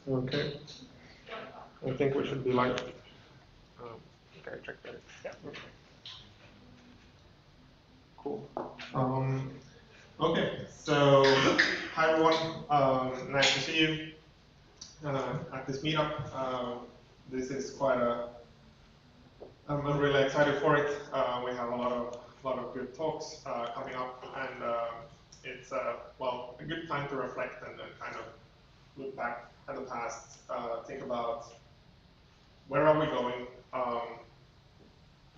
Okay. I think we should be live. Okay, check that. Yeah. Cool. Okay, so hi everyone. Nice to see you at this meetup. This is quite a. I'm really excited for it. We have a lot of good talks coming up, and it's well a good time to reflect and kind of look back at the past, think about where are we going,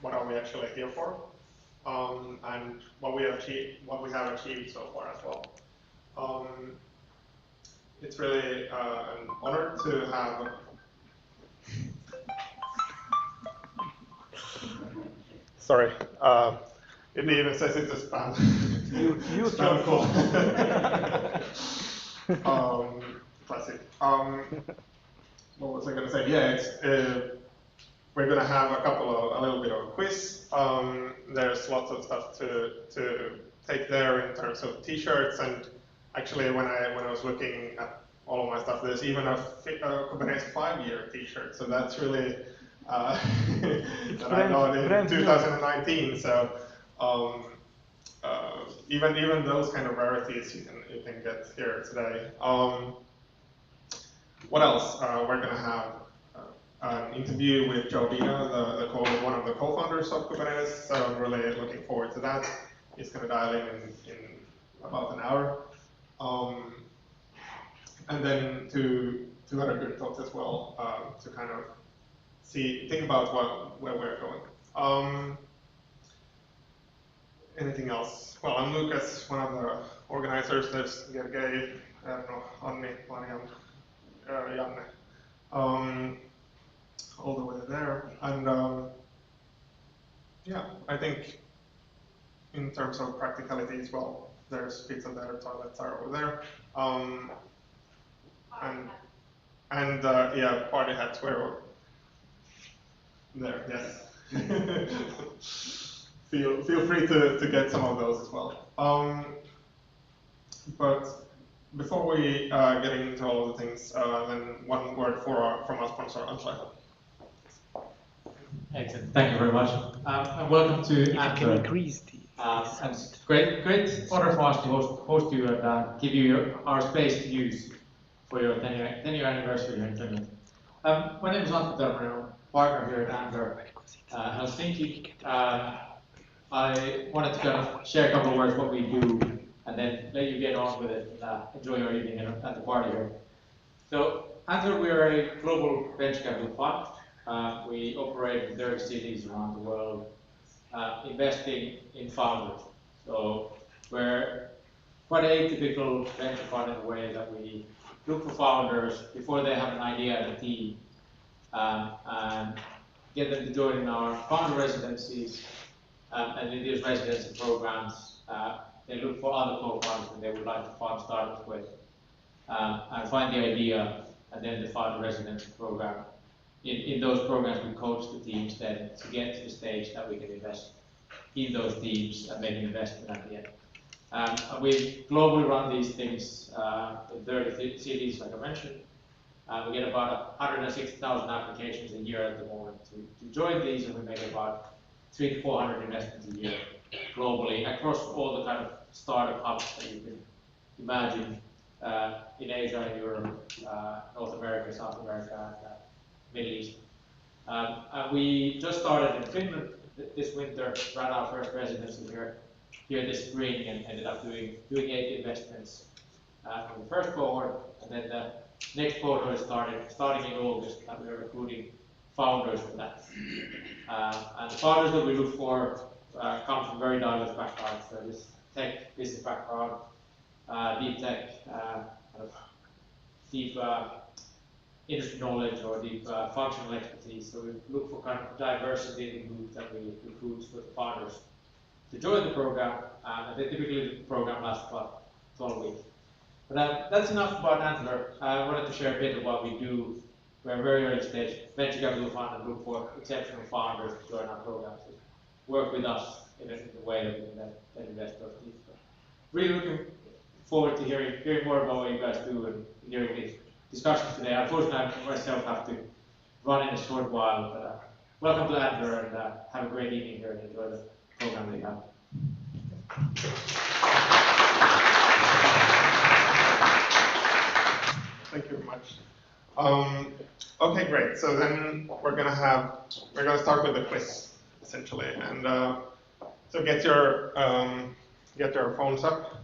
what are we actually here for, and what we have achieved so far as well. It's really an honor to have. Sorry, it even says it's a spam. Spam call. Classic. What was I going to say? Yeah, we're going to have a little bit of a quiz. There's lots of stuff to take there in terms of t-shirts, and actually when I was looking at all of my stuff, there's even a Kubernetes 5-year t-shirt. So that's really that I got in 2019. So even those kind of rarities you can get here today. What else? We're going to have an interview with Joe Beda, one of the co-founders of Kubernetes. So I'm really looking forward to that. He's going to dial in about an hour. And then two other good talks as well to kind of think about where we're going. Anything else? Well, I'm Lucas, one of the organizers. There's Gergely, Erno, Anni, Mariam, Janne, all the way there. And yeah, I think in terms of practicalities, well, there's pizza there, toilets are over there. And yeah, party hats were there, yes. Feel free to get some of those as well. But before we get into all of the things, then one word from our sponsor, Antler. Excellent, thank you very much. And welcome to Antler. And great honor for us to host you and give you our space to use for your 10-year anniversary here in Finland. My name is Antler, I'm a partner here at Antler, Helsinki. I wanted to kind of share a couple of words what we do and then let you get on with it and enjoy your evening at the party here. So, Antler, we are a global venture capital fund. We operate in 30 cities around the world, investing in founders. So, we're quite an atypical venture fund in the way that we look for founders before they have an idea and a team, and get them to join in our founder residencies. And in these residency programs, they look for other co-founders that they would like to fund startups with, and find the idea, and then the founder residency program. In those programs, we coach the teams then to get to the stage that we can invest in those teams and make an investment at the end. And we globally run these things in 30 cities, like I mentioned. We get about 160,000 applications a year at the moment to join these, and we make about 300 to 400 investments a year globally across all the kind of startup hubs that you can imagine in Asia, in Europe, North America, South America, and Middle East. And we just started in Finland this winter, ran our first residency here this spring, and ended up doing 8 investments from the first cohort, and then the next cohort is starting in August, and we're recruiting founders for that. And the founders that we look for come from very diverse backgrounds. So this tech, business background, deep tech, kind of deep industry knowledge or deep functional expertise. So we look for kind of diversity in the group that we recruit for the founders to join the program. And they typically the program lasts about 12 weeks. But that's enough about Antler. I wanted to share a bit of what we do. We're a very early stage venture capital fund and look for exceptional founders to join our programs and work with us in the way that we can then invest those teams. So really looking forward to hearing more about what you guys do and hearing these discussions today. Unfortunately, I myself have to run in a short while, but welcome to Antler, and have a great evening here and enjoy the program that you have. Thank you very much. Okay, great. So then we're gonna start with the quiz essentially, and so get your phones up.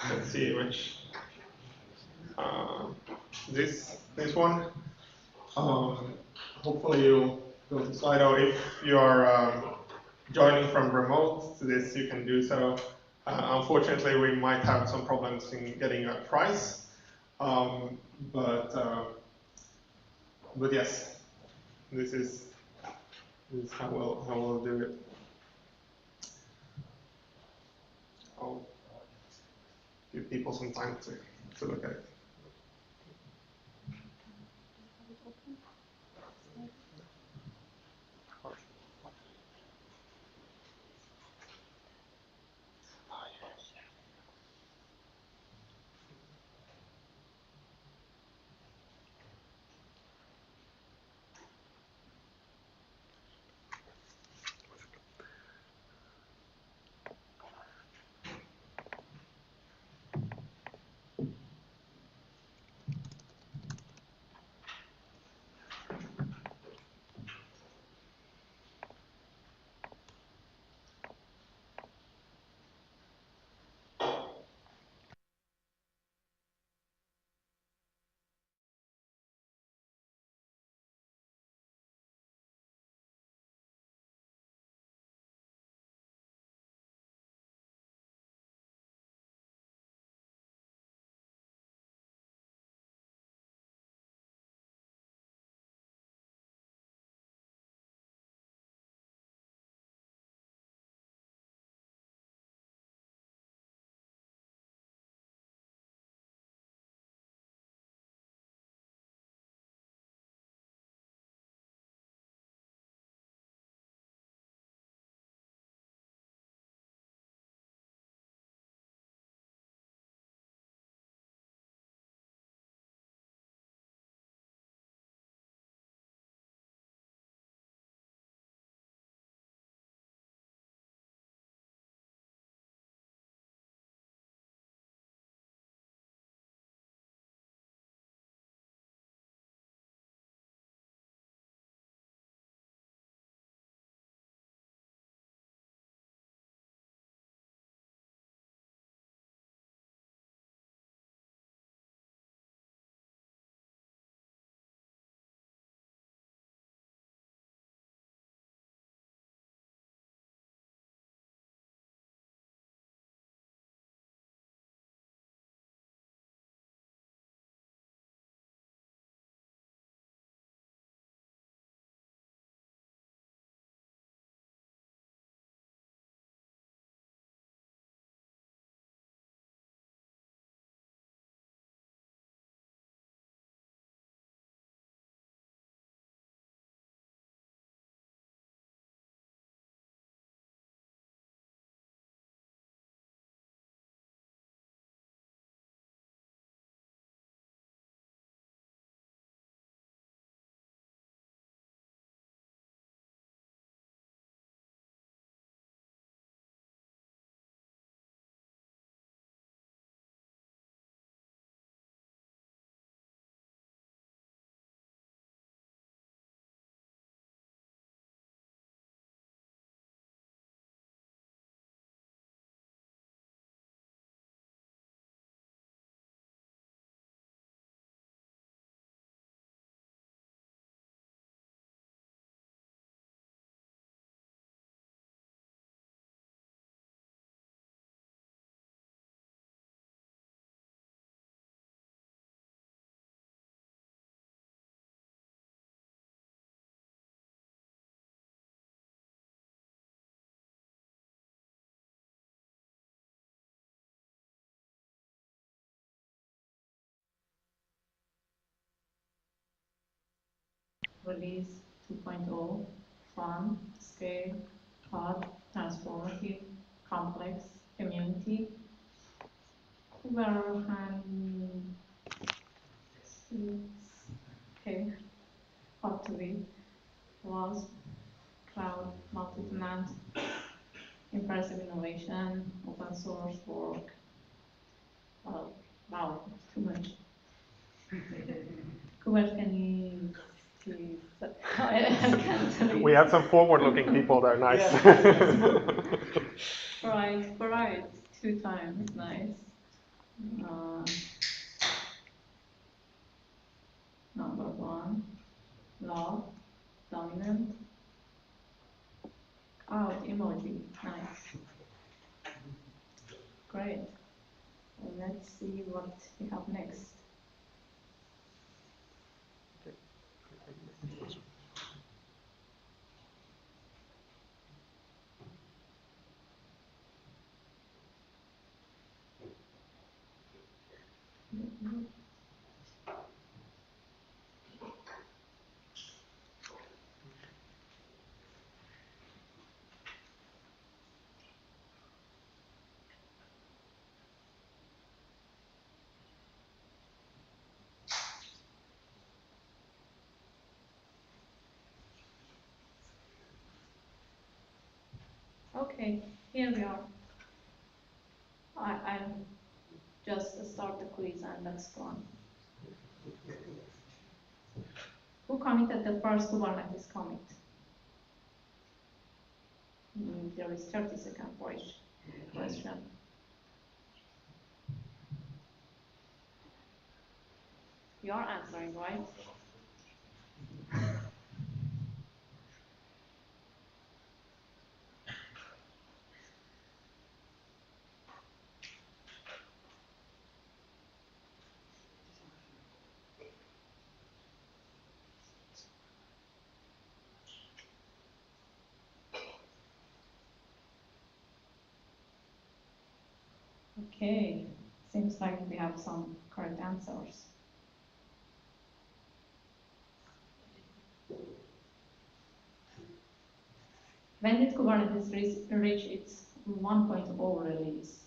Let's see which this one. Hopefully you'll go to Slido. If you are joining from remote to this, you can do so. Unfortunately, we might have some problems in getting a price, but yes, this is how we'll do it. I'll give people some time to look at it. Release 2.0, fun, scale, hard, transformative, complex, community. Okay. Hard to read. Was cloud, multi-tenant, impressive innovation, open source work. Well, wow, too much. KuberTEnes. We have some forward-looking people that are nice. Right, 2 times, nice. Number 1, love, dominant. Out emoji, nice. Great. Well, let's see what we have next. Okay, here we are. I'll just start the quiz and let's go on. Who committed the first Kubernetes commit? There is 30 seconds for each question. You are answering, right? Okay, seems like we have some correct answers. When did Kubernetes reach its 1.0 release?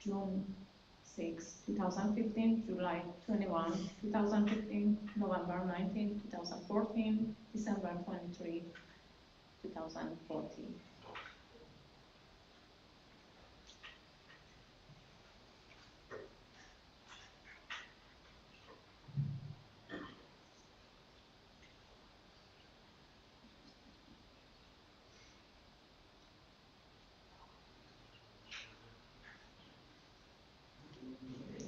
June 6, 2015, July 21, 2015, November 19, 2014, December 23, 2014.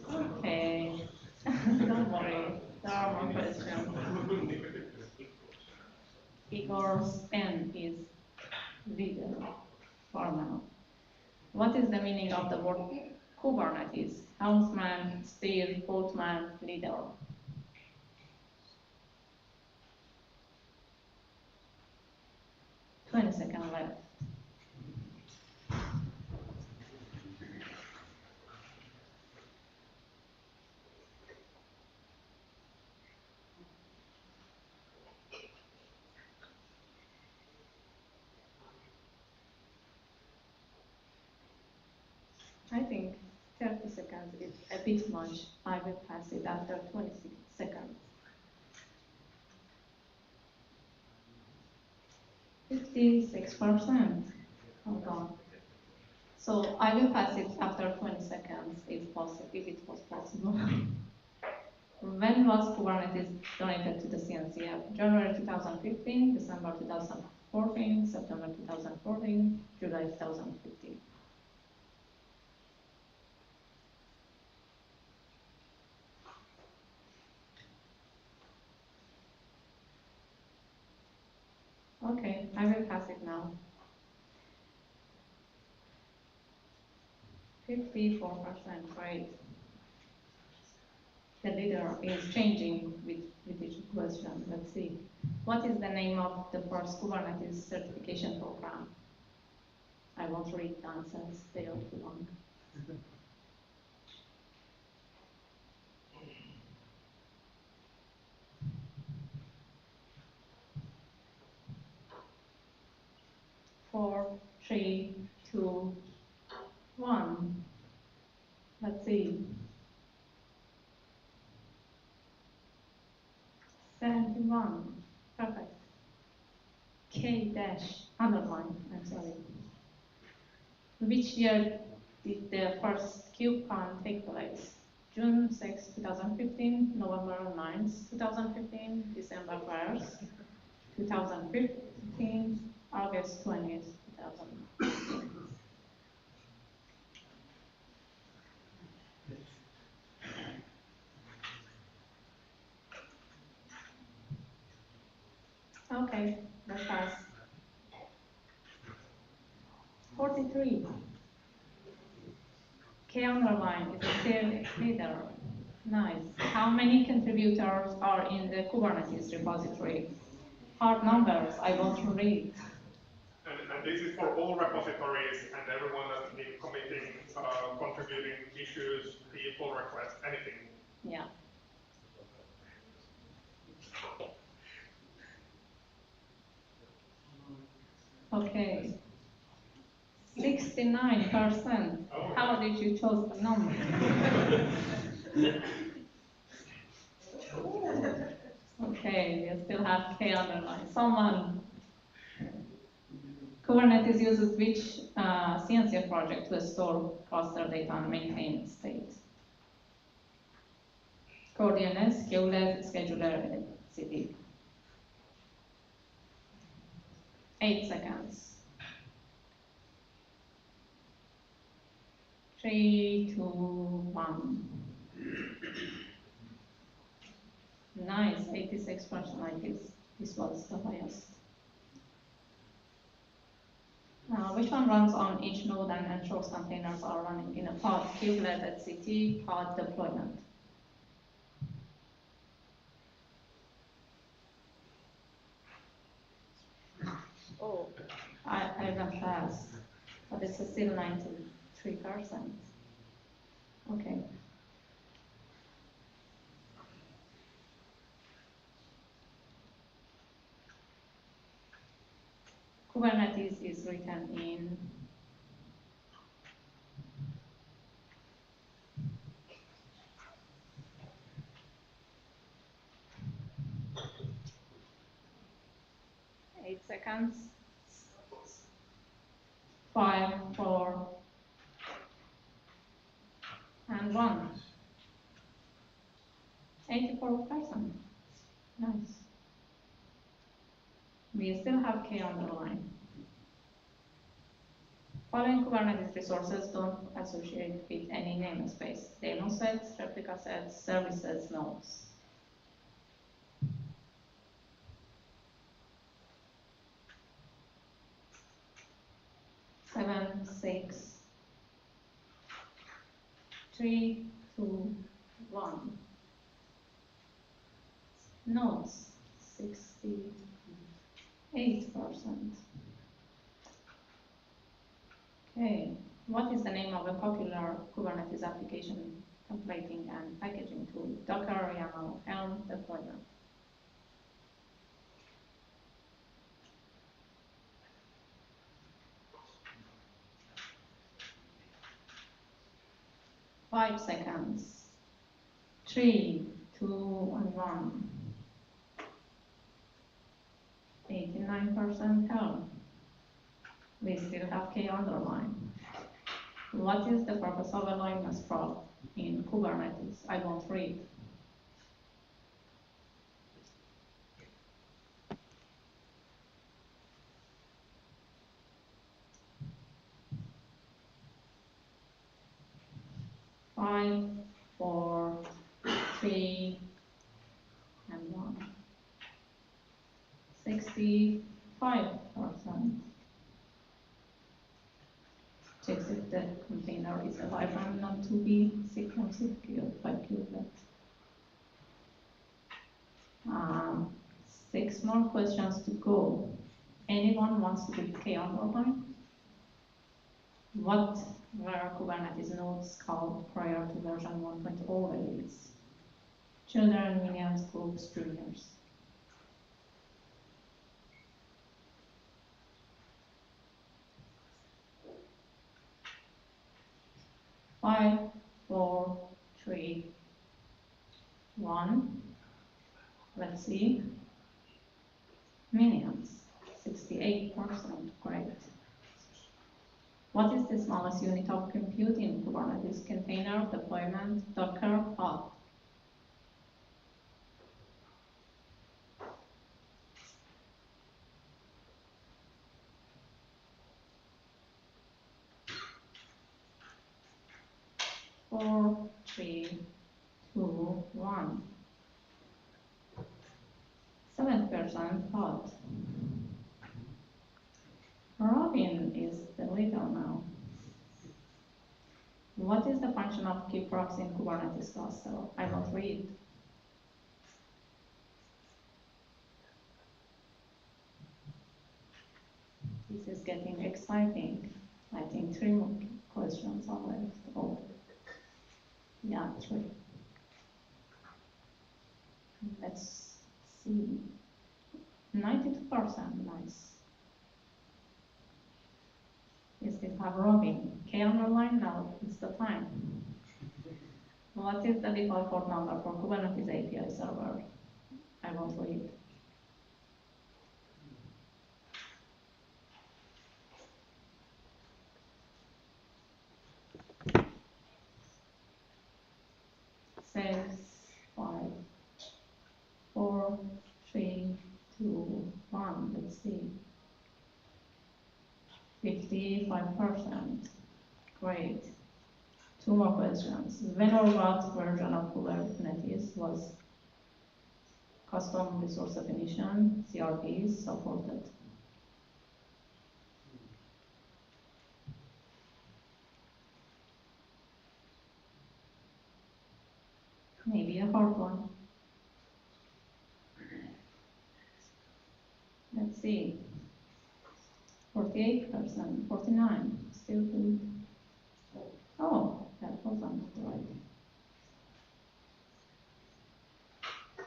Okay, don't worry, there are more questions. Igor's pen is leader for now. What is the meaning of the word Kubernetes? Helmsman, steer, boatman, leader. Seconds left. I think 30 seconds is a bit much. I will pass it after 26 seconds. 56%. Hold on. So I will pass it after 20 seconds if possible, if it was possible. When was Kubernetes donated to the CNCF? January 2015, December 2014, September 2014, July 2015. Okay, I will pass it now. 54%, great. The leader is changing with each question. Let's see. What is the name of the first Kubernetes certification program? I won't read the answers, they are too long. Four, three, two, one. Let's see. 41. Perfect. K dash underline. I'm sorry. Which year did the first KubeCon take place? June 6, 2015, November 9, 2015, December 1st, 2015, August 20th, 2015. Okay, that's fast. 43. K underline is a clear leader. Nice. How many contributors are in the Kubernetes repository? Hard numbers, I want to read. And this is for all repositories and everyone that's been committing, contributing issues, pull requests, anything. Yeah. Okay. 69%. Oh. How did you choose the number? Okay, we still have K underline. Someone. Kubernetes uses which CNCF project to store cluster data and maintain state? KuberTEnes, KubeTEnes, scheduler, city. 8 seconds. 3, 2, 1. Nice, 86%. Like this was the highest. Which one runs on each node and ensures containers are running in a pod? Kubernetes pod deployment. Oh, I went fast, but it's still 93%. Okay. Kubernetes is written in seconds. 5, 4, and 1. 84%. Nice. We still have K on the line. Following Kubernetes resources don't associate with any namespace. Demo sets, replica sets, services, nodes. Seven, 6, 3, 2, 1. Nodes, 68%. Okay, what is the name of a popular Kubernetes application templating and packaging tool? Docker, YAML, Helm, deployment. Five seconds. 3, 2, and 1. 89% Helm. We still have K underline. What is the purpose of a liveness prop in Kubernetes? I won't read. Five, 4, 3, and 1. 65%. Checks if the container is alive and not to be sequenced by kubelet. 6 more questions to go. Anyone wants to put K underline? What were Kubernetes nodes called prior to version 1.0 release? Children, minions, groups, juniors. Five, 4, 3, 1. Let's see. Minions, 68%, great. What is the smallest unit of compute in Kubernetes? Container, deployment, Docker, pod? Four, three, two, one. 7% pod. Robin is the leader now. What is the function of keyprops in Kubernetes cluster? I won't read. This is getting exciting. I think 3 more questions are left. Oh, yeah, 3. Let's see. 92%, nice. We still have Robin. K underline now, it's the time. What is the default port number for Kubernetes API server? I won't read. Six, 5, 4, 3, 2, 1. Let's see. 55%. Great. 2 more questions. When or what version of Kubernetes was custom resource definition, CRPs, supported? Maybe a hard one. Let's see. 48%, 49, still good. Oh, that wasn't right.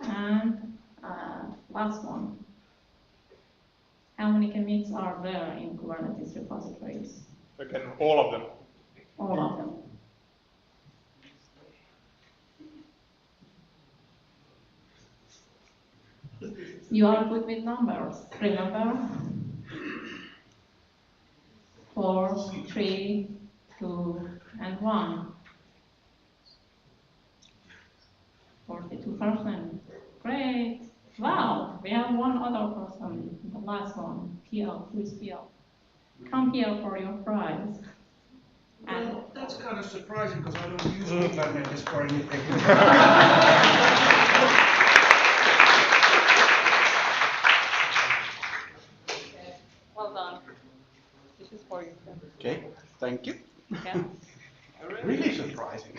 And last one. How many commits are there in Kubernetes repositories? Again, all of them. All of them. You are good with numbers, remember? 4, 3, 2, and 1. 42%. Great. Wow, we have one other person, the last one. PL, who is PL? Come here for your prize. Well, that's kind of surprising because I don't use Kubernetes for anything. Well done. This is for you. Okay, thank you. Yeah. Really surprising.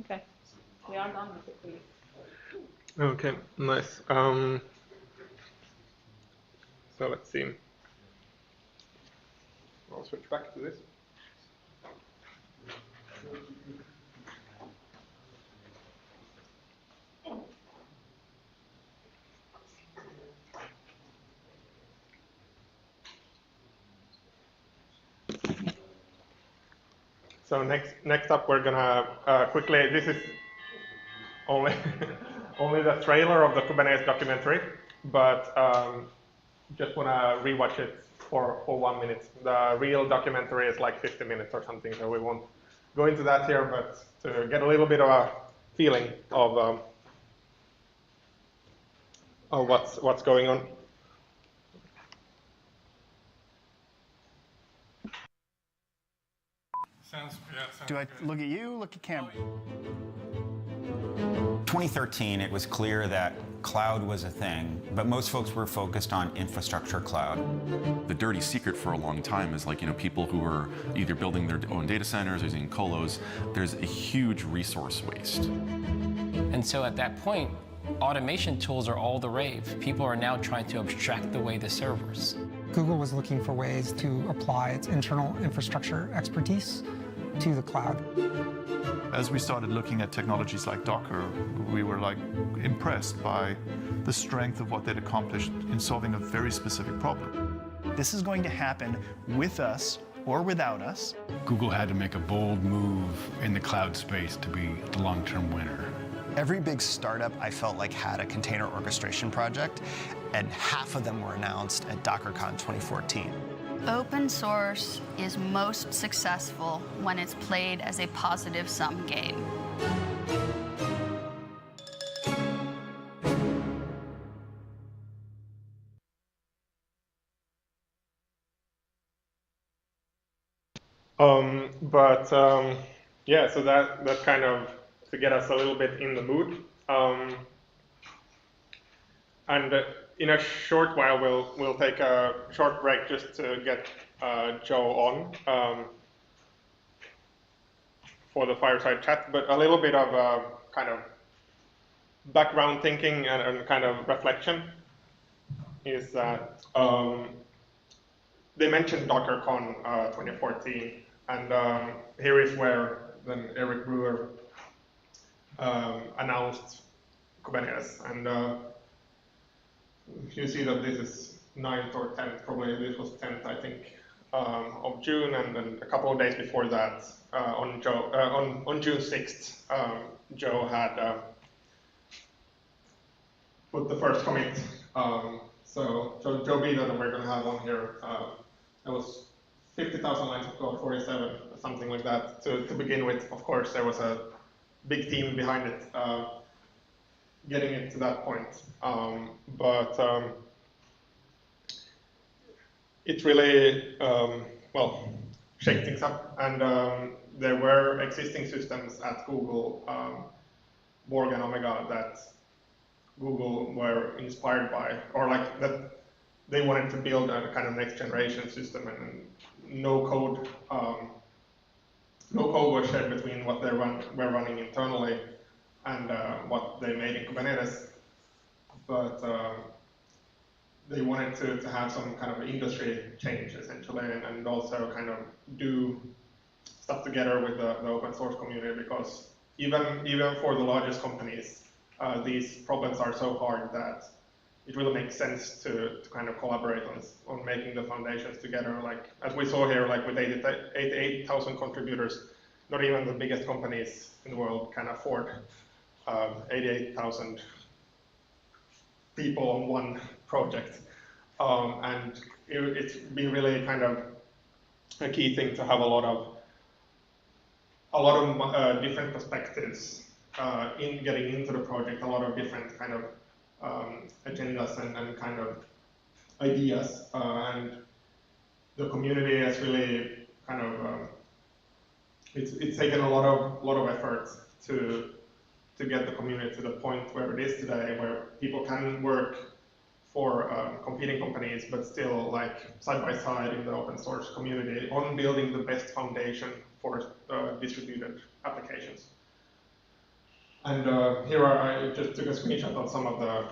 Okay, we are done with the quiz. Okay, nice. So let's see. I'll switch back to this. So next up, we're gonna quickly. This is only only the trailer of the Kubernetes documentary, but just wanna rewatch it for 1 minute. The real documentary is like 50 minutes or something, so we won't go into that here. But to get a little bit of a feeling of what's going on. Do I look at you? Look at camera. 2013, it was clear that cloud was a thing, but most folks were focused on infrastructure cloud. The dirty secret for a long time is people who are either building their own data centers or using colos. There's a huge resource waste. And so at that point, automation tools are all the rave. People are now trying to abstract away the servers. Google was looking for ways to apply its internal infrastructure expertise to the cloud. As we started looking at technologies like Docker, we were impressed by the strength of what they'd accomplished in solving a very specific problem. This is going to happen with us or without us. Google had to make a bold move in the cloud space to be the long-term winner. Every big startup I felt like had a container orchestration project, and half of them were announced at DockerCon 2014. Open source is most successful when it's played as a positive-sum game. Yeah, so that kind of to get us a little bit in the mood. And in a short while, we'll take a short break just to get Joe on for the fireside chat. But a little bit of kind of background thinking and kind of reflection is that they mentioned DockerCon 2014, and here is where then Eric Brewer announced Kubernetes, and you see that this is 9th or 10th, probably this was 10th, I think, of June, and then a couple of days before that, on June 6th, Joe had put the first commit. So Joe Beda that we're going to have on here, that was 50,000 lines of code, 47, something like that. To begin with, of course, there was a big team behind it, getting it to that point. But it really, well, shake things up. And there were existing systems at Google, Borg and Omega, that Google were inspired by, or like that they wanted to build a kind of next generation system, and no code was shared between what they were running internally and what they made in Kubernetes. But they wanted to have some kind of industry change essentially, and also kind of do stuff together with the open source community, because even for the largest companies, these problems are so hard that it really makes sense to kind of collaborate on making the foundations together. Like as we saw here, like with 88,000 contributors, not even the biggest companies in the world can afford 88,000 people on one project. And it's been really kind of a key thing to have a lot of different perspectives in getting into the project, a lot of different kind of agendas and kind of ideas, and the community has really kind of it's taken a lot of effort to get the community to the point where it is today, where people can work for competing companies, but still like side by side in the open source community on building the best foundation for distributed applications. And here I just took a screenshot of some of the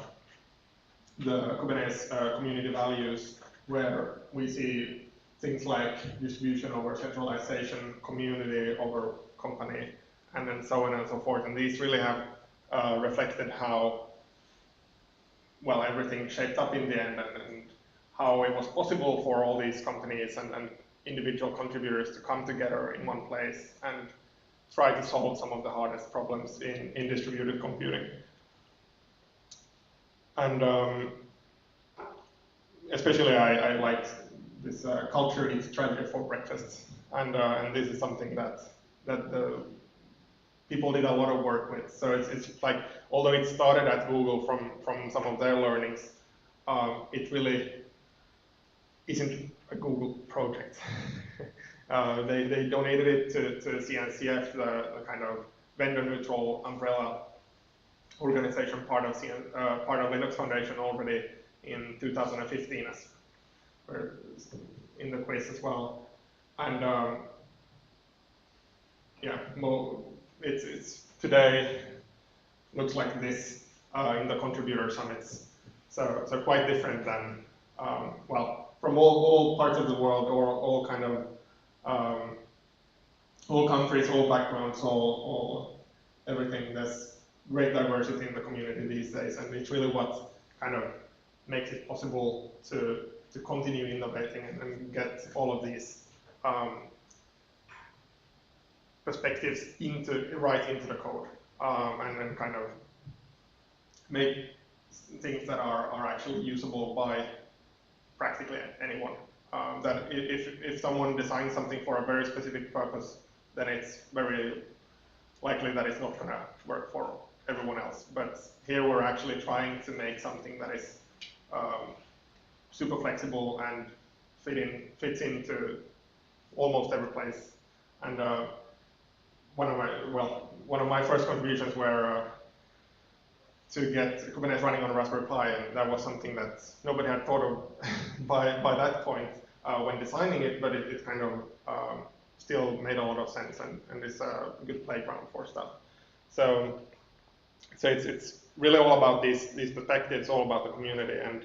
Kubernetes community values, where we see things like distribution over centralization, community over company, and then so on and so forth. And these really have reflected how well everything shaped up in the end, and how it was possible for all these companies and individual contributors to come together in one place and try to solve some of the hardest problems in distributed computing. And especially I liked this culture eats strategy for breakfast, and this is something that the people did a lot of work with. So it's like, although it started at Google from some of their learnings, it really isn't a Google project. They donated it to CNCF, the kind of vendor-neutral umbrella organization part of Linux Foundation, already in 2015, as we're in the quiz as well. And yeah, it's today looks like this in the contributor summits. So quite different than well, from all parts of the world, or all kind of all countries, all backgrounds, all everything. There's great diversity in the community these days, and it's really what kind of makes it possible to continue innovating and get all of these perspectives right into the code. and then kind of make things that are actually usable by practically anyone. That if someone designs something for a very specific purpose, then it's very likely that it's not going to work for everyone else. But here we're actually trying to make something that is super flexible and fits into almost every place. And one of my first contributions were to get Kubernetes running on a Raspberry Pi, and that was something that nobody had thought of by that point when designing it, but it kind of still made a lot of sense and is a good playground for stuff. So it's really all about these perspectives, all about the community, and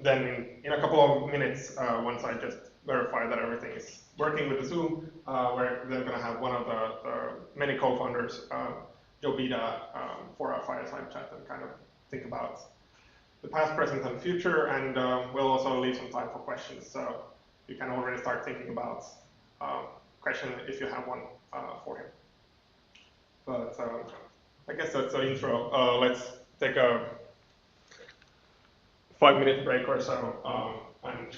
then in a couple of minutes, once I just verify that everything is working with the Zoom, where they're going to have one of the many co-founders, Beda, for a fireside chat and kind of think about the past, present, and future, and we'll also leave some time for questions, so you can already start thinking about question if you have one for him. But I guess that's the intro. Let's take a 5-minute break or so, and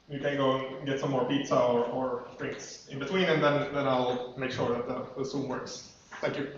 you can go and get some more pizza or drinks in between, and then I'll make sure that the Zoom works. Thank you.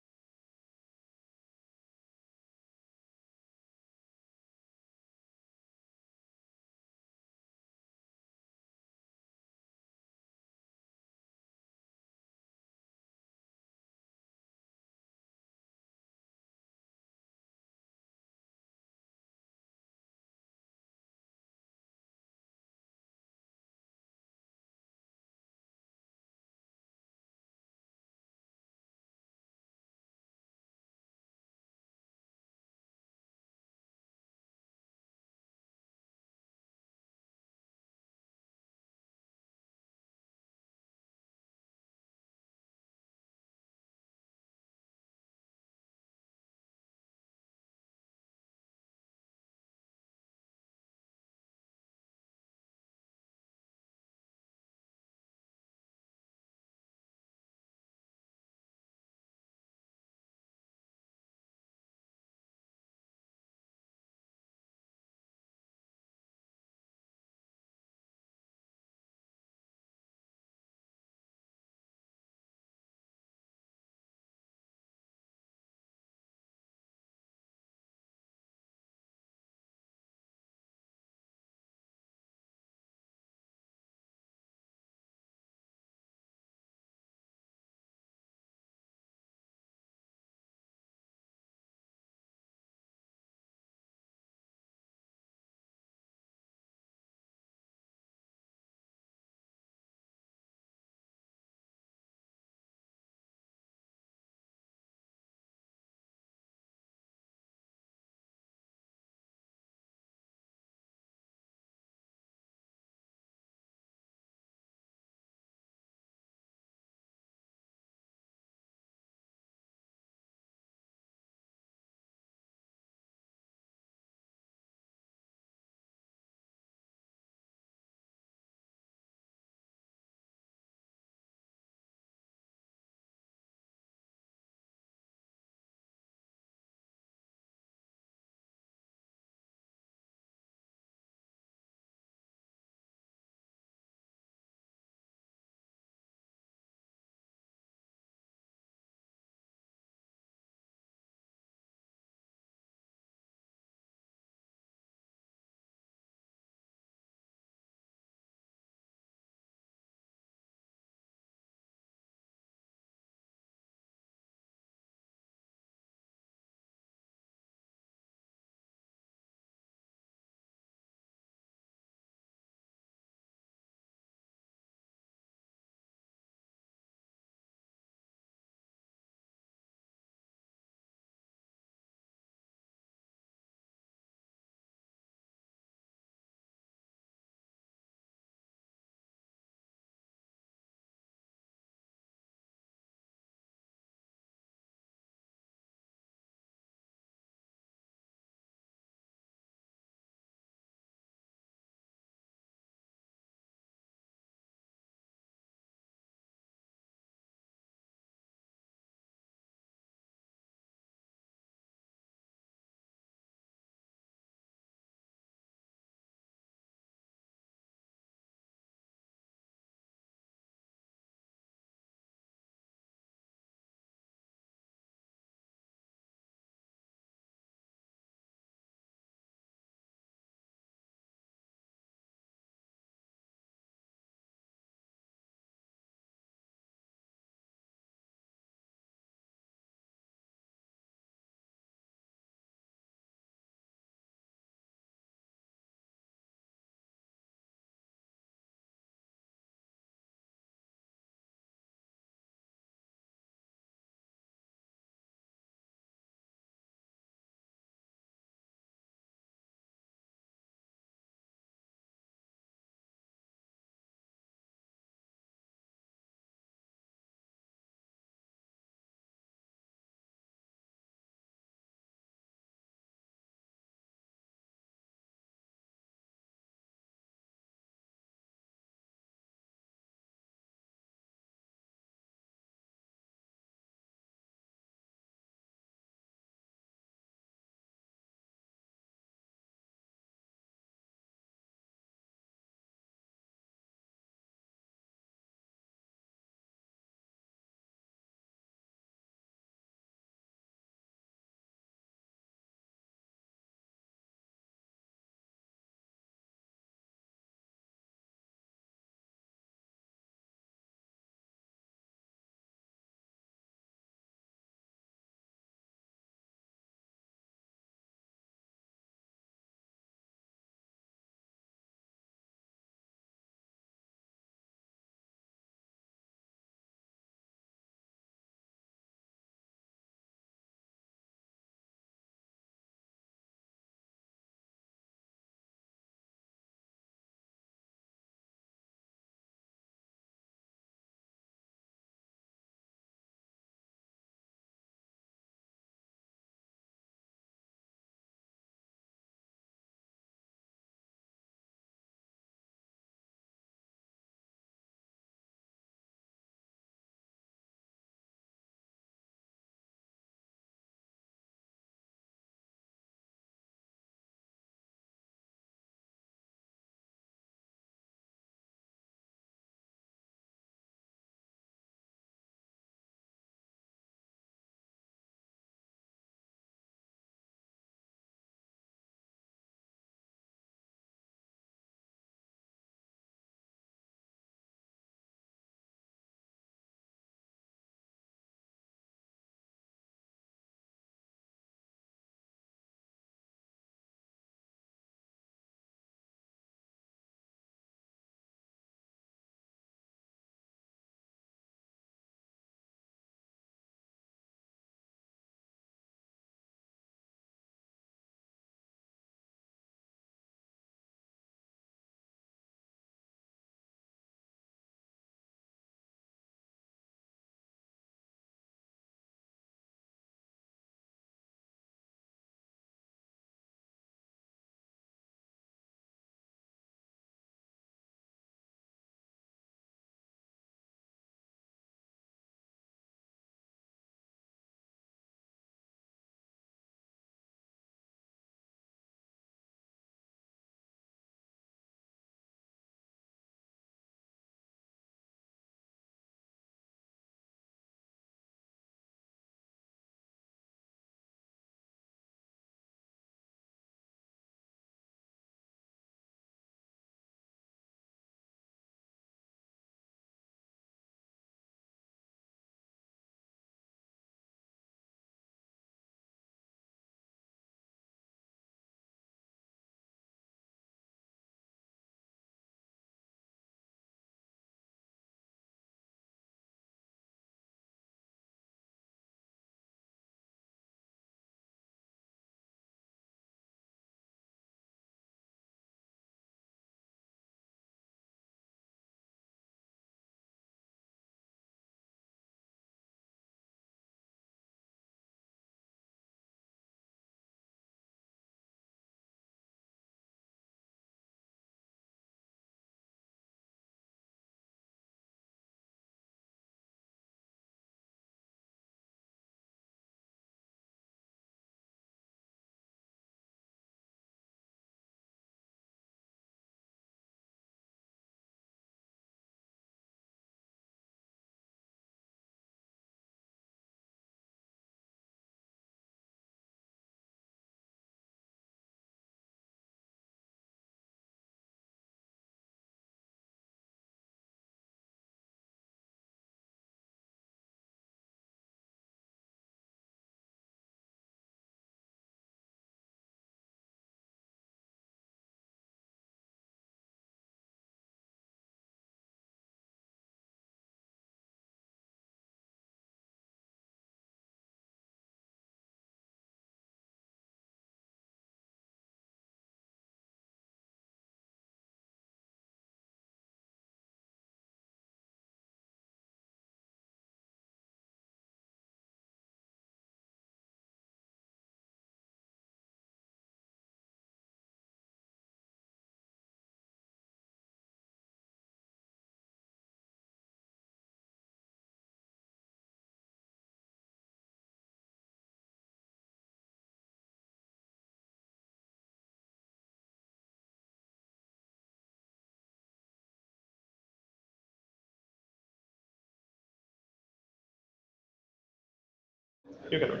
You can.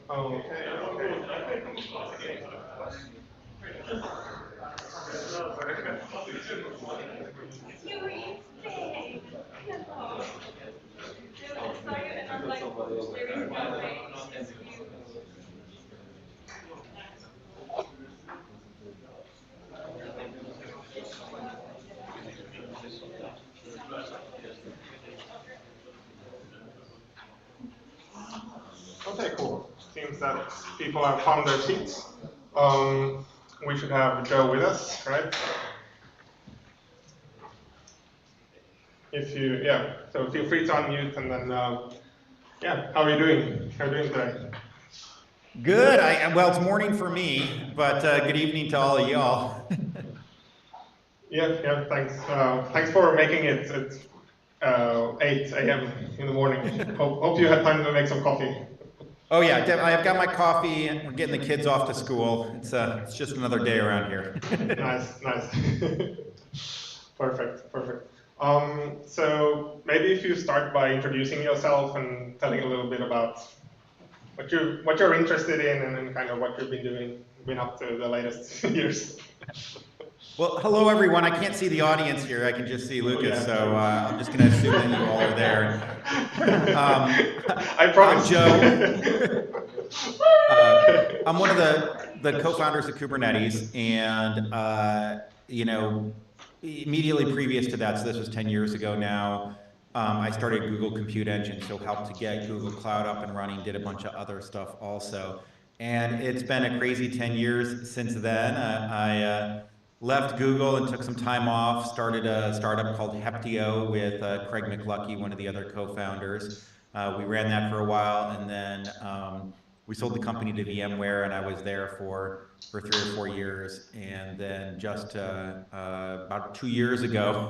Okay. Okay, cool. Seems that people have found their seats. We should have Joe with us, right? If you, yeah, so feel free to unmute and then, yeah, how are you doing? How are you doing today? Good. Well, it's morning for me, but good evening to all of y'all. Yeah, thanks. Thanks for making it at 8 a.m. in the morning. Hope you had time to make some coffee. Oh yeah, I've got my coffee. We're getting the kids off to school. It's just another day around here. Nice. Perfect. So maybe if you start by introducing yourself and telling a little bit about what you're interested in and kind of what you've been up to the latest years. Well, hello everyone. I can't see the audience here. I can just see Lucas, so I'm just going to assume that you all are there. I promise. I'm Joe. I'm one of the co-founders of Kubernetes, and you know, immediately previous to that, so this was 10 years ago now, I started Google Compute Engine, so helped to get Google Cloud up and running, did a bunch of other stuff also. And it's been a crazy 10 years since then. I left Google and took some time off, started a startup called Heptio with Craig McLucky, one of the other co-founders. We ran that for a while, and then we sold the company to VMware, and I was there for 3 or 4 years. And then just about 2 years ago,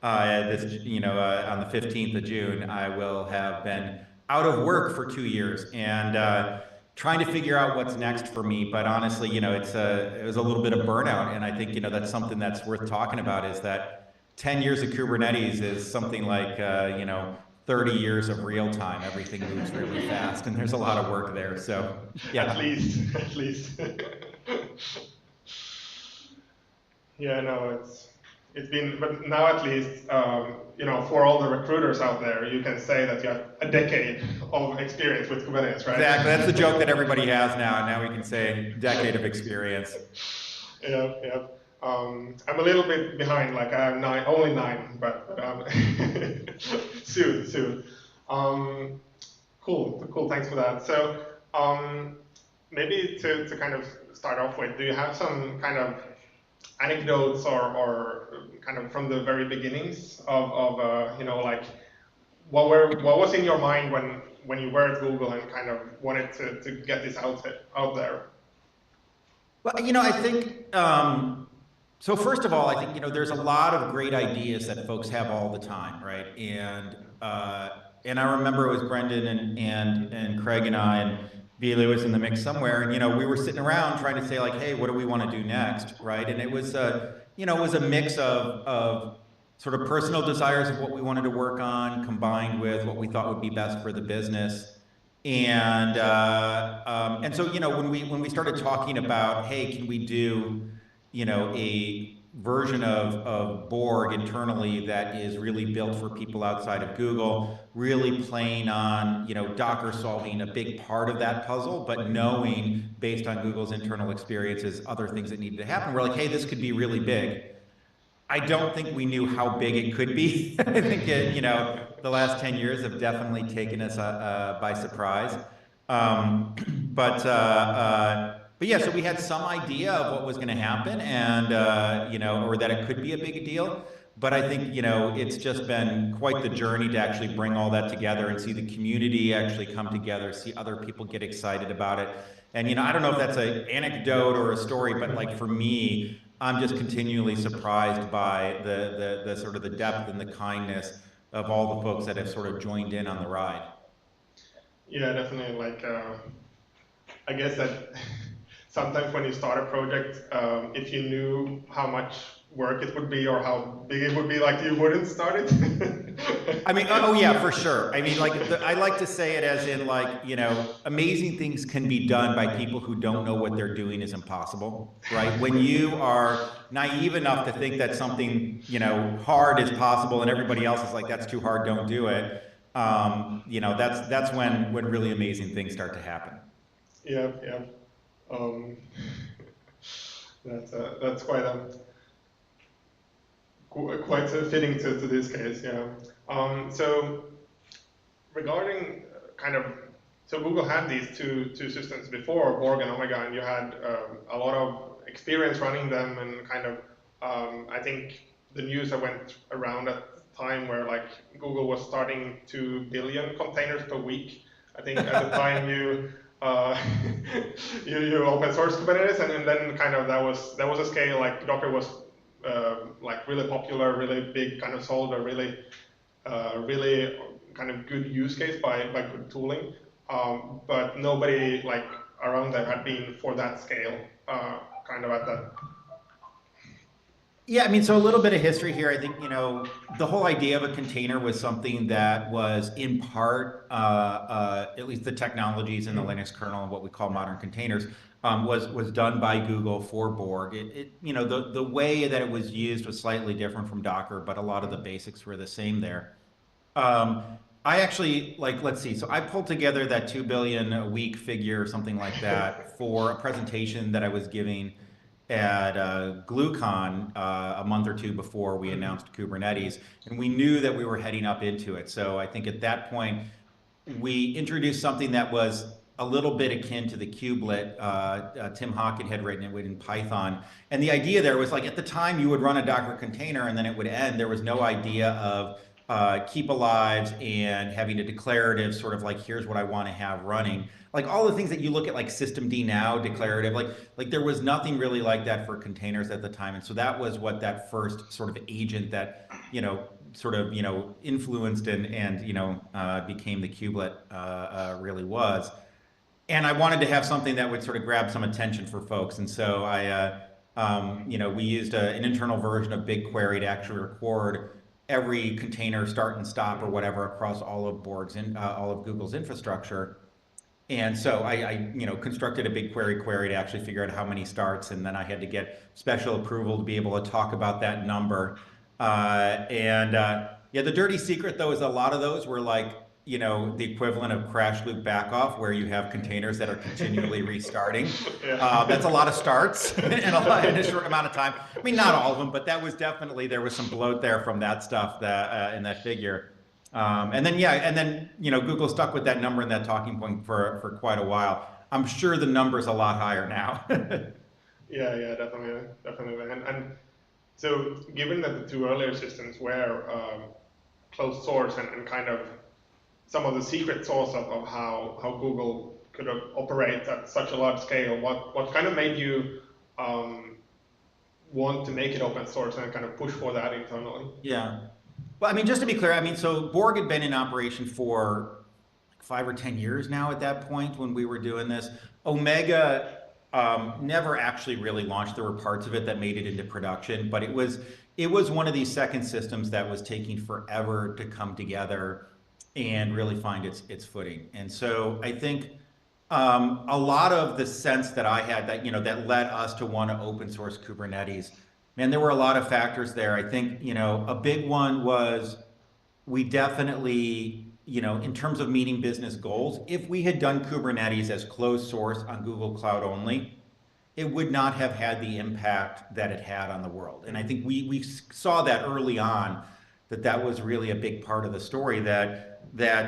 on the 15th of June, I will have been out of work for 2 years and trying to figure out what's next for me. But honestly, you know, it was a little bit of burnout, and I think, you know, that's something that's worth talking about, is that 10 years of Kubernetes is something like, 30 years of real time. Everything moves really fast, and there's a lot of work there. So, yeah. At least. Yeah, no, it's been, but now at least, for all the recruiters out there, you can say that you have a decade of experience with Kubernetes, right? Exactly. That's the joke that everybody has now. Now we can say decade of experience. Yeah. I'm a little bit behind, like I have only 9, but soon. Cool. Thanks for that. So maybe to kind of start off with, do you have some kind of anecdotes or kind of from the very beginnings of like what was in your mind when you were at Google and kind of wanted to get this out there? Well, I think. So first of all, I think, there's a lot of great ideas that folks have all the time, right? And I remember it was Brendan and Craig and I, and Beda was in the mix somewhere, and we were sitting around trying to say, like, hey, what do we want to do next, right? And it was a mix of sort of personal desires of what we wanted to work on, combined with what we thought would be best for the business. And so when we started talking about, hey, can we do a version of Borg internally that is really built for people outside of Google, really playing on, Docker solving a big part of that puzzle, but knowing, based on Google's internal experiences, other things that needed to happen. We're like, hey, this could be really big. I don't think we knew how big it could be. I think the last 10 years have definitely taken us by surprise. But yeah, so we had some idea of what was going to happen, and or that it could be a big deal. But I think it's just been quite the journey to actually bring all that together and see the community actually come together, see other people get excited about it. And I don't know if that's an anecdote or a story, but like for me, I'm just continually surprised by the sort of the depth and the kindness of all the folks that have sort of joined in on the ride. Yeah, definitely. Like I guess that. Sometimes when you start a project, if you knew how much work it would be or how big it would be, like you wouldn't start it? I mean, oh yeah, for sure. I mean, like, I like to say it as in, like, you know, amazing things can be done by people who don't know what they're doing is impossible, right? When you are naive enough to think that something, you know, hard is possible and everybody else is like, that's too hard, don't do it. You know, that's when really amazing things start to happen. Yeah, yeah. That's quite fitting to this case, yeah. So regarding so Google had these two systems before, Borg and Omega, and you had a lot of experience running them, and I think the news that went around at the time where like Google was starting 2 billion containers per week. I think at the time you open source Kubernetes, and then that was a scale, like Docker was like really popular, really big, sold a really good use case by good tooling, but nobody like around there had been for that scale, at that. Yeah, I mean, so a little bit of history here. I think, you know, the whole idea of a container was something that was in part, at least the technologies in the Linux kernel and what we call modern containers, was done by Google for Borg. You know, the way that it was used was slightly different from Docker, but a lot of the basics were the same there. I actually, like, let's see, so I pulled together that 2 billion a week figure or something like that for a presentation that I was giving at GlueCon a month or two before we announced Kubernetes, and we knew that we were heading up into it. So I think at that point, we introduced something that was a little bit akin to the kubelet. Tim Hawken had written it in Python. And the idea there was, like, at the time you would run a Docker container and then it would end. There was no idea of keep alives and having a declarative sort of like, here's what I want to have running. Like all the things that you look at, like systemd now, declarative, like there was nothing really like that for containers at the time. And so that was what that first sort of agent that, you know, sort of, you know, influenced and you know, became the kubelet really was. And I wanted to have something that would sort of grab some attention for folks. And so you know, we used an internal version of BigQuery to actually record every container start and stop or whatever across all of Borg's all of Google's infrastructure. And so I you know, constructed a BigQuery query to actually figure out how many starts, and then I had to get special approval to be able to talk about that number. Yeah, the dirty secret though is a lot of those were like, you know, the equivalent of crash loop backoff, where you have containers that are continually restarting. That's a lot of starts in a short amount of time. I mean, not all of them, but that was definitely, there was some bloat there from that stuff that in that figure. And then, yeah, and then, you know, Google stuck with that number and that talking point for quite a while. I'm sure the number's a lot higher now. Yeah, definitely. And so, given that the two earlier systems were closed source and kind of some of the secret sauce of how Google could operate at such a large scale, what kind of made you want to make it open source and kind of push for that internally? Yeah. Well, I mean, just to be clear, I mean, so Borg had been in operation for like 5 or 10 years now at that point when we were doing this. Omega never actually really launched. There were parts of it that made it into production, but it was one of these second systems that was taking forever to come together and really find its footing. And so I think a lot of the sense that I had that, you know, that led us to want to open source Kubernetes, man, there were a lot of factors there. I think, you know, a big one was we definitely, you know, in terms of meeting business goals, if we had done Kubernetes as closed source on Google Cloud only, it would not have had the impact that it had on the world. And I think we saw that early on, that was really a big part of the story, that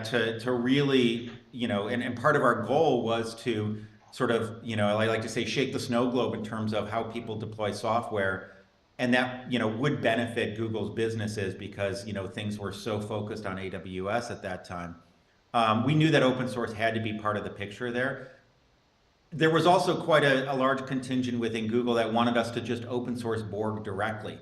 to really, you know, and part of our goal was to sort of, you know, I like to say shake the snow globe in terms of how people deploy software, and that, you know, would benefit Google's businesses because, you know, things were so focused on AWS at that time. We knew that open source had to be part of the picture there. There was also quite a large contingent within Google that wanted us to just open source Borg directly,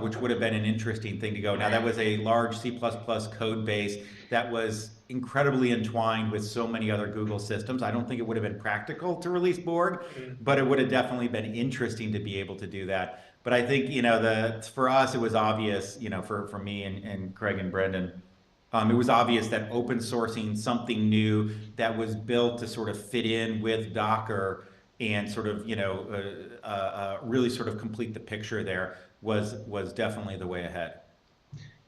which would have been an interesting thing to go. Now, that was a large C++ code base that was incredibly entwined with so many other Google systems. I don't think it would have been practical to release Borg, but it would have definitely been interesting to be able to do that. But I think, for us, it was obvious, for me and Craig and Brendan, it was obvious that open sourcing something new that was built to sort of fit in with Docker and sort of, really sort of complete the picture there was definitely the way ahead.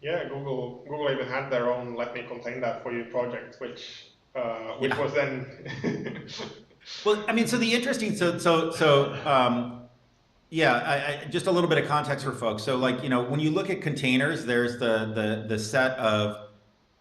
Yeah, Google even had their own "Let me contain that for you" project, which was then. Well, I mean, so the interesting, just a little bit of context for folks. So, like, when you look at containers, there's the set of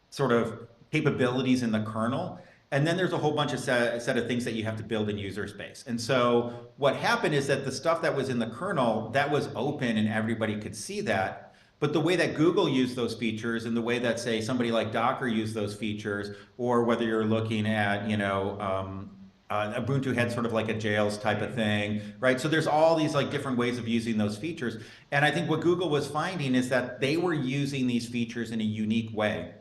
sort of capabilities in the kernel, and then there's a whole bunch of set of things that you have to build in user space. And so what happened is that the stuff that was in the kernel, that was open and everybody could see that. But the way that Google used those features and the way that, say, somebody like Docker used those features, or whether you're looking at, Ubuntu had sort of like a jails type of thing, right? So there's all these like different ways of using those features. And I think what Google was finding is that they were using these features in a unique way.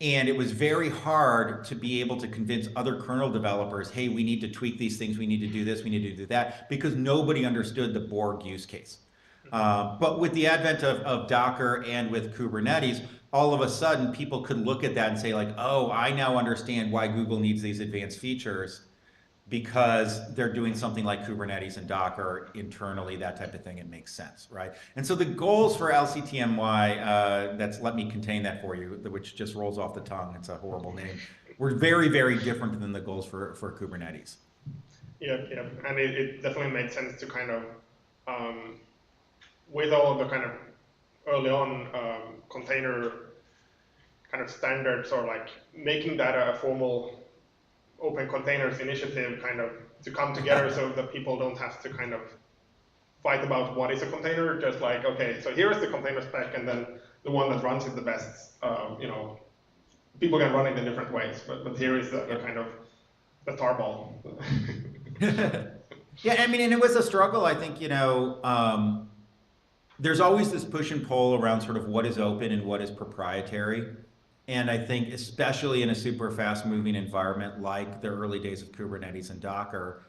And it was very hard to be able to convince other kernel developers, hey, we need to tweak these things, we need to do this, we need to do that, because nobody understood the Borg use case. But with the advent of Docker and with Kubernetes, all of a sudden people could look at that and say like, oh, I now understand why Google needs these advanced features, because they're doing something like Kubernetes and Docker internally, that type of thing. It makes sense, right? And so the goals for LCTMY, that's let me contain that for you, which just rolls off the tongue, it's a horrible name, were very, very different than the goals for Kubernetes. Yeah, and it definitely made sense to kind of, with all of the kind of early on container kind of standards, or like making that a formal open containers initiative kind of to come together so that people don't have to kind of fight about what is a container, just like, okay, so here is the container spec, and then the one that runs it the best, people can run it in different ways, but here is the kind of the tarball. Yeah, I mean, and it was a struggle, I think, there's always this push and pull around sort of what is open and what is proprietary. And I think especially in a super fast moving environment like the early days of Kubernetes and Docker,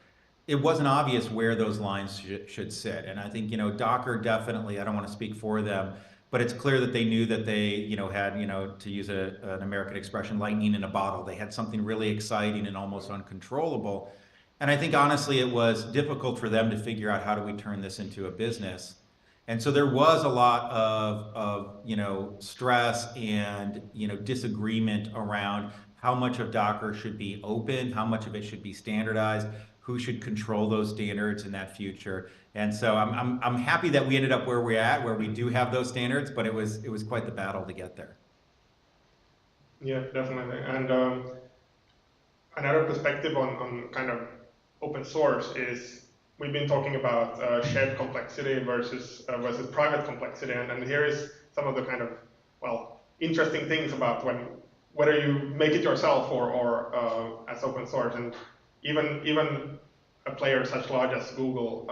it wasn't obvious where those lines should sit. And I think, Docker definitely, I don't want to speak for them, but it's clear that they knew that they, had, to use an American expression, lightning in a bottle. They had something really exciting and almost uncontrollable. And I think honestly, it was difficult for them to figure out how do we turn this into a business. And so there was a lot of stress and, disagreement around how much of Docker should be open, how much of it should be standardized, who should control those standards in that future. And so I'm happy that we ended up where we're at, where we do have those standards, but it was quite the battle to get there. Yeah, definitely. And another perspective on kind of open source is, we've been talking about shared complexity versus private complexity, and here is some of the kind of, interesting things about whether you make it yourself or as open source. And even a player such large as Google,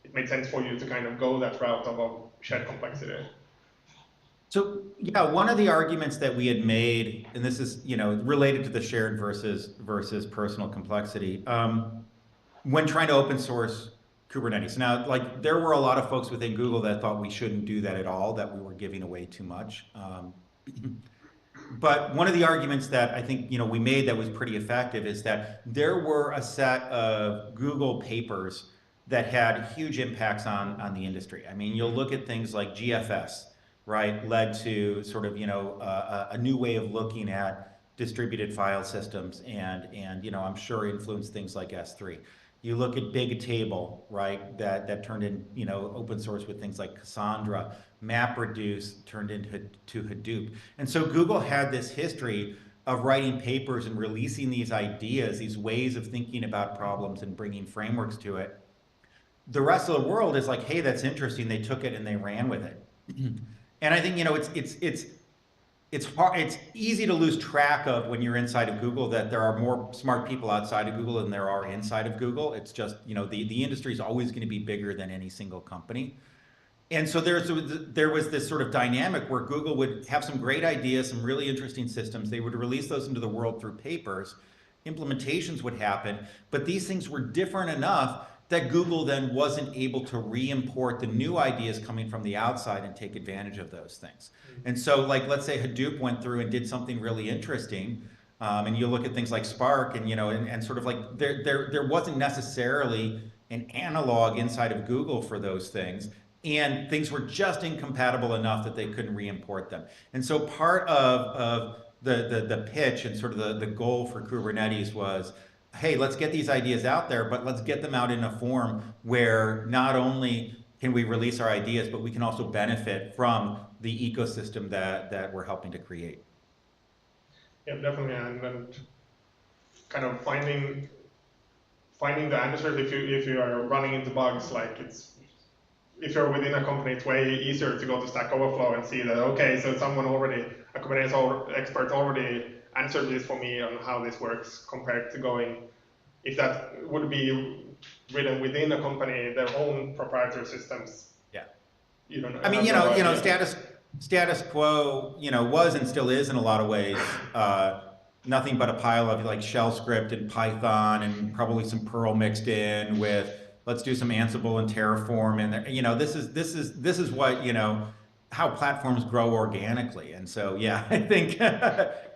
it makes sense for you to kind of go that route of shared complexity. So yeah, one of the arguments that we had made, and this is related to the shared versus personal complexity, when trying to open source Kubernetes. Now, like, there were a lot of folks within Google that thought we shouldn't do that at all, that we were giving away too much. But one of the arguments that I think we made that was pretty effective is that there were a set of Google papers that had huge impacts on the industry. I mean, you'll look at things like GFS, right, led to sort of a new way of looking at distributed file systems, and I'm sure influenced things like S3. You look at Bigtable, right, that turned in, open source with things like Cassandra. MapReduce turned into Hadoop. And so Google had this history of writing papers and releasing these ideas, these ways of thinking about problems and bringing frameworks to it. The rest of the world is like, hey, that's interesting. They took it and they ran with it. And I think, it's hard, it's easy to lose track of when you're inside of Google that there are more smart people outside of Google than there are inside of Google. It's just, the industry is always going to be bigger than any single company. And so there was this sort of dynamic where Google would have some great ideas, some really interesting systems. They would release those into the world through papers. Implementations would happen, but these things were different enough that Google then wasn't able to re-import the new ideas coming from the outside and take advantage of those things. And so, like, let's say Hadoop went through and did something really interesting, and you look at things like Spark, and and sort of like there wasn't necessarily an analog inside of Google for those things, and things were just incompatible enough that they couldn't re-import them. And so part of the pitch and sort of the goal for Kubernetes was, hey, let's get these ideas out there, but let's get them out in a form where not only can we release our ideas, but we can also benefit from the ecosystem that we're helping to create. Yeah, definitely, and kind of finding the answers if you are running into bugs, like if you're within a company, it's way easier to go to Stack Overflow and see that, okay, so someone already, a Kubernetes expert already answered this for me on how this works, compared to going, if that would be written within a company, their own proprietary systems. Yeah. You don't know. I mean, status quo, was and still is in a lot of ways nothing but a pile of like shell script and Python and probably some Perl mixed in with, let's do some Ansible and Terraform, and this is what how platforms grow organically. And so yeah, I think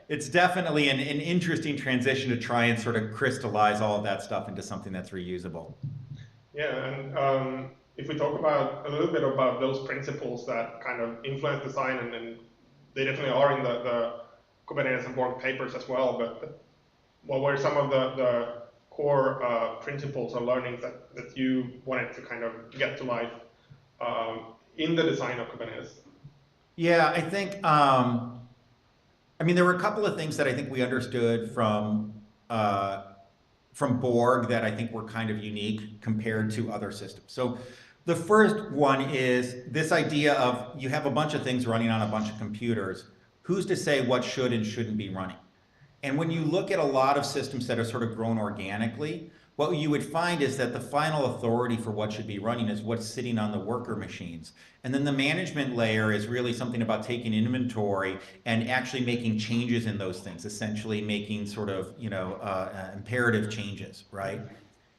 it's definitely an interesting transition to try and sort of crystallize all of that stuff into something that's reusable. Yeah, and if we talk about a little bit about those principles that kind of influence design, and they definitely are in the Kubernetes and Borg papers as well, but what were some of the core principles or learnings that you wanted to kind of get to life in the design of Kubernetes? Yeah, I think, I mean, there were a couple of things that I think we understood from Borg that I think were kind of unique compared to other systems. So the first one is this idea of you have a bunch of things running on a bunch of computers. Who's to say what should and shouldn't be running? And when you look at a lot of systems that are sort of grown organically, what you would find is that the final authority for what should be running is what's sitting on the worker machines. And then the management layer is really something about taking inventory and actually making changes in those things, essentially making sort of, imperative changes, right?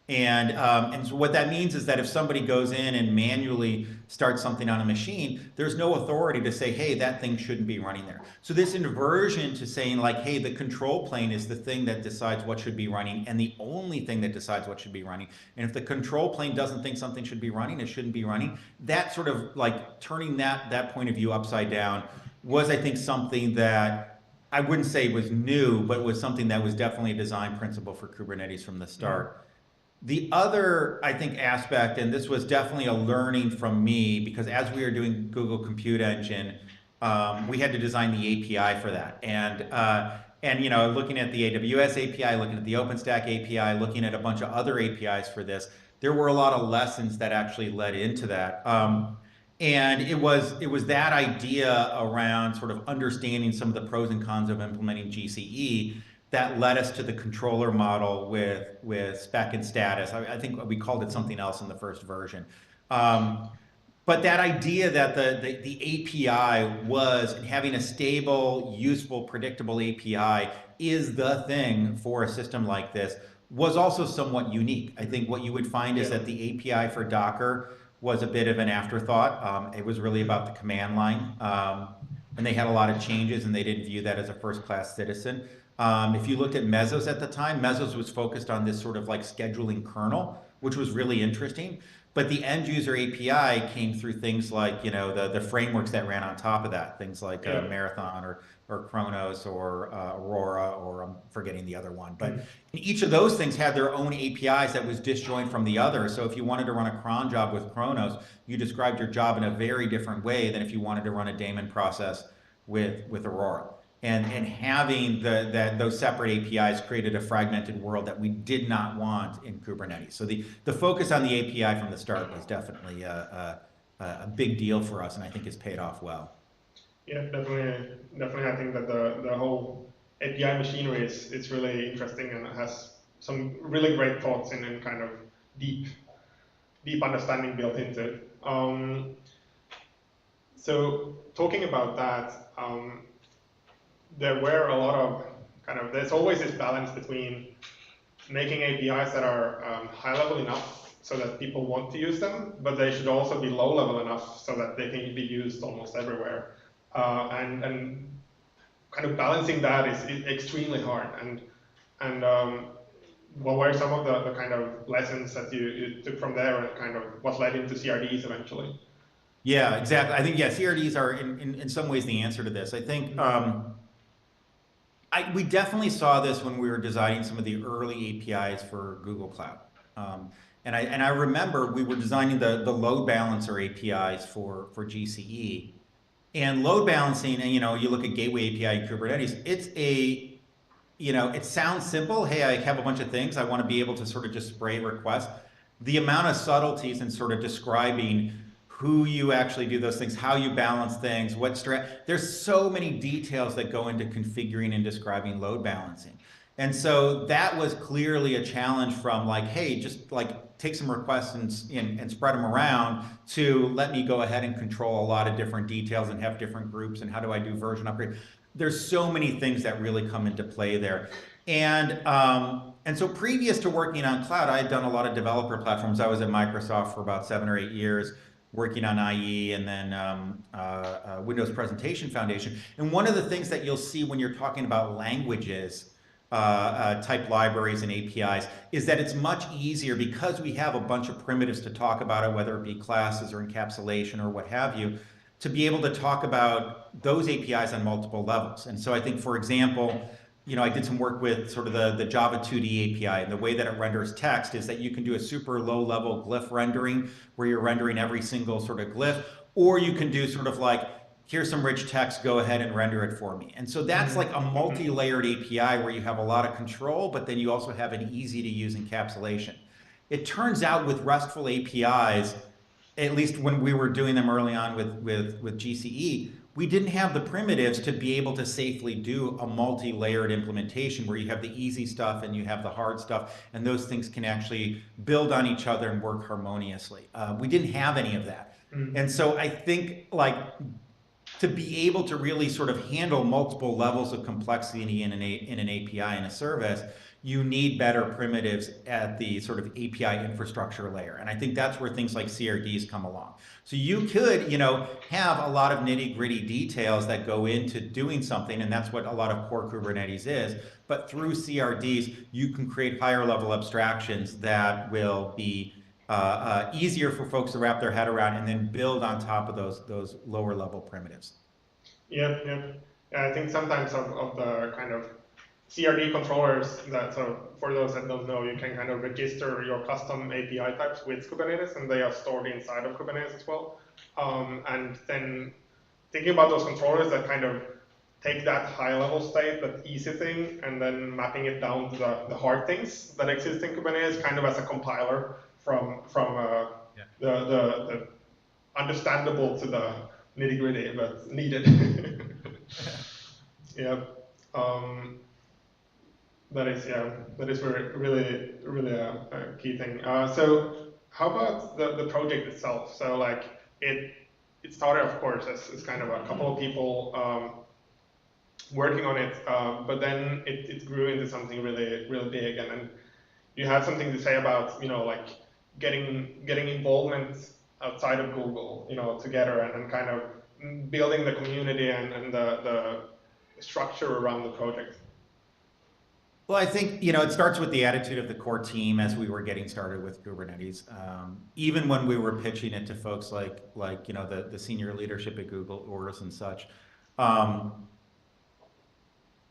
And so what that means is that if somebody goes in and manually starts something on a machine, there's no authority to say, hey, that thing shouldn't be running there. So this inversion to saying like, hey, the control plane is the thing that decides what should be running and the only thing that decides what should be running. And if the control plane doesn't think something should be running, it shouldn't be running. That sort of like turning that point of view upside down was, I think, something that I wouldn't say was new, but was something that was definitely a design principle for Kubernetes from the start. The other, I think, aspect, and this was definitely a learning from me, because as we were doing Google Compute Engine, we had to design the API for that. And looking at the AWS API, looking at the OpenStack API, looking at a bunch of other APIs for this, there were a lot of lessons that actually led into that. And it was that idea around sort of understanding some of the pros and cons of implementing GCE that led us to the controller model with spec and status. I think we called it something else in the first version. But that idea that the API was having a stable, useful, predictable API is the thing for a system like this was also somewhat unique. I think what you would find is that the API for Docker was a bit of an afterthought. It was really about the command line. And they had a lot of changes and they didn't view that as a first-class citizen. If you looked at Mesos at the time, Mesos was focused on this sort of like scheduling kernel, which was really interesting. But the end user API came through things like, the frameworks that ran on top of that, things like Marathon or Kronos or Aurora, or I'm forgetting the other one. But each of those things had their own APIs that was disjoint from the other. So if you wanted to run a cron job with Kronos, you described your job in a very different way than if you wanted to run a daemon process with Aurora. And having those separate APIs created a fragmented world that we did not want in Kubernetes. So the focus on the API from the start was definitely a big deal for us, and I think it's paid off well. Yeah, definitely. I think that the whole API machinery is really interesting and has some really great thoughts and kind of deep understanding built into it. So talking about that. There were a lot of there's always this balance between making APIs that are high level enough so that people want to use them, but they should also be low level enough so that they can be used almost everywhere. And kind of balancing that is extremely hard. And what were some of the kind of lessons that you took from there, and kind of what led into CRDs eventually? Yeah, exactly. I think, yeah, CRDs are in some ways the answer to this. I think we definitely saw this when we were designing some of the early APIs for Google Cloud. And I remember we were designing the load balancer APIs for GCE. And load balancing, and you look at Gateway API in Kubernetes, it's it sounds simple. Hey, I have a bunch of things. I want to be able to sort of just spray requests. The amount of subtleties in sort of describing who you actually do those things, how you balance things, there's so many details that go into configuring and describing load balancing. And so that was clearly a challenge from like, hey, just like take some requests and spread them around, to let me go ahead and control a lot of different details and have different groups, and how do I do version upgrade? There's so many things that really come into play there. And so previous to working on cloud, I had done a lot of developer platforms. I was at Microsoft for about 7 or 8 years, working on IE and then Windows Presentation Foundation. And one of the things that you'll see when you're talking about languages, type libraries and APIs, is that it's much easier because we have a bunch of primitives to talk about it, whether it be classes or encapsulation or what have you, to be able to talk about those APIs on multiple levels. And so I think, for example, I did some work with sort of the Java 2D API, and the way that it renders text is that you can do a super low level glyph rendering where you're rendering every single sort of glyph, or you can do sort of like, here's some rich text, go ahead and render it for me. And so that's like a multi-layered API where you have a lot of control, but then you also have an easy to use encapsulation. It turns out with RESTful APIs, at least when we were doing them early on with GCE, we didn't have the primitives to be able to safely do a multi-layered implementation where you have the easy stuff and you have the hard stuff, and those things can actually build on each other and work harmoniously. We didn't have any of that. And so I think like to be able to really sort of handle multiple levels of complexity in an API and a service, you need better primitives at the sort of API infrastructure layer. And I think that's where things like CRDs come along. So you could, have a lot of nitty-gritty details that go into doing something, and that's what a lot of core Kubernetes is. But through CRDs, you can create higher level abstractions that will be easier for folks to wrap their head around, and then build on top of those lower level primitives. Yeah. I think sometimes of the kind of CRD controllers, so for those that don't know, you can kind of register your custom API types with Kubernetes, and they are stored inside of Kubernetes as well. And then thinking about those controllers that kind of take that high-level state, that easy thing, and then mapping it down to the hard things that exist in Kubernetes, kind of as a compiler from the understandable to the nitty-gritty, but needed. Yeah. That is really a key thing. So how about the project itself? So like it started, of course, as kind of a couple of people working on it, but then it grew into something really big. And you had something to say about like getting involvement outside of Google, together and kind of building the community and the structure around the project. Well, I think, it starts with the attitude of the core team as we were getting started with Kubernetes. Even when we were pitching it to folks like the senior leadership at Google, Oris and such,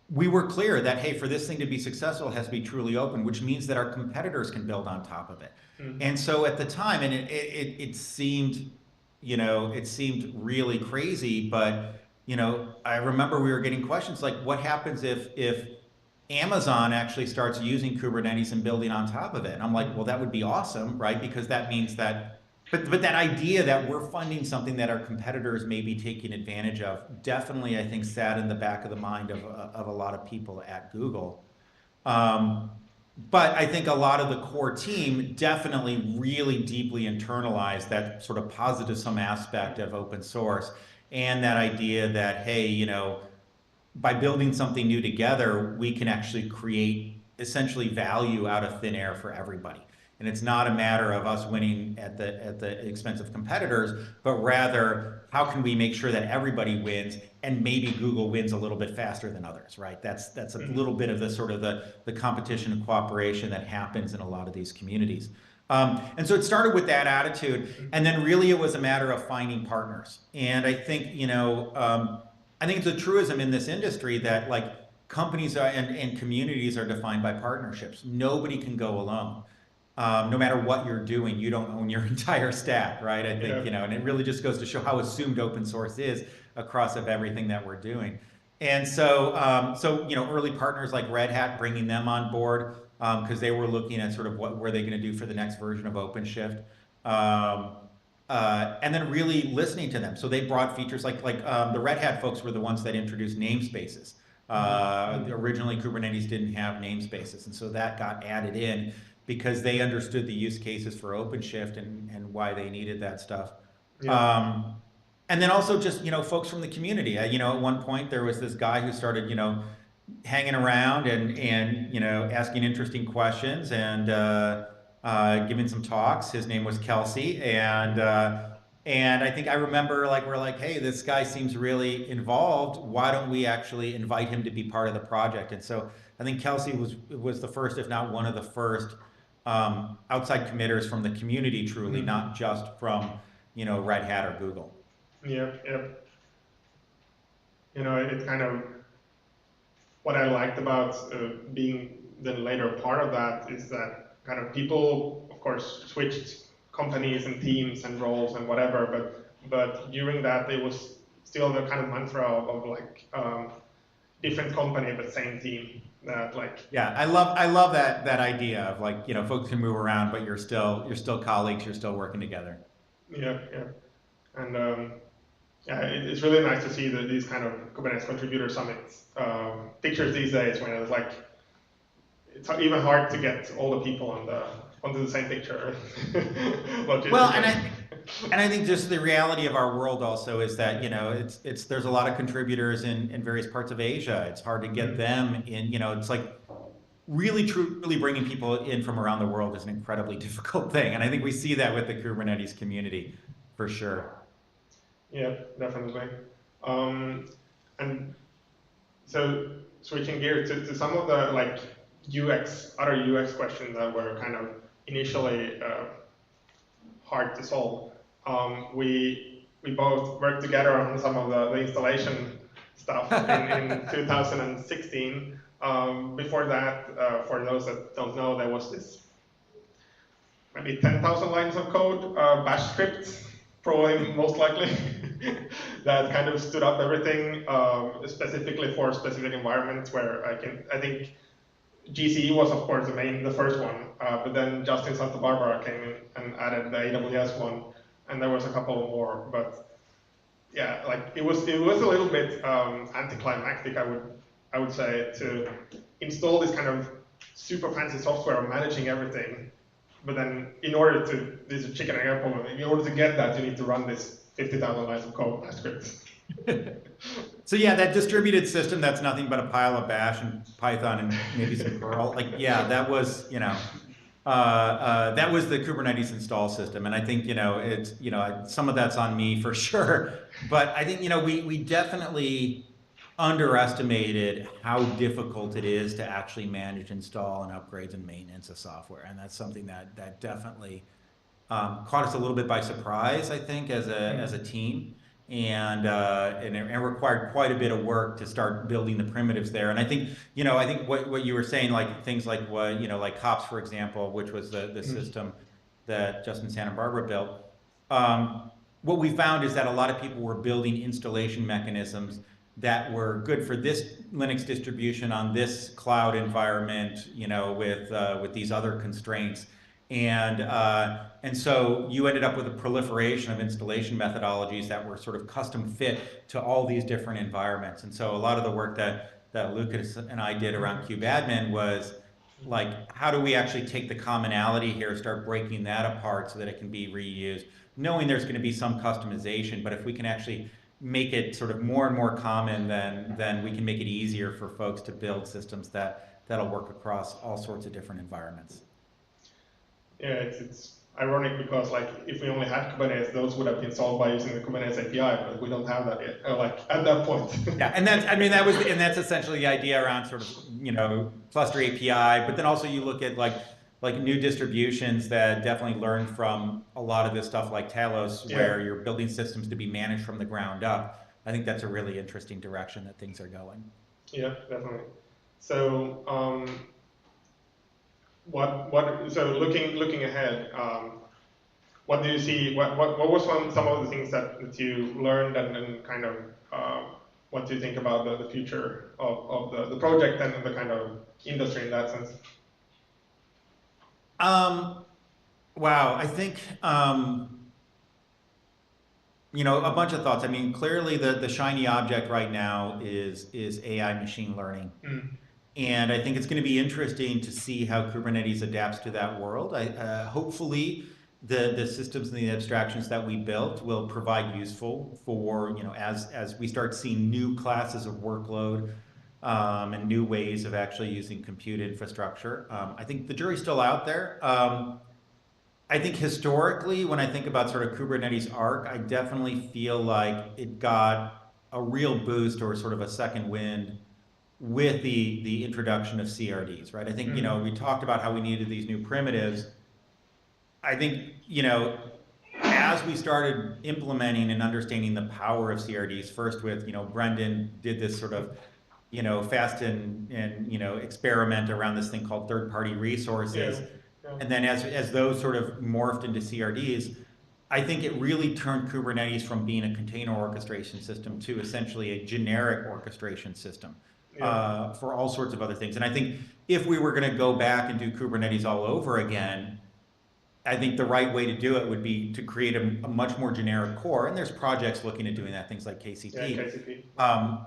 we were clear that, hey, for this thing to be successful, it has to be truly open, which means that our competitors can build on top of it. And so at the time, and it seemed, it seemed really crazy, but, I remember we were getting questions like, what happens if Amazon actually starts using Kubernetes and building on top of it? And I'm like, well, that would be awesome, right? Because that means that, but that idea that we're funding something that our competitors may be taking advantage of, definitely, I think, sat in the back of the mind of a lot of people at Google. But I think a lot of the core team definitely really deeply internalized that sort of positive sum aspect of open source, and that idea that, hey, by building something new together, we can actually create essentially value out of thin air for everybody. And it's not a matter of us winning at the expense of competitors, but rather how can we make sure that everybody wins, and maybe Google wins a little bit faster than others, right? That's a little bit of the sort of the competition and cooperation that happens in a lot of these communities. And so it started with that attitude, and then really it was a matter of finding partners. And I think, I think it's a truism in this industry that like companies and communities are defined by partnerships. Nobody can go alone. No matter what you're doing, you don't own your entire stack, right? I think, and it really just goes to show how assumed open source is across of everything that we're doing. And so, early partners like Red Hat, bringing them on board, because they were looking at sort of what were they going to do for the next version of OpenShift. And then really listening to them. So they brought features like the Red Hat folks were the ones that introduced namespaces. Originally, Kubernetes didn't have namespaces, and so that got added in because they understood the use cases for OpenShift and why they needed that stuff. Yeah. And then also just, folks from the community. At one point there was this guy who started, hanging around and asking interesting questions and giving some talks. His name was Kelsey, and I think I remember we're like, hey, this guy seems really involved. Why don't we actually invite him to be part of the project? And so I think Kelsey was the first, if not one of the first, outside committers from the community, truly, not just from Red Hat or Google. Yep. It kind of what I liked about being the later part of that is that kind of people, of course, switched companies and teams and roles and whatever, but during that it was still the kind of mantra of different company but same team. Yeah, I love that idea of folks can move around, but you're still colleagues, you're still working together. Yeah, and it's really nice to see these kind of Kubernetes contributor summits pictures these days when it's it's even hard to get all the people onto the same picture. Well, and I think just the reality of our world also is that there's a lot of contributors in various parts of Asia. It's hard to get them in. It's really truly bringing people in from around the world is an incredibly difficult thing, and I think we see that with the Kubernetes community for sure. Yeah, definitely. And so switching gears to some of the other UX questions that were kind of initially hard to solve. We both worked together on some of the installation stuff in 2016. Before that, for those that don't know, there was this maybe 10,000 lines of code, bash script, probably most likely, that kind of stood up everything, specifically for specific environments where I think GCE was of course the first one, but then Justin Santa Barbara came in and added the AWS one, and there was a couple more. But yeah, it was a little bit anticlimactic, I would say, to install this kind of super fancy software of managing everything. But then this is a chicken and egg problem. In order to get that, you need to run this 50,000 lines of code bash scripts. So yeah, that distributed system that's nothing but a pile of bash and Python and maybe some Perl. That was that was the Kubernetes install system, and I think it's some of that's on me for sure. But I think we definitely underestimated how difficult it is to actually manage, install, and upgrades and maintenance of software, and that's something that definitely caught us a little bit by surprise, I think, as a team, and it required quite a bit of work to start building the primitives there. And I think what you were saying, things like like Hops, for example, which was the system that Justin Santa Barbara built. What we found is that a lot of people were building installation mechanisms that were good for this Linux distribution on this cloud environment, with these other constraints, and so you ended up with a proliferation of installation methodologies that were sort of custom fit to all these different environments. And so a lot of the work that Lucas and I did around kubeadmin was how do we actually take the commonality here, start breaking that apart so that it can be reused, knowing there's going to be some customization, but if we can actually make it sort of more and more common, then we can make it easier for folks to build systems that'll work across all sorts of different environments. yeah, it's ironic because like if we only had Kubernetes, those would have been solved by using the Kubernetes API, but we don't have that yet. Like at that point. Yeah, and that's essentially the idea around sort of, you know, cluster API. But then also you look at like new distributions that definitely learn from a lot of this stuff like Talos, where you're building systems to be managed from the ground up. I think that's a really interesting direction that things are going. Yeah, definitely. So so looking ahead, what do you see? What was some of the things that you learned, and kind of what do you think about the future of the project and the kind of industry in that sense? Wow, I think you know, a bunch of thoughts. I mean, clearly the shiny object right now is AI machine learning. And I think it's going to be interesting to see how Kubernetes adapts to that world. Hopefully, the systems and the abstractions that we built will provide useful for, you know, as we start seeing new classes of workload and new ways of actually using compute infrastructure. I think the jury's still out there. I think historically, when I think about sort of Kubernetes arc, I definitely feel like it got a real boost or sort of a second wind with the introduction of CRDs, right? I think, you know, we talked about how we needed these new primitives. I think, you know, as we started implementing and understanding the power of CRDs, first with, you know, Brendan did this sort of, you know, fast and you know, experiment around this thing called third-party resources. And then as those sort of morphed into CRDs, I think it really turned Kubernetes from being a container orchestration system to essentially a generic orchestration system. For all sorts of other things. And I think if we were going to go back and do Kubernetes all over again, I think the right way to do it would be to create a much more generic core. And there's projects looking at doing that, things like KCP. KCP.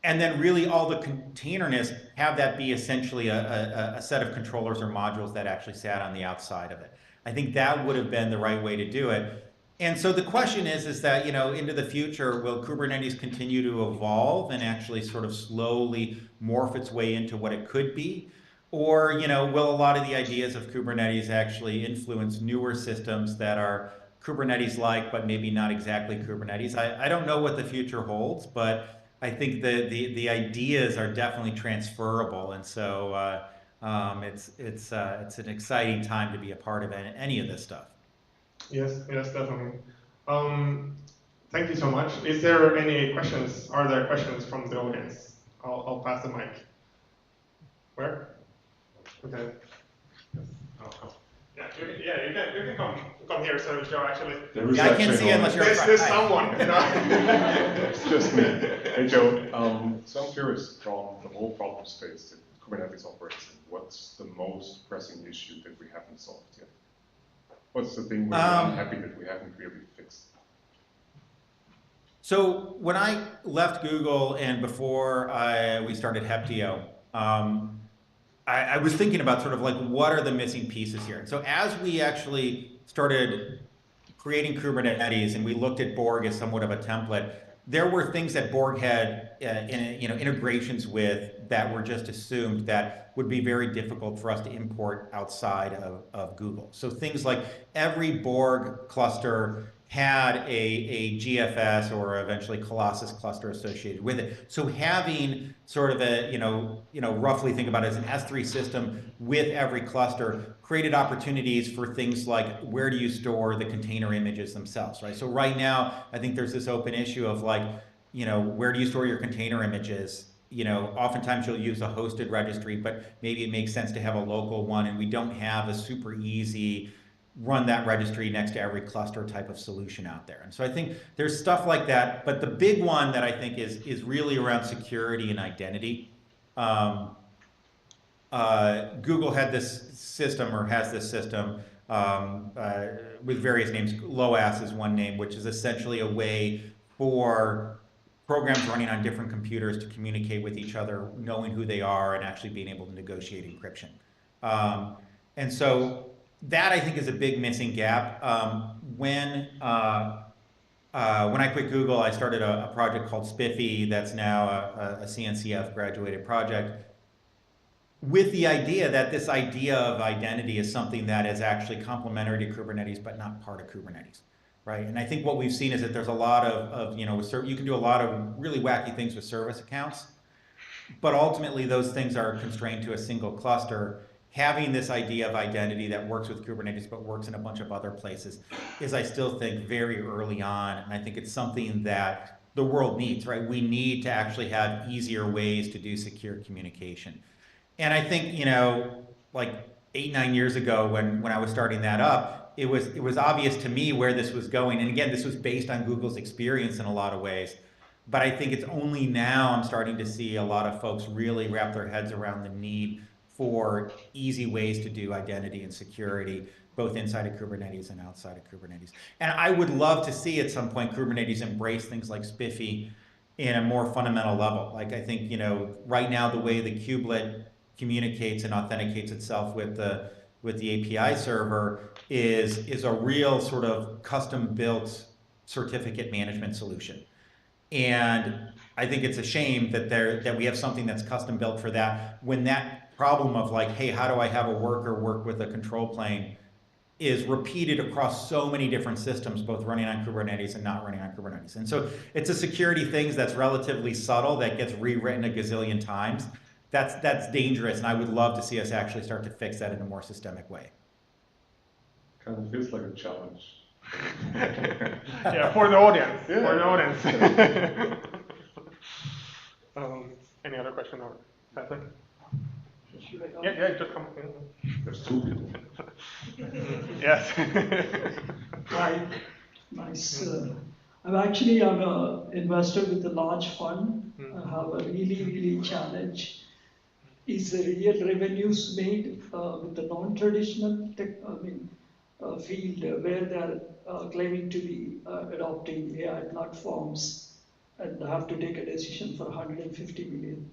And then really all the containerness, have that be essentially a set of controllers or modules that actually sat on the outside of it. I think that would have been the right way to do it. And so the question is that, you know, into the future, will Kubernetes continue to evolve and actually sort of slowly morph its way into what it could be? Or, you know, will a lot of the ideas of Kubernetes actually influence newer systems that are Kubernetes-like, but maybe not exactly Kubernetes? I don't know what the future holds, but I think the ideas are definitely transferable. And so it's an exciting time to be a part of any of this stuff. Yes, definitely. Thank you so much. Is there any questions? Are there questions from the audience? I'll pass the mic. Where? Okay. Yeah, you can come here, so Joe, actually. Yeah, I can't see it unless you're There's someone, you know. It's just me. Hey, Joe. So I'm curious, from the whole problem space that Kubernetes operates in, what's the most pressing issue that we haven't solved yet? What's the thing we're unhappy that we haven't really fixed? So when I left Google and before we started Heptio, I was thinking about sort of like, what are the missing pieces here? And so as we actually started creating Kubernetes and we looked at Borg as somewhat of a template, there were things that Borg had integrations with that were just assumed that would be very difficult for us to import outside of Google. So things like every Borg cluster had a GFS or eventually Colossus cluster associated with it. So having sort of a, roughly think about it as an S3 system with every cluster created opportunities for things like, where do you store the container images themselves, right? So right now, I think there's this open issue of like, where do you store your container images? Oftentimes you'll use a hosted registry, but maybe it makes sense to have a local one, and we don't have a super easy run that registry next to every cluster type of solution out there. And so I think there's stuff like that, but the big one that I think is really around security and identity. Google had this system, or has this system, with various names. LOAS is one name, which is essentially a way for programs running on different computers to communicate with each other, knowing who they are and actually being able to negotiate encryption. And so that, I think, is a big missing gap. When I quit Google, I started a project called Spiffy that's now a CNCF graduated project. with the idea that this idea of identity is something that is actually complementary to Kubernetes, but not part of Kubernetes, right? And I think what we've seen is that there's a lot of you know, you can do a lot of really wacky things with service accounts, but ultimately those things are constrained to a single cluster. Having this idea of identity that works with Kubernetes but works in a bunch of other places is, I still think, very early on, and I think it's something that the world needs, right? We need to actually have easier ways to do secure communication. And I think, you know, like 8-9 years ago when I was starting that up, it was obvious to me where this was going. And again, this was based on Google's experience in a lot of ways. But I think it's only now I'm starting to see a lot of folks really wrap their heads around the need for easy ways to do identity and security, both inside of Kubernetes and outside of Kubernetes. And I would love to see at some point Kubernetes embrace things like Spiffy in a more fundamental level. Like, I think, you know, right now the way the kubelet communicates and authenticates itself with the API server is a real sort of custom-built certificate management solution. And I think it's a shame that we have something that's custom-built for that, when that problem of like, hey, how do I have a worker work with a control plane is repeated across so many different systems, both running on Kubernetes and not running on Kubernetes. And so it's a security thing that's relatively subtle, that gets rewritten a gazillion times. That's dangerous, and I would love to see us actually start to fix that in a more systemic way. Kind of feels like a challenge. Yeah, for the audience. Yeah. For the audience. Any other question or Patrick? Yeah, just come. There's two people. Yes. Hi, nice. I'm an investor with a large fund. I have a really challenge. Is the real revenues made with the non-traditional field where they're claiming to be adopting AI platforms and have to take a decision for 150 million?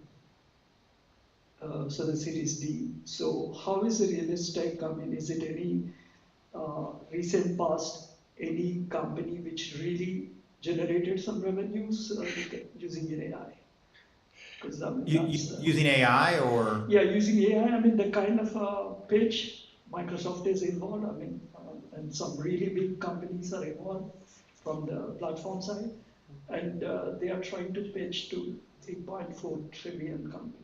So the Series D. So how is it realistic? I mean, is it any recent past, any company which really generated some revenues using an AI? Because using AI or? Yeah, using AI. I mean, the kind of pitch Microsoft is involved. I mean, and some really big companies are involved from the platform side, and they are trying to pitch to 3.4 trillion company.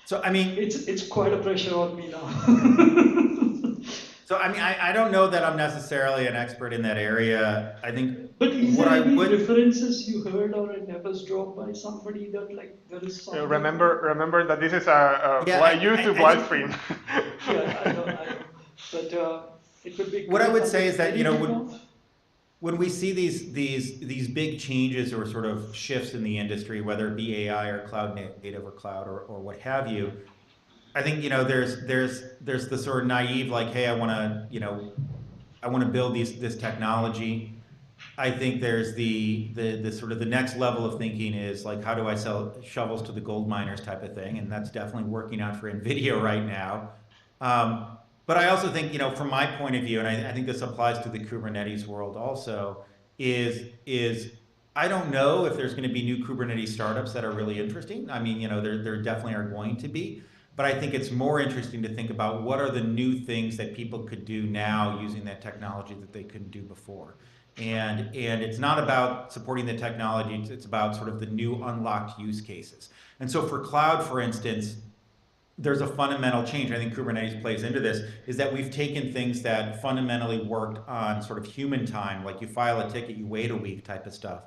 So I mean, it's quite a pressure on me now. So I mean, I don't know that I'm necessarily an expert in that area. I think. But is there any references you heard or a numbers dropped by somebody that like there is something? Remember that this is a YouTube live stream. Yeah, I know. But it would be. What I would say is that, you know, when we see these big changes or sort of shifts in the industry, whether it be AI or cloud native or cloud or what have you, I think, you know, there's the sort of naive, like, hey, I want to build this technology. I think there's the sort of the next level of thinking is like, how do I sell shovels to the gold miners type of thing, and that's definitely working out for NVIDIA right now. But I also think, you know, from my point of view, and I think this applies to the Kubernetes world also, is I don't know if there's going to be new Kubernetes startups that are really interesting. I mean, you know, there definitely are going to be. But I think it's more interesting to think about what are the new things that people could do now using that technology that they couldn't do before. And it's not about supporting the technology, it's about sort of the new unlocked use cases. And so for cloud, for instance, there's a fundamental change. I think Kubernetes plays into this, is that we've taken things that fundamentally worked on sort of human time, like you file a ticket, you wait a week type of stuff.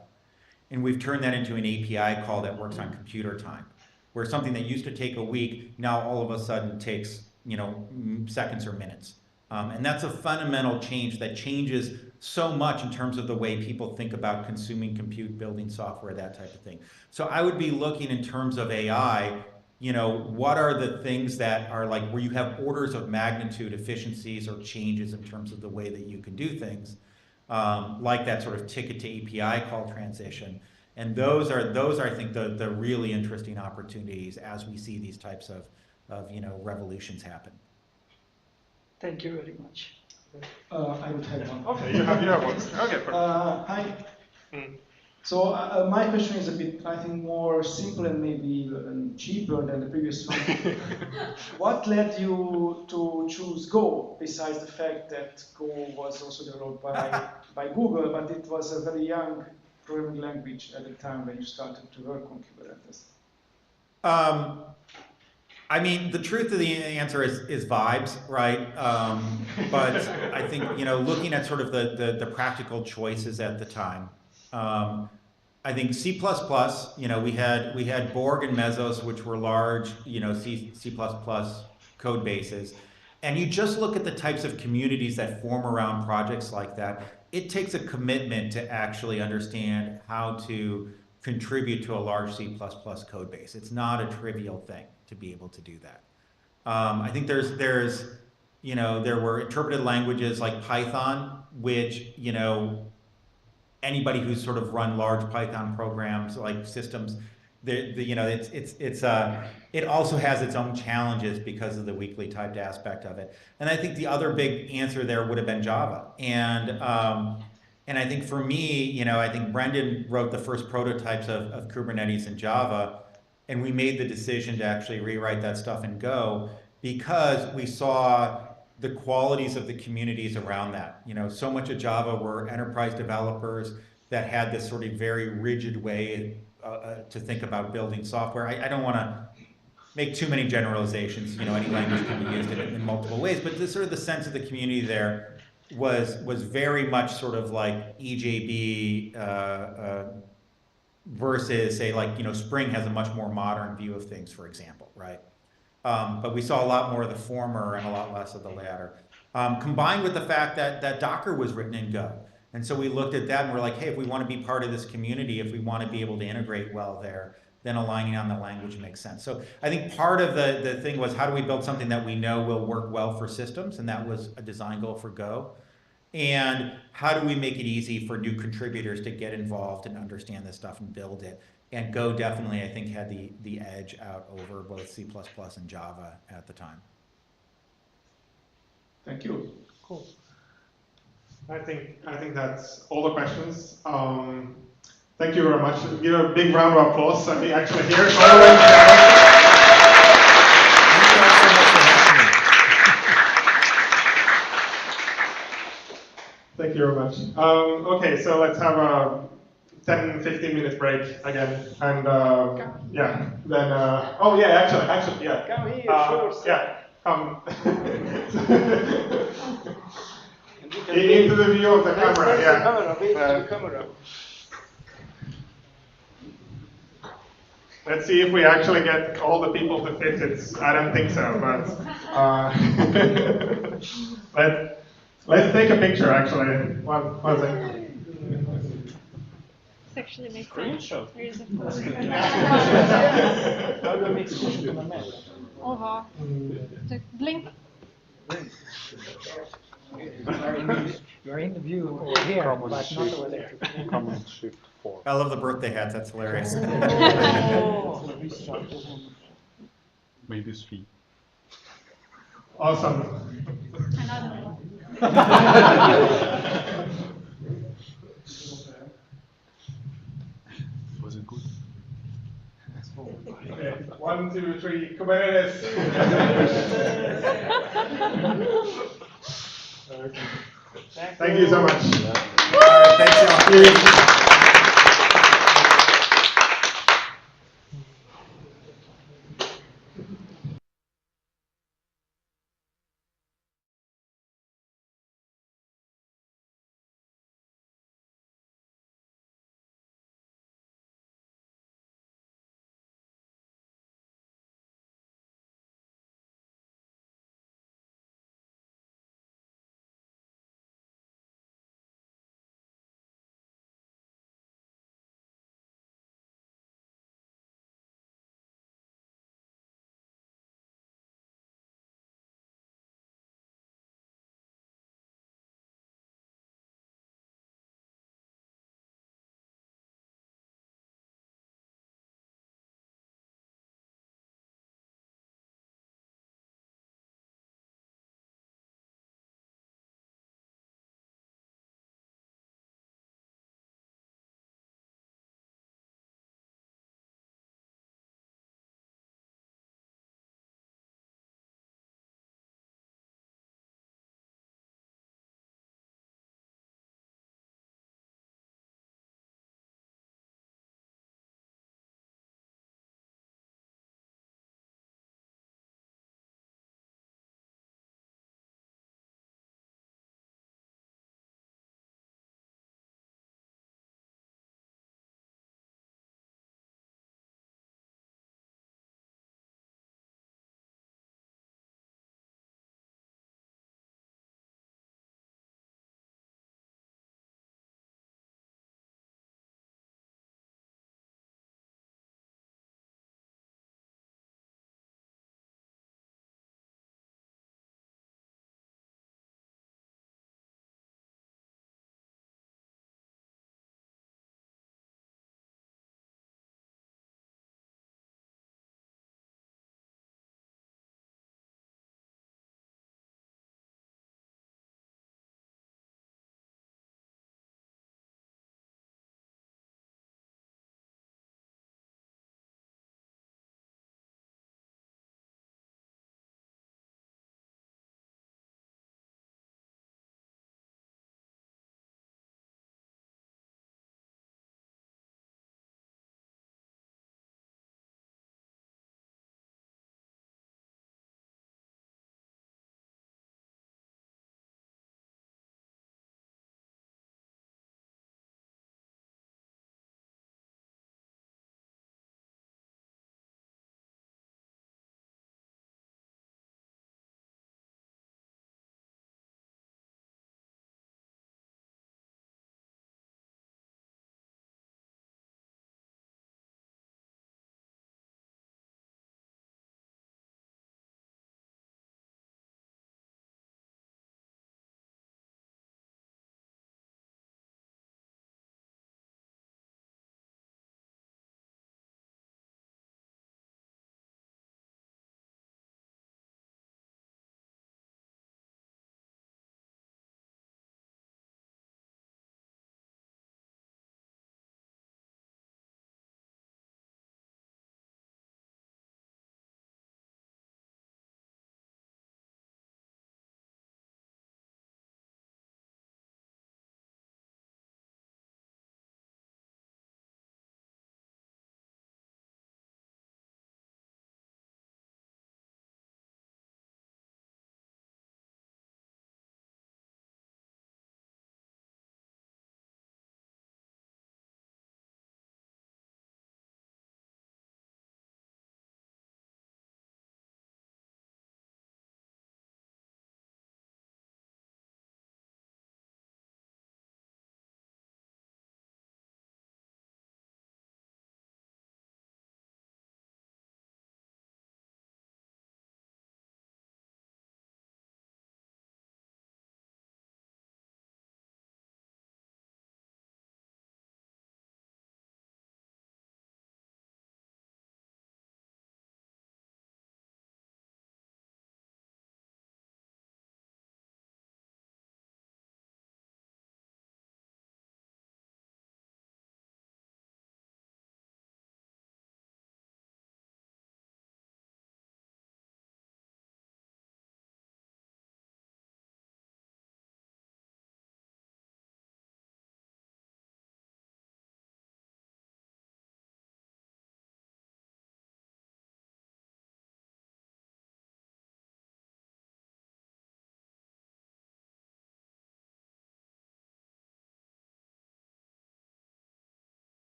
And we've turned that into an API call that works on computer time, where something that used to take a week now all of a sudden takes, you know, seconds or minutes. And that's a fundamental change that changes so much in terms of the way people think about consuming compute, building software, that type of thing. So I would be looking in terms of AI, you know, what are the things that are like where you have orders of magnitude efficiencies or changes in terms of the way that you can do things, like that sort of ticket to API call transition. And those are I think the really interesting opportunities as we see these types of you know, revolutions happen. Thank you very much. I would have one. Okay, you have one. Okay. Hi. So my question is a bit, I think, more simple and maybe even cheaper than the previous one. What led you to choose Go, besides the fact that Go was also developed by Google, but it was a very young programming language at the time when you started to work on Kubernetes? I mean, the truth of the answer is vibes, right? But I think, looking at sort of the practical choices at the time, I think C++, we had Borg and Mesos, which were large, C++ code bases. And you just look at the types of communities that form around projects like that. It takes a commitment to actually understand how to contribute to a large C++ code base. It's not a trivial thing to be able to do that. I think there were interpreted languages like Python, which, anybody who's sort of run large Python programs, like systems, it also has its own challenges because of the weakly typed aspect of it. And I think the other big answer there would have been Java. And I think for me, I think Brendan wrote the first prototypes of Kubernetes in Java, and we made the decision to actually rewrite that stuff in Go because we saw the qualities of the communities around that. So much of Java were enterprise developers that had this sort of very rigid way to think about building software. I don't want to make too many generalizations. Any language can be used in multiple ways, but the sense of the community there was very much sort of like EJB versus say Spring has a much more modern view of things, for example, right? But we saw a lot more of the former and a lot less of the latter. Combined with the fact that Docker was written in Go. And so we looked at that and we're like, hey, if we want to be part of this community, if we want to be able to integrate well there, then aligning on the language makes sense. So I think part of the thing was how do we build something that we know will work well for systems? And that was a design goal for Go. And how do we make it easy for new contributors to get involved and understand this stuff and build it? And Go definitely, I think, had the edge out over both C++ and Java at the time. Thank you. Cool. I think that's all the questions. Thank you very much. Give a big round of applause. I mean, actually here. Thank you very much. Okay, so let's have a 10-15 minute break again, and yeah, then oh yeah, actually yeah. Come here, sure. Yeah, come. Into the view of the camera, yeah. The camera. Let's see if we actually get all the people to fit. I don't think so, but let's take a picture actually. One second. It's actually makes sense. There is a photo. How do I make screenshot on a map? Over. Blink. You're in the view over here, but not over there. Command Shift 4. I love the birthday hats. That's hilarious. Maybe 3. Awesome. Another one. Was it good? Okay, 1, 2, 3, Kubernetes. Okay. Thank you so much. All right, thanks, y'all.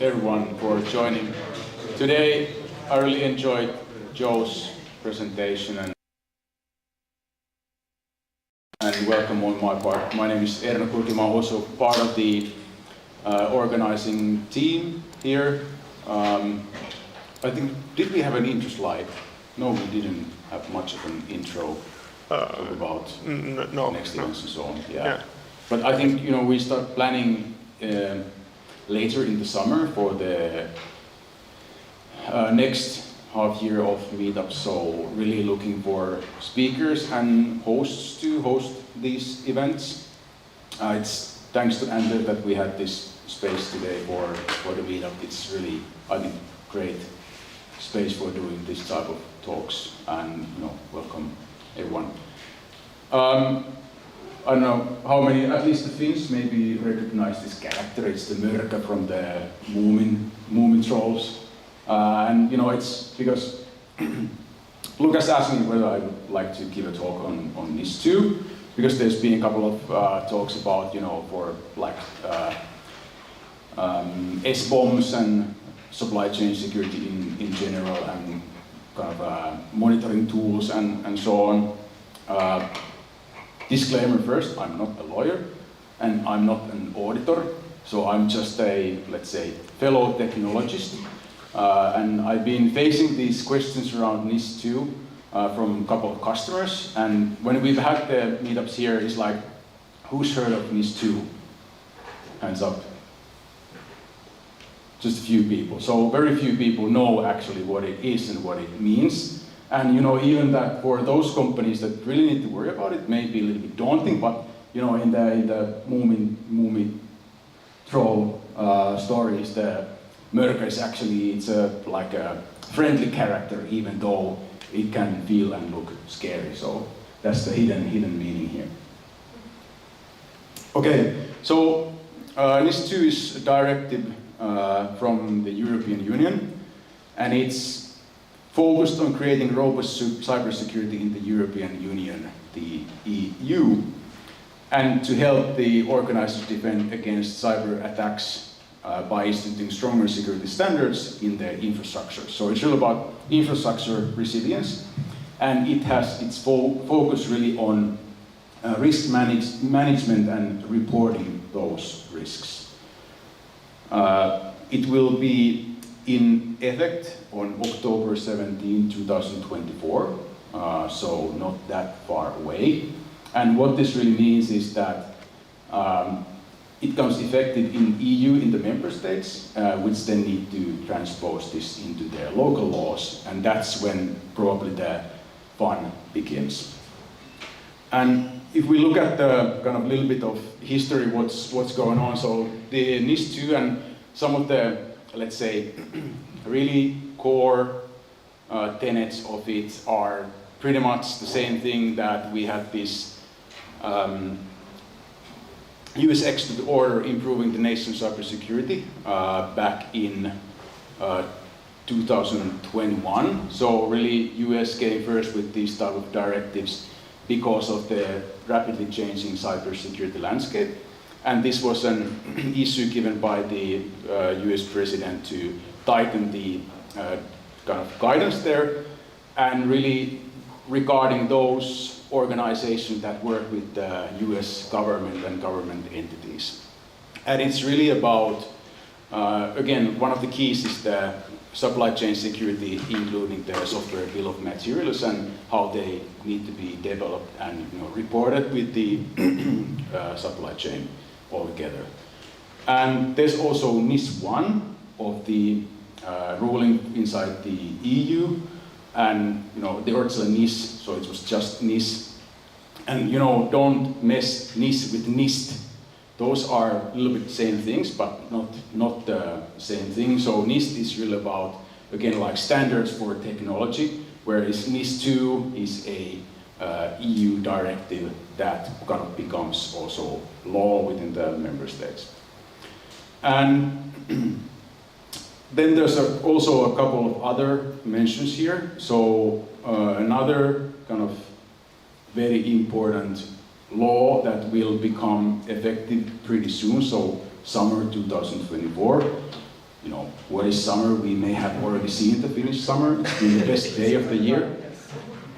Everyone for joining. Today, I really enjoyed Joe's presentation and welcome on my part. My name is Erno Kurki. I'm also part of the organizing team here. I think, did we have an intro slide? No, we didn't have much of an intro about next events and so on. Yeah. But I think, you know, we start planning later in the summer for the next half year of Meetup. So really looking for speakers and hosts to host these events. It's thanks to Antler that we had this space today for the Meetup. It's really, I think, great space for doing this type of talks, and you know, welcome everyone. I don't know how many, at least the Finns maybe recognize this character. It's the Mörkä from the Moomin Trolls. And you know, it's because Lucas asked me whether I would like to give a talk on NIS2, because there's been a couple of talks about, you know, for like S-bombs and supply chain security in general, and kind of monitoring tools and so on. Disclaimer first, I'm not a lawyer and I'm not an auditor, so I'm just a, let's say, fellow technologist. And I've been facing these questions around NIS2 from a couple of customers, and when we've had the meetups here, it's like, who's heard of NIS2? Hands up. Just a few people. So very few people know actually what it is and what it means. And you know, even that for those companies that really need to worry about it, may be a little bit daunting, but you know, in the Moomin troll stories, the Mörkä is actually, it's like a friendly character, even though it can feel and look scary. So that's the hidden meaning here. Okay, so NIS2 is a directive from the European Union, and it's focused on creating robust cybersecurity in the European Union, the EU, and to help the organizers defend against cyber attacks by instituting stronger security standards in their infrastructure. So it's really about infrastructure resilience, and it has its focus really on risk management and reporting those risks. It will be in effect on October 17, 2024, so not that far away. And what this really means is that it becomes effective in EU, in the member states, which then need to transpose this into their local laws, and that's when probably the fun begins. And if we look at the kind of little bit of history, what's going on, so the NIS2 and some of the, let's say, really core tenets of it are pretty much the same thing that we had this US Executive Order improving the nation's cybersecurity back in 2021. So really US came first with these type of directives because of the rapidly changing cybersecurity landscape. And this was an issue given by the US president to tighten the kind of guidance there, and really regarding those organizations that work with the US government and government entities. And it's really about, again, one of the keys is the supply chain security, including the software bill of materials and how they need to be developed and reported with the supply chain altogether. And there's also NIS1 of the ruling inside the EU, and the original NIS, so it was just NIS. And don't mess NIS with NIST. Those are a little bit the same things, but not the same thing. So NIST is really about, again, like standards for technology, whereas NIS2 is a EU directive that kind of becomes also law within the member states. And then there's also a couple of other mentions here. So another kind of very important law that will become effective pretty soon, so summer 2024, what is summer? We may have already seen the Finnish summer. It's been the best day of the year.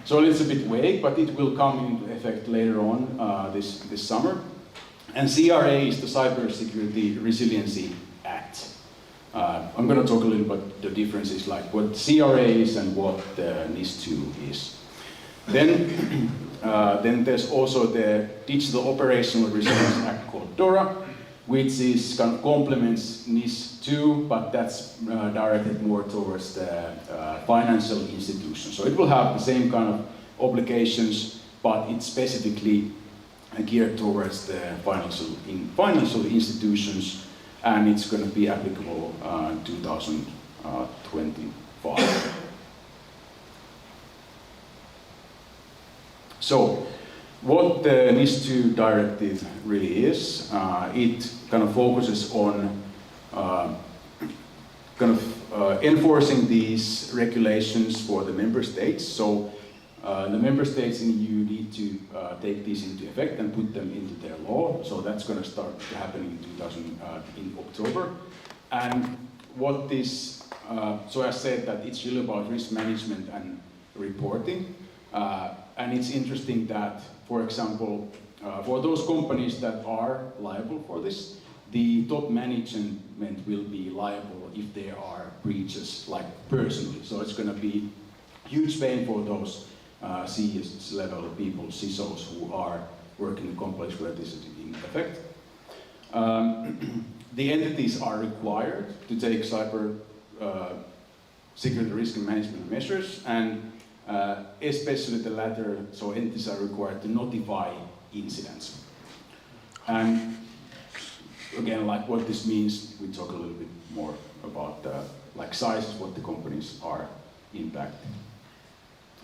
So it's a bit vague, but it will come into effect later on this summer. And CRA is the Cybersecurity Resiliency Act. I'm going to talk a little about the differences, like what CRA is and what the NIS2 is. Then there's also the Digital Operational Resilience Act called DORA, which is kind of complements NIS2, but that's directed more towards the financial institutions. So it will have the same kind of obligations, but it's specifically geared towards the financial institutions, and it's going to be applicable 2025. So, what the NIS2 directive really is, it kind of focuses on enforcing these regulations for the member states. So, the member states in the EU need to take these into effect and put them into their law. So that's going to start happening in October. And what this, so I said that it's really about risk management and reporting. And it's interesting that, for example, for those companies that are liable for this, the top management will be liable if there are breaches, like personally. So it's going to be huge pain for those CS level people, CISOs, who are working in companies where this is in effect. The entities are required to take cyber security risk and management measures, and especially the latter, so entities are required to notify incidents. And again, like what this means, we talk a little bit more about like sizes, what the companies are impacted.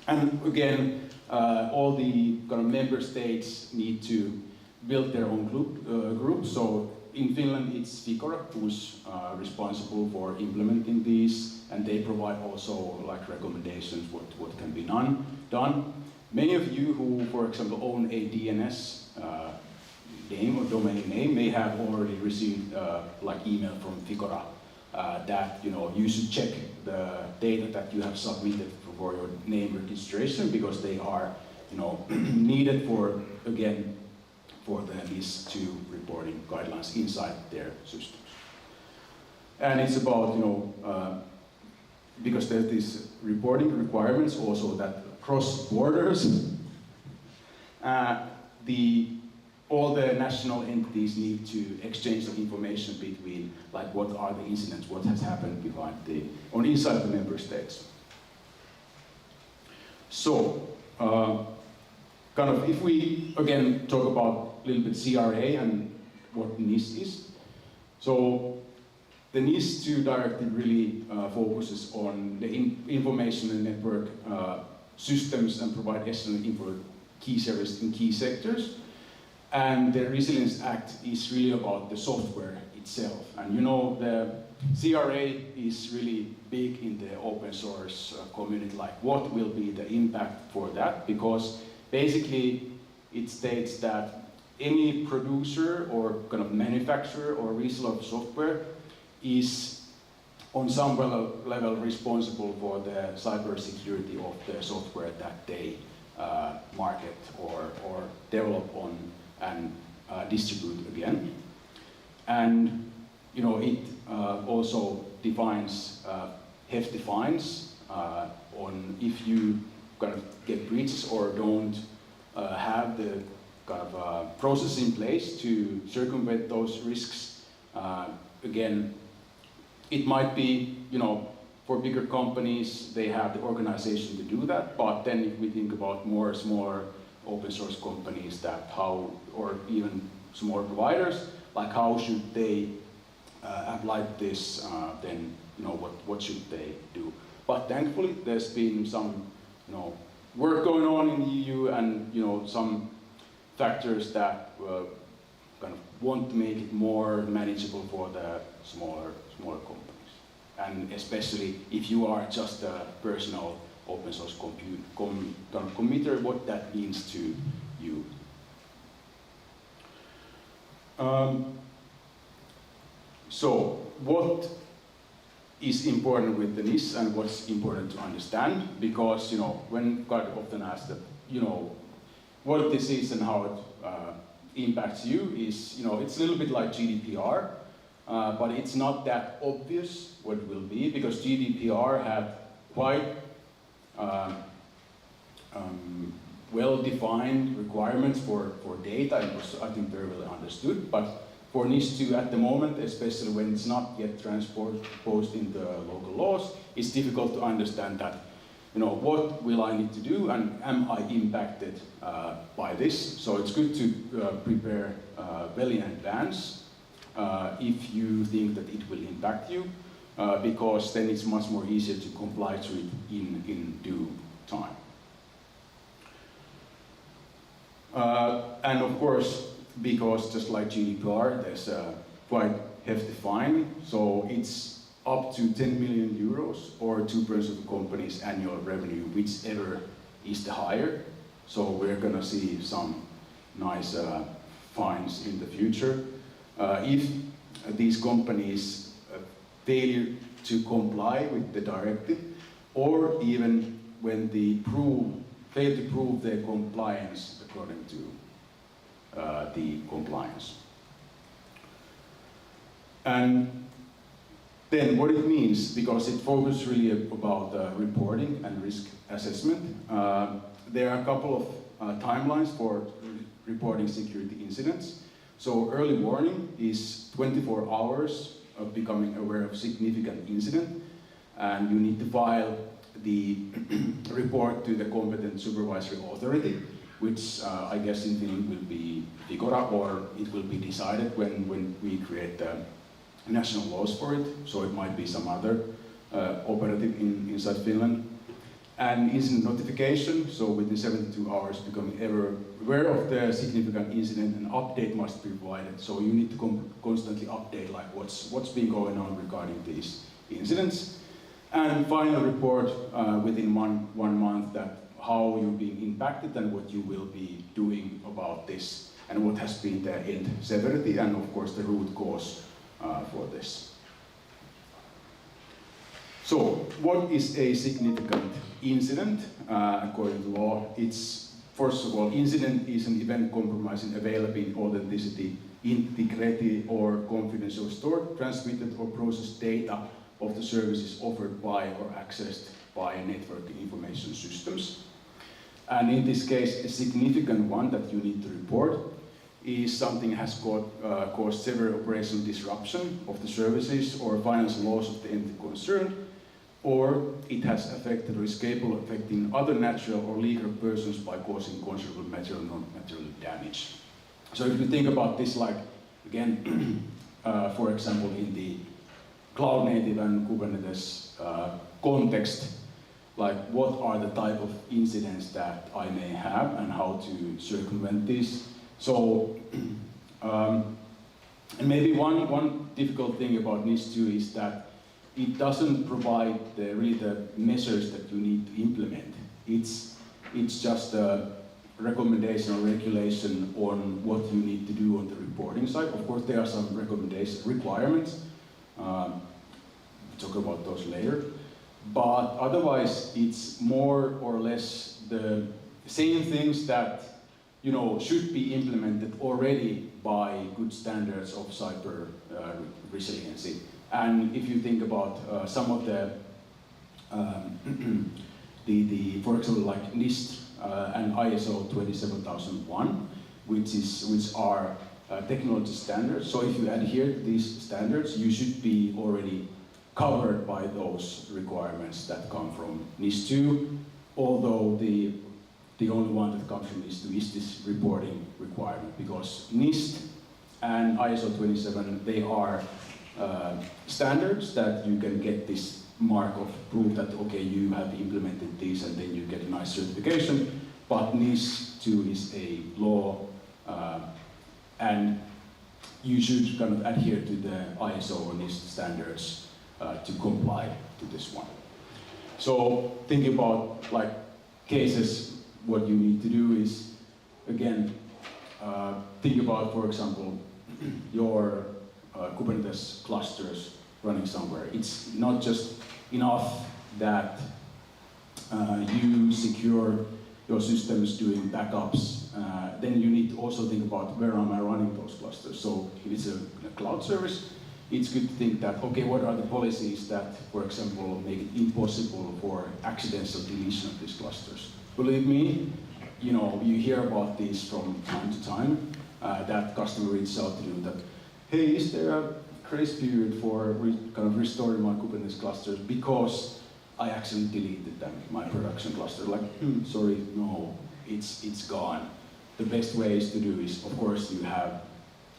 And again, all the kind of member states need to build their own group. So in Finland, it's Ficora who's responsible for implementing these, and they provide also like recommendations what can be done. Many of you who, for example, own a DNS name or domain name may have already received like email from Ficora that you should check the data that you have submitted for your name registration, because they are needed for, again, for the NIS2 reporting guidelines inside their systems. And it's about, because there's these reporting requirements also that cross borders, all the national entities need to exchange the information between, like, what are the incidents, what has happened inside the member states. So, kind of, if we again talk about a little bit CRA and what NIS is. So, the NIS2 directive really focuses on the information and network systems and provide excellent info key services in key sectors. And the Resilience Act is really about the software itself. And the CRA is really big in the open source community, like what will be the impact for that? Because basically it states that any producer or kind of manufacturer or reseller of software is on some level responsible for the cybersecurity of the software that they market or develop on and distribute again. And it also defines hefty fines on if you kind of get breaches or don't have the kind of process in place to circumvent those risks. Again, it might be, for bigger companies, they have the organization to do that, but then if we think about more smaller open source companies or even smaller providers, like how should they apply this, then what should they do? But thankfully there's been some work going on in the EU and some factors that kind of want to make it more manageable for the smaller companies. And especially if you are just a personal open source committer, what that means to you. So what is important with the NIST and what's important to understand, because when quite often asked that what this is and how it impacts you is it's a little bit like GDPR, but it's not that obvious what it will be, because GDPR had quite well-defined requirements for data. It was, I think, very well understood, but for NIS2 at the moment, especially when it's not yet transposed in the local laws, it's difficult to understand that, what will I need to do and am I impacted by this? So it's good to prepare well in advance if you think that it will impact you, because then it's much more easier to comply to it in due time. And of course, because just like GDPR, there's a quite hefty fine, so it's up to 10 million euros or 2% of the company's annual revenue, whichever is the higher. So we're gonna see some nice fines in the future. If these companies fail to comply with the directive, or even when they fail to prove their compliance according to the compliance. And then what it means, because it focuses really about reporting and risk assessment. There are a couple of timelines for reporting security incidents. So early warning is 24 hours of becoming aware of significant incident, and you need to file the report to the competent supervisory authority, which I guess in Finland will be Vigora, or it will be decided when we create the national laws for it. So it might be some other operative inside Finland. And incident notification, so within 72 hours becoming ever aware of the significant incident, an update must be provided. So you need to constantly update like what's been going on regarding these incidents. And final report within one month that how you're being impacted and what you will be doing about this, and what has been the end severity, and of course the root cause for this. So, what is a significant incident according to law? It's, first of all, incident is an event compromising availability, authenticity, integrity, or confidential stored, transmitted, or processed data of the services offered by or accessed by network information systems. And in this case, a significant one that you need to report is something has caused severe operational disruption of the services or financial loss of the entity concerned, or it has affected or is capable of affecting other natural or legal persons by causing considerable material or non-material damage. So if you think about this, like, again, for example, in the Cloud Native and Kubernetes context, like what are the type of incidents that I may have and how to circumvent this. So, and maybe one difficult thing about NIS2 is that it doesn't provide really the measures that you need to implement. It's just a recommendation or regulation on what you need to do on the reporting side. Of course, there are some requirements. We'll talk about those later. But otherwise, it's more or less the same things that should be implemented already by good standards of cyber resiliency. And if you think about some of the for example, like NIST and ISO 27001, which are technology standards. So if you adhere to these standards, you should be already covered by those requirements that come from NIS2, although the only one that comes from NIS2 is this reporting requirement, because NIST and ISO 27, they are standards that you can get this mark of proof that, okay, you have implemented this, and then you get a nice certification. But NIS2 is a law, and you should kind of adhere to the ISO or NIST standards to comply to this one. So thinking about like cases, what you need to do is, again, think about, for example, your Kubernetes clusters running somewhere. It's not just enough that you secure your systems doing backups. Then you need to also think about where am I running those clusters. So if it's a cloud service, it's good to think that, okay, what are the policies that, for example, make it impossible for accidental deletion of these clusters? Believe me, you hear about these from time to time, that customer reaches out to you that, hey, is there a grace period for kind of restoring my Kubernetes clusters because I accidentally deleted them, my production cluster? Like, sorry, no, it's gone. The best ways to do is, of course, you have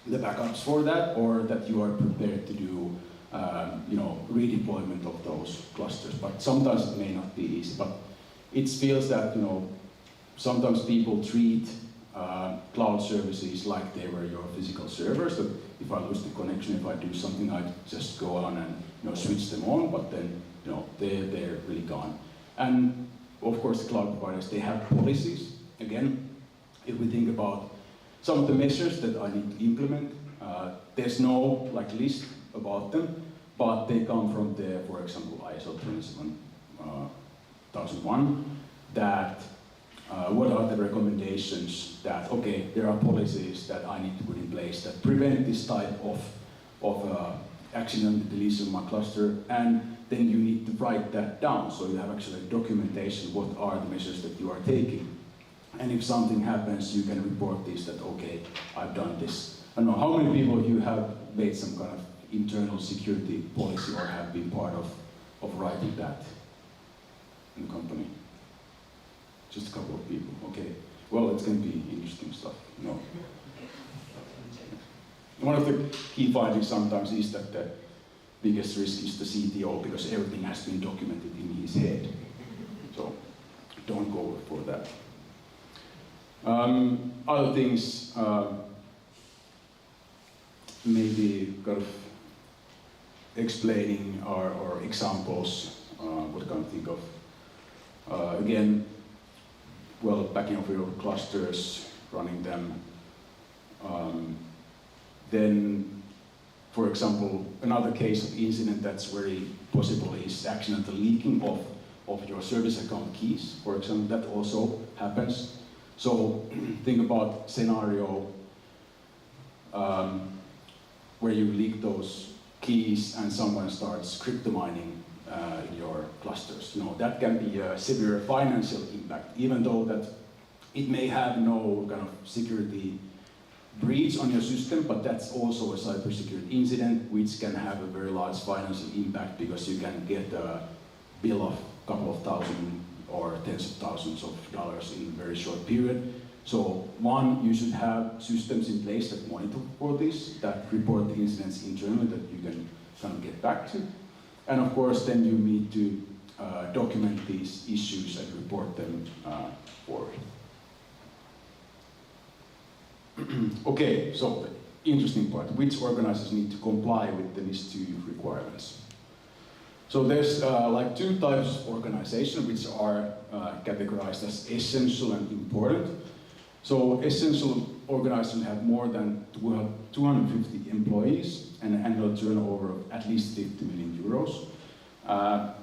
the backups for that, or that you are prepared to do, redeployment of those clusters. But sometimes it may not be easy. But it feels that, sometimes people treat cloud services like they were your physical servers. That if I lose the connection, if I do something, I just go on and switch them on. But then, they're really gone. And of course, the cloud providers, they have policies. Again, if we think about some of the measures that I need to implement, there's no list about them, but they come from the, for example, ISO 27001, that what are the recommendations that, okay, there are policies that I need to put in place that prevent this type of accidental deletion of my cluster, and then you need to write that down, so you have actually documentation, what are the measures that you are taking. And if something happens, you can report this, that, okay, I've done this. I don't know how many people you have made some kind of internal security policy or have been part of writing that in the company. Just a couple of people, okay. Well, it's going to be interesting stuff, One of the key findings sometimes is that the biggest risk is the CTO, because everything has been documented in his head. So don't go for that. Other things, maybe kind of explaining or examples, what can I think of? Again, backing up your clusters, running them. Then, for example, another case of incident that's very possible is accidental leaking of your service account keys, for example. That also happens. So think about scenario where you leak those keys and someone starts crypto mining your clusters. That can be a severe financial impact, even though that it may have no kind of security breach on your system, but that's also a cybersecurity incident which can have a very large financial impact, because you can get a bill of a couple of thousand or tens of thousands of dollars in a very short period. So one, you should have systems in place that monitor for this, that report the incidents internally that you can kind of get back to. And of course, then you need to document these issues and report them forward. Okay, so the interesting part, which organizers need to comply with the NIS2 requirements? So there's two types of organization which are categorized as essential and important. So essential organizations have more than 250 employees and an annual turnover of at least 50 million euros.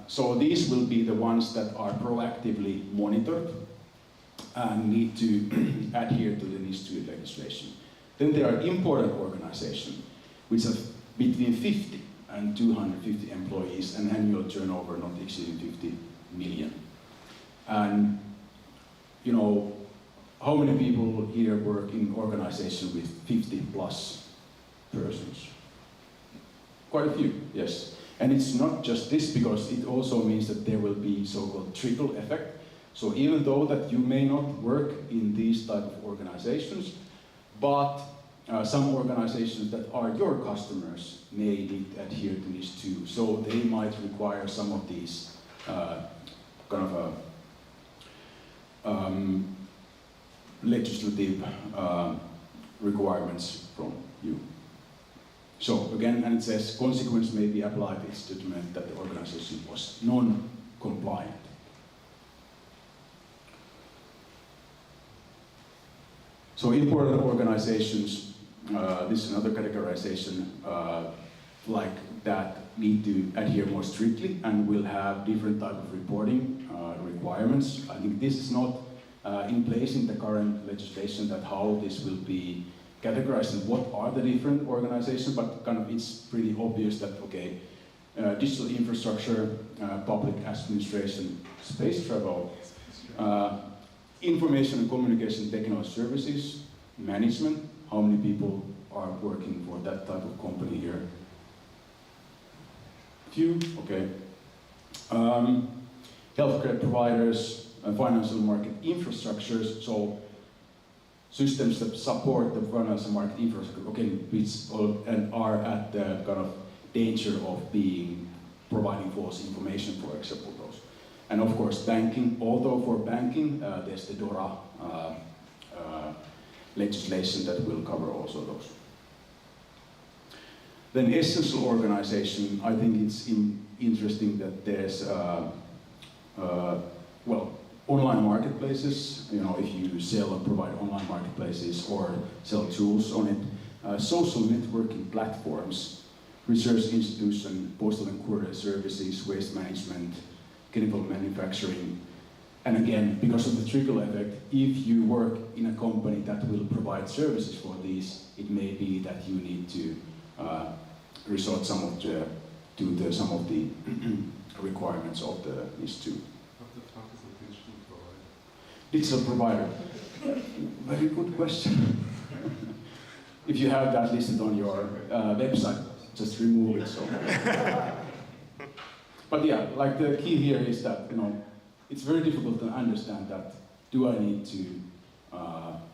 So these will be the ones that are proactively monitored and need to adhere to the NIS2 legislation. Then there are important organizations which have between 50 and 250 employees and annual turnover not exceeding 50 million. And how many people here work in organizations with 50 plus persons? Quite a few, yes. And it's not just this, because it also means that there will be so-called trickle effect. So even though that you may not work in these type of organizations, but some organizations that are your customers may need to adhere to this too. So they might require some of these legislative requirements from you. So again, and it says consequence may be applied if it's determined that the organization was non-compliant. So important organizations, this is another categorization, like that need to adhere more strictly and will have different type of reporting requirements. I think this is not in place in the current legislation, that how this will be categorized and what are the different organizations, but kind of it's pretty obvious that, okay, digital infrastructure, public administration, space travel, information and communication technology services, management, how many people are working for that type of company here? Few, okay. Healthcare providers, financial market infrastructures, so systems that support the financial market infrastructure, okay, which and are at the kind of danger of providing false information, for example, those. And of course, banking, although for banking, there's the DORA legislation that will cover also those. Then essential organization, I think it's interesting that there's, well, online marketplaces, you know, if you sell and provide online marketplaces or sell tools on it, social networking platforms, research institution, postal and courier services, waste management, chemical manufacturing. And again, because of the trickle effect, if you work in a company that will provide services for these, it may be that you need to resort some of the, to some of the requirements of the NIS2. Digital provider. Very good question. If you have that listed on your website, just remove it. So. But yeah, like the key here is that, you know, it's very difficult to understand that, do I need to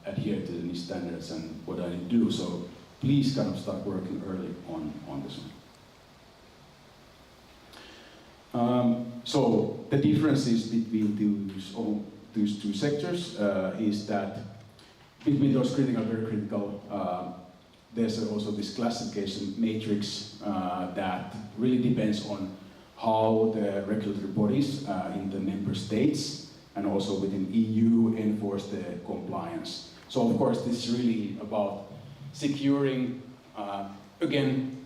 adhere to the NIS standards and what I need to do? So please kind of start working early on this one. So the differences between those two sectors is that between those critical, very critical, there's also this classification matrix that really depends on how the regulatory bodies in the member states and also within EU enforce the compliance. So of course this is really about securing, again,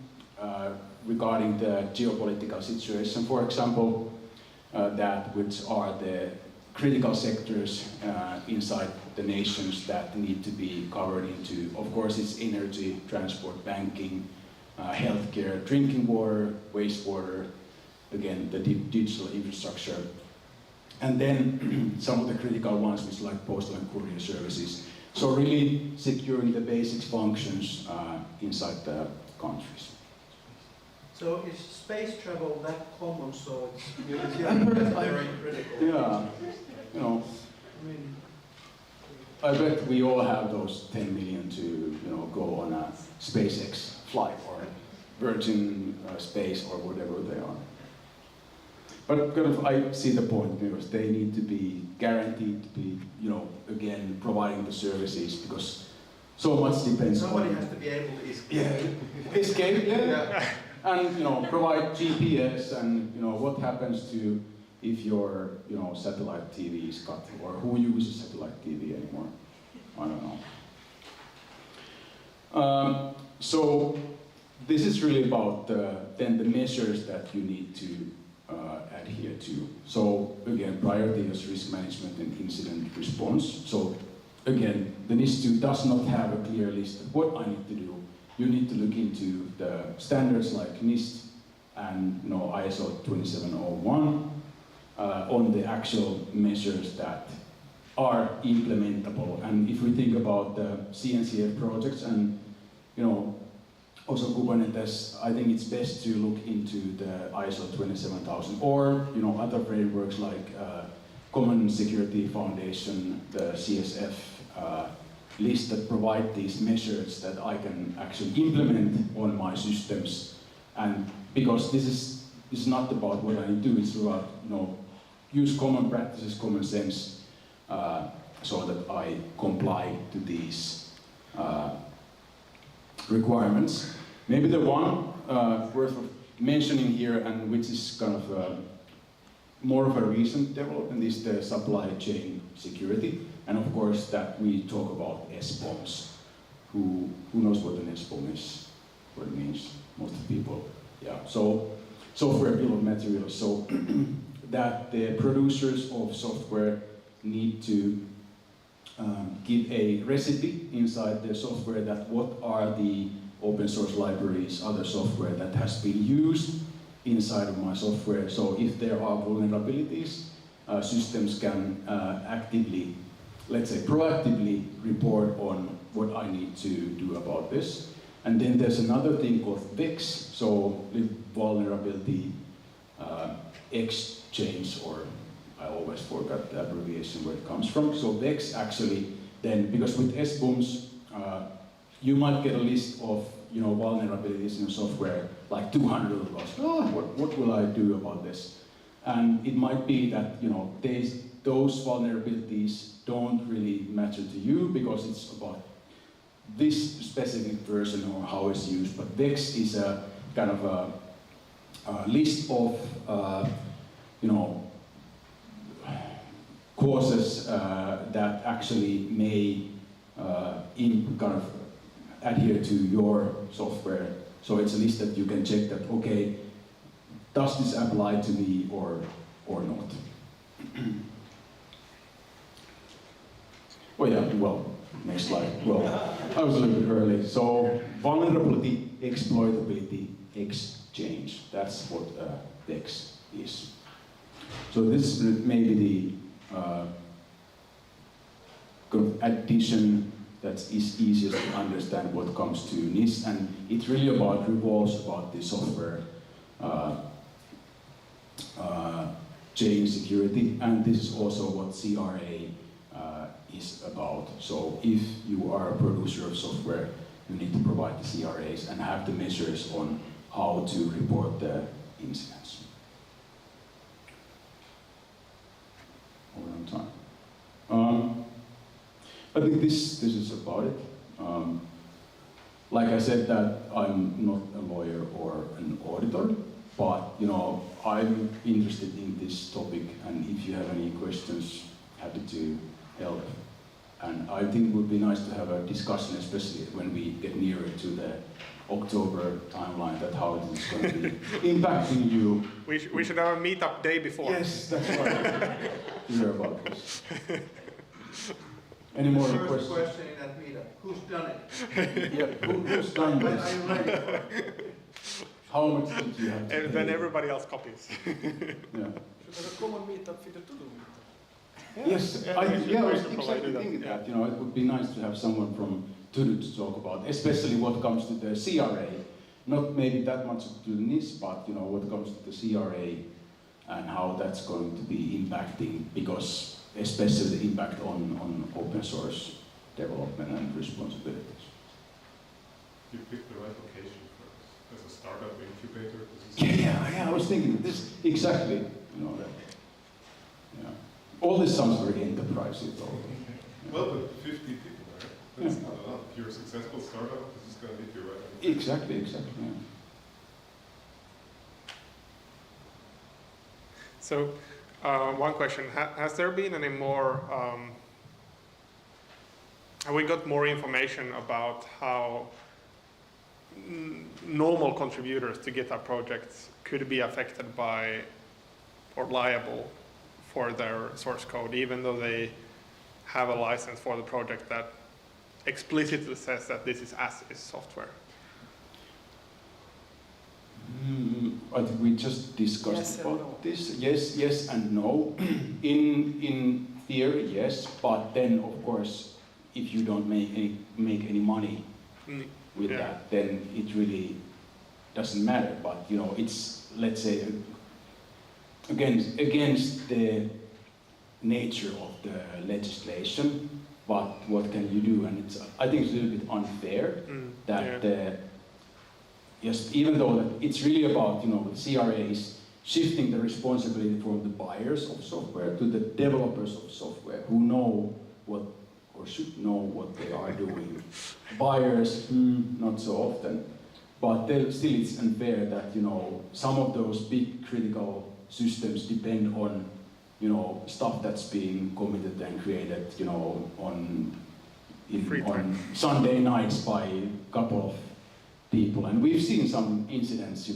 regarding the geopolitical situation, for example, that which are the critical sectors inside the nations that need to be covered into, of course, it's energy, transport, banking, healthcare, drinking water, wastewater, again, the digital infrastructure. And then some of the critical ones, which like postal and courier services. So really securing the basic functions inside the countries. So is space travel that common? So it's very critical. Yeah, you know, I bet we all have those 10 million to, you know, go on a SpaceX flight or Virgin Space or whatever they are. But kind of, I see the point, because they need to be guaranteed to be, you know, again, providing the services, because so much depends on... Somebody has to be able to escape. Yeah, escape, yeah. And, you know, provide GPS and, you know, what happens to if your, you know, satellite TV is cut, or who uses satellite TV anymore? I don't know. So this is really about then the measures that you need to adhere to. So again, priority is risk management and incident response. So again, the NIS2 does not have a clear list of what I need to do. You need to look into the standards like NIST and, you know, ISO 27001 on the actual measures that are implementable. And if we think about the CNCF projects and, you know, also Kubernetes, I think it's best to look into the ISO 27000 or, you know, other frameworks like Common Security Foundation, the CSF list that provide these measures that I can actually implement on my systems. And because this is not about what I do, it's about, you know, use common practices, common sense, so that I comply to these requirements. Maybe the one worth mentioning here, and which is kind of more of a recent development, is the supply chain security. And of course that we talk about SBOMs. Who knows what an SBOM is, what it means? Most people. So software bill of materials, so that the producers of software need to give a recipe inside their software that what are the open source libraries, other software that has been used inside of my software. So if there are vulnerabilities, systems can actively, let's say proactively report on what I need to do about this. And then there's another thing called VEX, so vulnerability exchange, or I always forget the abbreviation where it comes from. So VEX actually then, because with SBOOMs, you might get a list of vulnerabilities in software, like 200 of those. What will I do about this? And it might be that those vulnerabilities don't really matter to you because it's about this specific version or how it's used. But VEX is a kind of a list of causes that actually may kind of adhere to your software. So it's a list that you can check that, okay, does this apply to me or not? Next slide. Well, I was a little bit early. So vulnerability, exploitability, exchange. That's what VEX is. So this may be the kind of addition that is easiest to understand what comes to NIST, and it really revolves about the software chain security, and this is also what CRA is about. So if you are a producer of software, you need to provide the CRAs and have the measures on how to report the incidents. Over on time. I think this is about it. Like I said, that I'm not a lawyer or an auditor, but I'm interested in this topic, and if you have any questions, happy to help. And I think it would be nice to have a discussion, especially when we get nearer to the October timeline, that how it is going to be impacting you. We should have a meetup day before. Yes, that's right. To hear about this. Any more questions? First question in that meetup: who's done it? Yeah, who's done this? Are you ready for it? How much did you have to And pay? then everybody else copies. Yeah. Should have a common meetup for the to-do meetup. Yes, I was exactly thinking that. It would be nice to have someone from to talk about, especially what comes to the CRA. Not maybe that much to the NIST, but what comes to the CRA and how that's going to be impacting, because especially the impact on open source development and responsibilities. You picked the right location for as a startup incubator. Yeah, I was thinking this exactly. That. Yeah. All this sounds very enterprising, though. Well, but 50 people, right? That's not a lot. If you're a successful startup, this is going to be your right. Exactly. Yeah. So, one question: has there been any more? Have we got more information about how normal contributors to GitHub projects could be affected by or liable for their source code, even though they have a license for the project that explicitly says that this is as-is software? I think we just discussed about this. Yes and no. In theory, yes, but then of course, if you don't make any money with that, then it really doesn't matter. But it's, let's say, against the nature of the legislation. But what can you do? And I think it's a little bit unfair that. Yes, even though that it's really about, CRAs shifting the responsibility from the buyers of software to the developers of software who know what, or should know what they are doing. Buyers, not so often. But still it's unfair that, some of those big critical systems depend on, stuff that's being committed and created, on Sunday nights by a couple of people. And we've seen some incidents,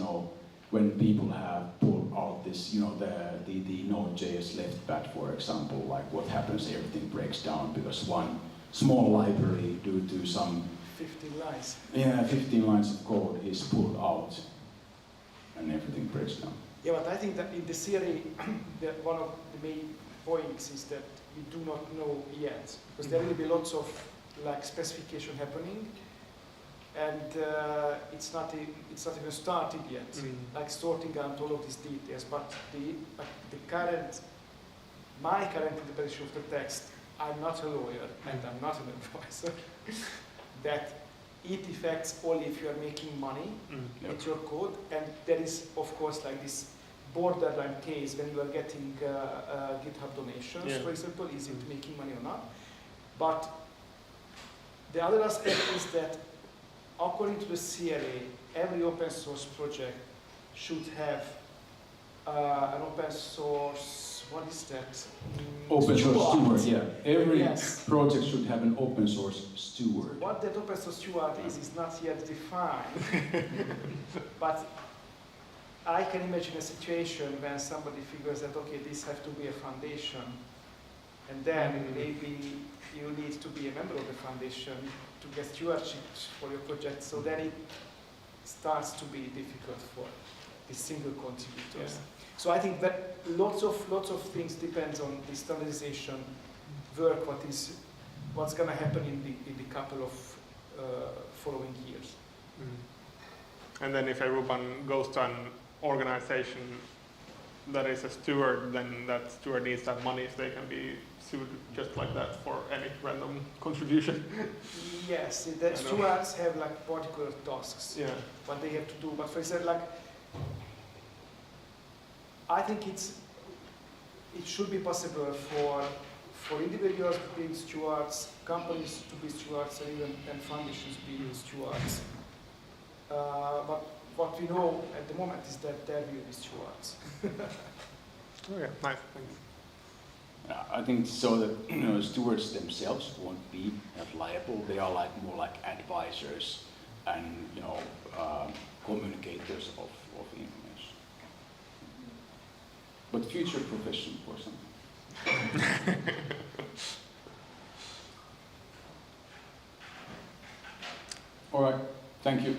when people have pulled out this, you know, the Node.js left pad, for example, like what happens, everything breaks down because one small library due to some 15 lines. Yeah, 15 lines of code is pulled out and everything breaks down. Yeah, but I think that in the theory, that one of the main points is that we do not know yet, because there will be lots of like specification happening, and it's not even started yet, like sorting out all of these details. But my current interpretation of the text, I'm not a lawyer and I'm not an advisor, that it affects only if you are making money with your code, and there is of course like this borderline case when you are getting GitHub donations, for example, is it making money or not? But the other aspect is that according to the CLA, every open source project should have an open source, what is that? Open source steward, yeah. Every project should have an open source steward. What that open source steward is not yet defined. But I can imagine a situation when somebody figures that, okay, this has to be a foundation, and then maybe you need to be a member of the foundation to get stewardship for your project, so then it starts to be difficult for the single contributors. Yeah. So I think that lots of things depends on the standardization work, what's going to happen in the couple of following years. And then if everyone goes to an organization that is a steward, then that steward needs that money if they can be sued just like that for any random contribution. Yes, the stewards have like particular tasks, what they have to do. But for example, like, I think it should be possible for individuals to be stewards, companies to be stewards, and foundations to be stewards. But what we know at the moment is that there will be stewards. Okay, nice, thanks. I think so that stewards themselves won't be liable. They are like more like advisors and communicators of information. But future profession for something. All right, thank you.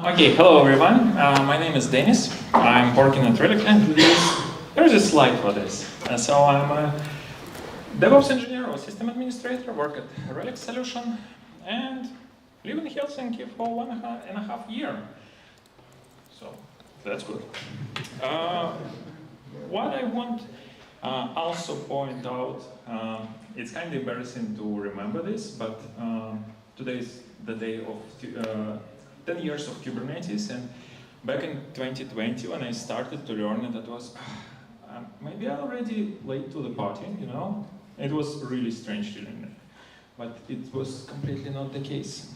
Okay, hello everyone. My name is Denis. I'm working at Relex, and there's a slide for this. So I'm a DevOps engineer or system administrator, work at Relex solution, and live in Helsinki for 1.5 years. So that's good. What I want also point out, it's kind of embarrassing to remember this, but today is the day of 10 years of Kubernetes, and back in 2020 when I started to learn it, that was maybe I already late to the party, you know? It was really strange feeling, but it was completely not the case.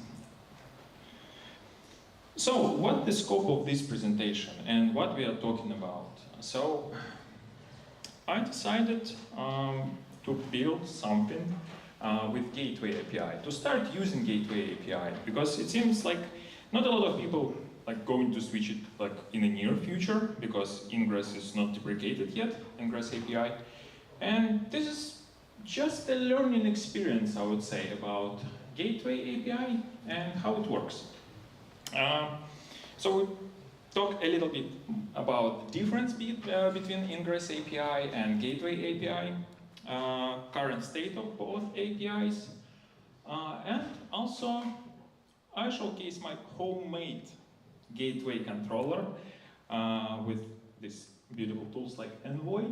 So, what's the scope of this presentation and what we are talking about? So, I decided to build something with Gateway API, to start using Gateway API, because it seems like not a lot of people going to switch it in the near future, because Ingress is not deprecated yet, Ingress API. And this is just a learning experience, I would say, about Gateway API and how it works. So we talk a little bit about the difference between Ingress API and Gateway API, current state of both APIs, and also I showcase my homemade gateway controller with these beautiful tools like Envoy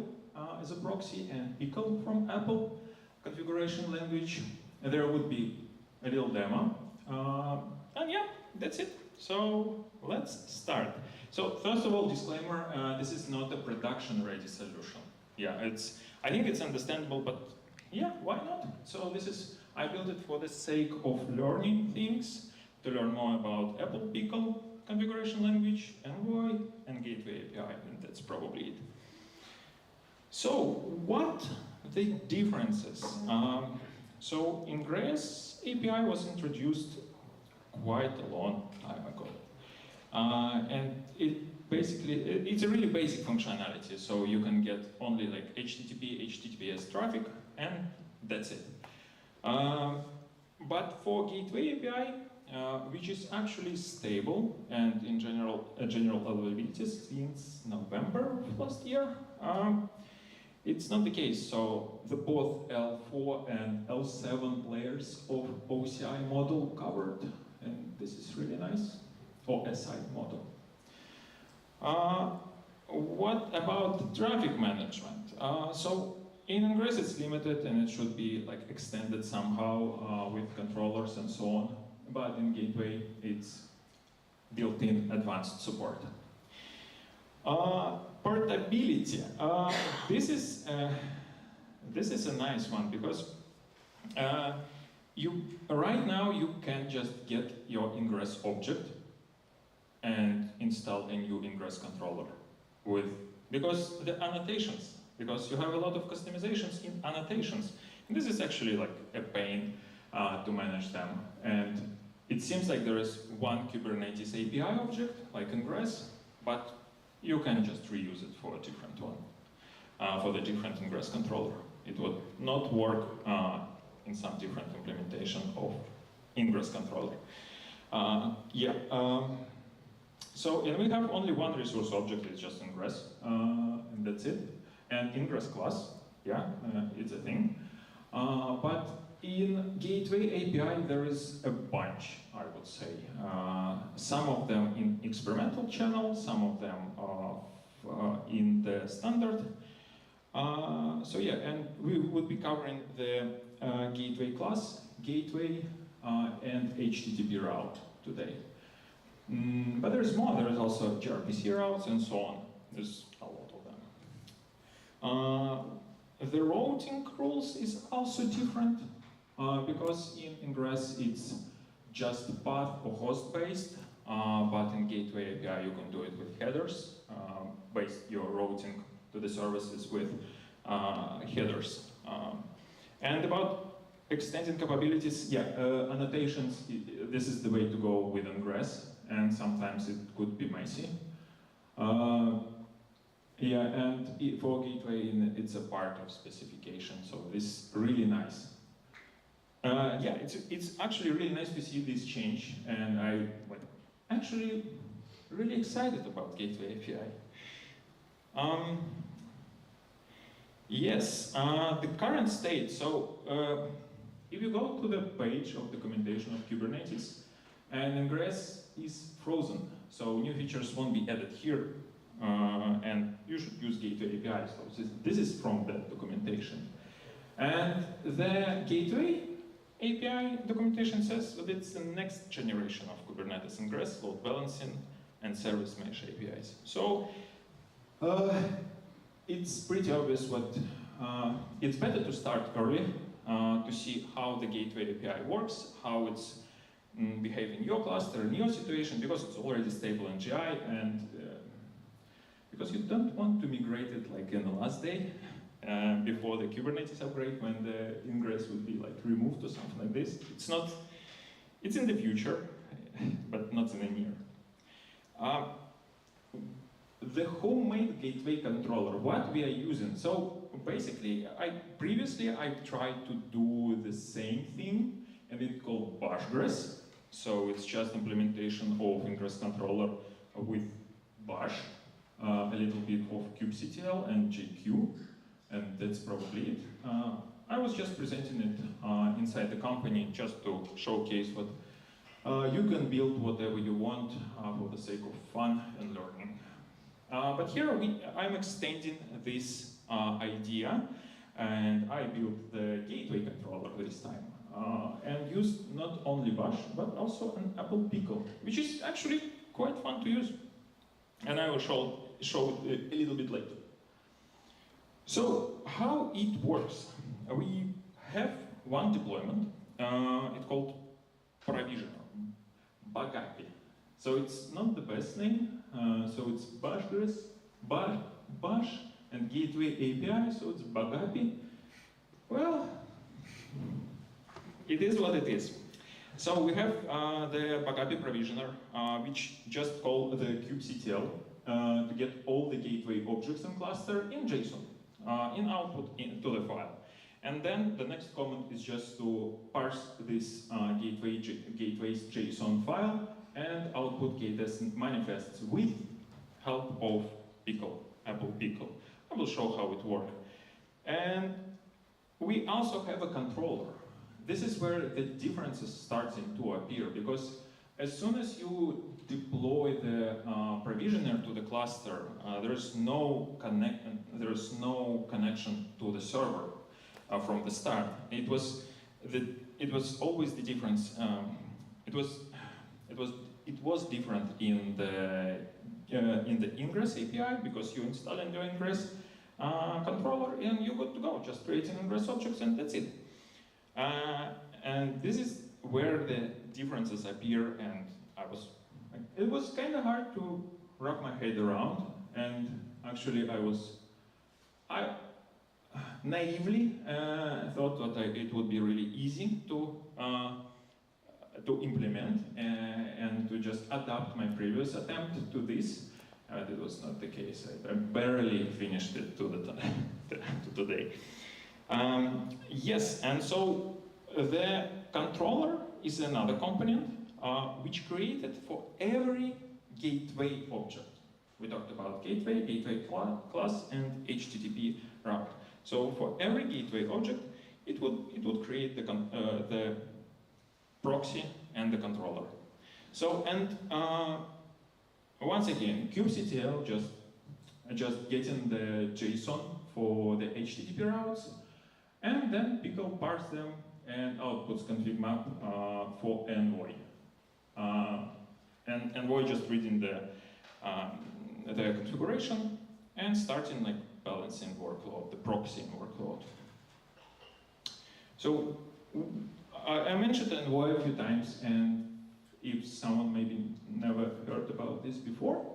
as a proxy and Pickle from Apple configuration language. And there would be a little demo. And yeah, that's it. So let's start. So first of all, disclaimer, this is not a production-ready solution. Yeah, I think it's understandable, but yeah, why not? So I built it for the sake of learning things, to learn more about Apple Pickle configuration language, Envoy, and Gateway API, and that's probably it. So, what the differences? So, Ingress API was introduced quite a long time ago, and it's a really basic functionality. So you can get only like HTTP, HTTPS traffic, and that's it. But for Gateway API, which is actually stable and in general availability since November of last year, it's not the case. So both L4 and L7 layers of OCI model covered, and this is really nice, or SI model. What about traffic management? So in Ingress it's limited and it should be extended somehow with controllers and so on. But in Gateway, it's built-in advanced support. Portability. This is a nice one because right now you can just get your Ingress object and install a new Ingress controller because the annotations, because you have a lot of customizations in annotations. And this is actually like a pain to manage them. And it seems like there is one Kubernetes API object, like Ingress, but you can just reuse it for a different one, for the different Ingress controller. It would not work in some different implementation of Ingress controller. So, and we have only one resource object, it's just Ingress, and that's it. And Ingress class, it's a thing. But in Gateway API, there is a bunch, I would say. Some of them in experimental channel, some of them in the standard. So yeah, and we would be covering the Gateway class, Gateway, and HTTP route today. But there's more, there is also gRPC routes and so on. There's a lot of them. The routing rules is also different. Because in Ingress it's just path or host based, but in Gateway API you can do it with headers, based your routing to the services with headers. And about extending capabilities, annotations, this is the way to go with Ingress, and sometimes it could be messy. And for Gateway, it's a part of specification, so this is really nice. It's actually really nice to see this change, and I actually really excited about Gateway API. Yes, the current state. So if you go to the page of documentation of Kubernetes, and ingress is frozen, so new features won't be added here, and you should use Gateway API. So this is from that documentation. And the Gateway API documentation says that it's the next generation of Kubernetes ingress, load balancing, and service mesh APIs. So it's pretty obvious what, it's better to start early to see how the Gateway API works, how it's behave in your cluster, in your situation, because it's already stable in GI, and because you don't want to migrate it like in the last day, before the Kubernetes upgrade, when the ingress would be like removed or something like this. It's not, it's in the future, but not in the near. The homemade gateway controller, what we are using. So basically, previously I tried to do the same thing, and it's called beverages. So it's just implementation of ingress controller with bash, a little bit of kubectl and JQ, and that's probably it. I was just presenting it inside the company just to showcase what you can build whatever you want for the sake of fun and learning. But here I'm extending this idea, and I built the gateway controller this time. And used not only bash, but also an Apple pickle, which is actually quite fun to use. And I will show it a little bit later. So how it works? We have one deployment. It's called provisioner, Bagapi. So it's not the best name. So it's bash and gateway API. So it's Bagapi. Well, it is what it is. So we have the Bagapi provisioner, which just call the kubectl to get all the gateway objects in cluster in JSON, in output into the file. And then the next command is just to parse this gateway's JSON file and output gatest manifests with help of pickle, Apple pickle. I will show how it works. And we also have a controller. This is where the differences starting to appear, because as soon as you deploy the provisioner to the cluster, there is no connection to the server from the start. It was always the difference. It was different in the ingress API, because you install in your ingress controller and you're good to go, just creating ingress objects and that's it. And this is where the differences appear, and it was kind of hard to wrap my head around, and actually I naively thought that it would be really easy to implement and to just adapt my previous attempt to this. It was not the case. I barely finished it to today. Yes, and so the controller is another component which created for every gateway object. We talked about gateway class, and HTTP route. So for every gateway object, it would create the proxy and the controller. So, and once again, kubectl just getting the JSON for the HTTP routes, and then pickle parse them and outputs config map for Envoy. And Envoy just reading the configuration and starting like balancing workload, the proxying workload. So I mentioned Envoy a few times, and if someone maybe never heard about this before,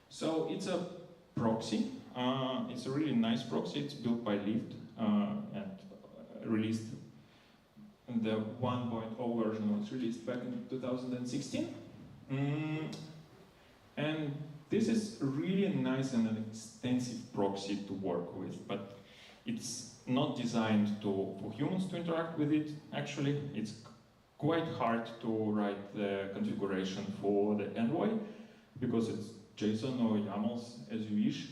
so it's a proxy. It's a really nice proxy. It's built by Lyft and released. The 1.0 version was released back in 2016. And this is really nice and an extensive proxy to work with, but it's not designed for humans to interact with it. Actually, it's quite hard to write the configuration for the envoy because it's JSON or YAMLs as you wish.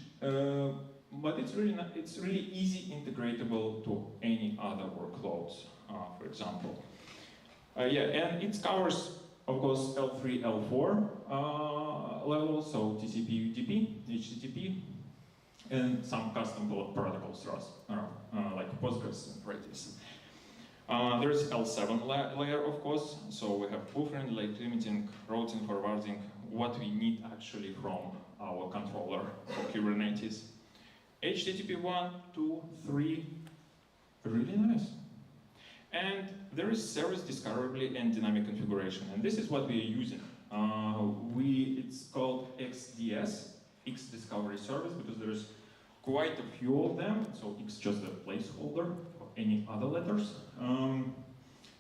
But it's really easy integratable to any other workloads, for example. And it covers, of course, L3, L4 levels, so TCP, UDP, HTTP, and some custom protocols like Postgres and Redis. There's L7 layer, of course, so we have buffering, rate limiting, routing, forwarding, what we need actually from our controller for Kubernetes. HTTP 1, 2, 3, really nice. And there is service discoverability and dynamic configuration, and this is what we are using. It's called XDS, X Discovery Service, because there's quite a few of them, so X just a placeholder for any other letters. And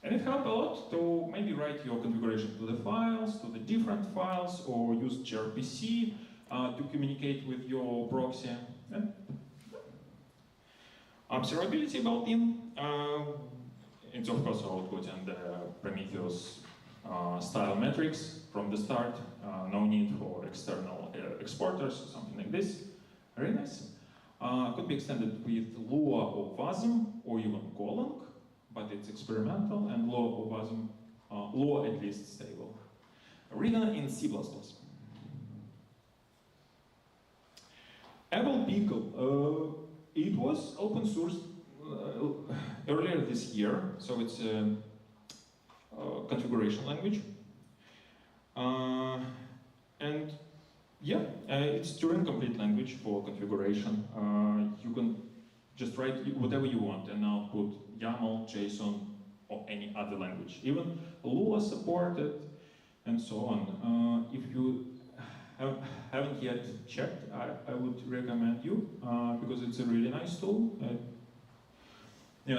it helps a lot to maybe write your configuration to the files, to the different files, or use gRPC to communicate with your proxy. And observability built-in. It's of course output and Prometheus style metrics from the start. No need for external exporters or something like this. Very nice. Could be extended with Lua or Wasm or even Golang, but it's experimental, and Lua or Wasm, Lua at least stable. Written in C++. Apple Pickle. It was open source earlier this year, so it's a configuration language. And yeah, it's Turing complete language for configuration. You can just write whatever you want and output YAML, JSON, or any other language. Even Lua supported, and so on. If you haven't yet checked, I would recommend you, because it's a really nice tool.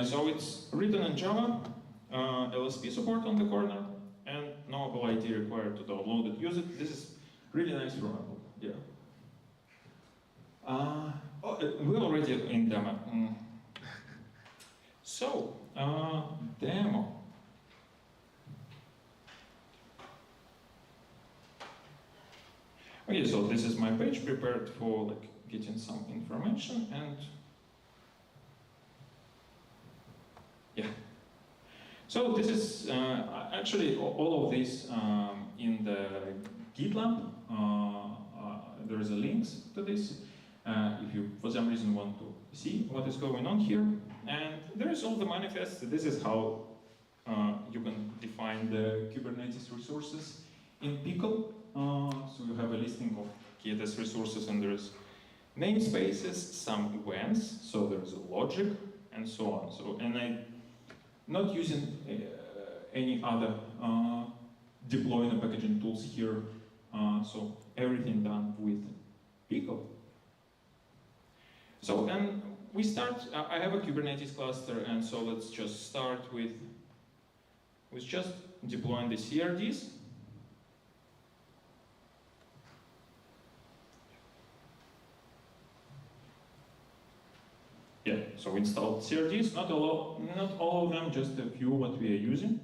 So it's written in Java, LSP support on the corner, and no Apple ID required to download it, use it. This is really nice from Apple, yeah. We're already in demo. So, demo. Okay, so this is my page prepared for getting some information, and yeah. So this is actually all of this in the GitLab. There is a link to this if you, for some reason, want to see what is going on here. And there is all the manifests. This is how you can define the Kubernetes resources in Pickle. So you have a listing of KTS resources, and there's namespaces, some events, so there's a logic, and so on. So, and I'm not using any other deploying and packaging tools here. So everything done with Pickle. So, and we start, I have a Kubernetes cluster, and so let's just start with just deploying the CRDs. Yeah, so we installed CRDs, not all of them, just a few what we are using.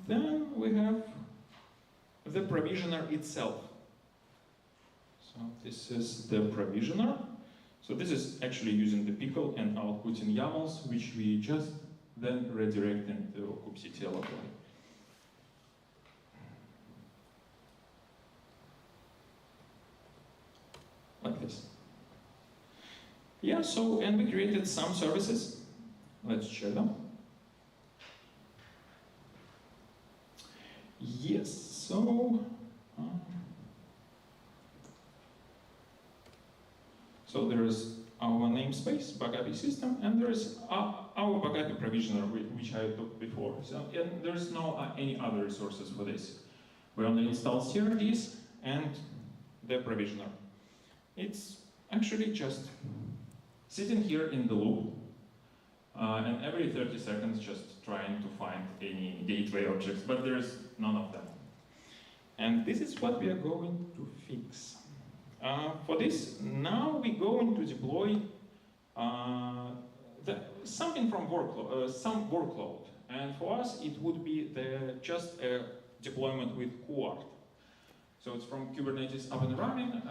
Then we have the provisioner itself. So this is the provisioner. So this is actually using the Pickle and outputting YAMLs, which we just then redirect into kubectl apply. Like this. Yeah, so, and we created some services. Let's share them. Yes, so there is our namespace, backup system, and there is our backup provisioner, which I took before. So, and there's no any other resources for this. We only install CRDs and the provisioner. It's actually just sitting here in the loop, and every 30 seconds just trying to find any gateway objects, but there's none of them. And this is what we are going to fix. For this, now we're going to deploy something from workload, some workload. And for us, it would be just a deployment with Kuart. So it's from Kubernetes up and running.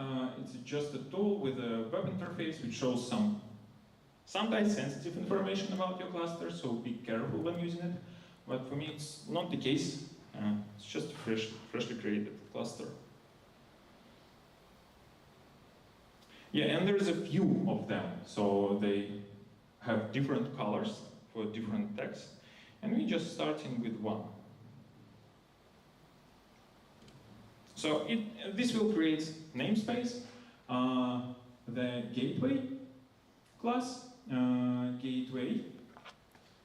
It's just a tool with a web interface which shows sometimes sensitive information about your cluster, so be careful when using it. But for me, it's not the case. It's just a freshly created cluster. Yeah, and there's a few of them. So they have different colors for different texts. And we just starting with one. So this will create namespace, the gateway class, gateway,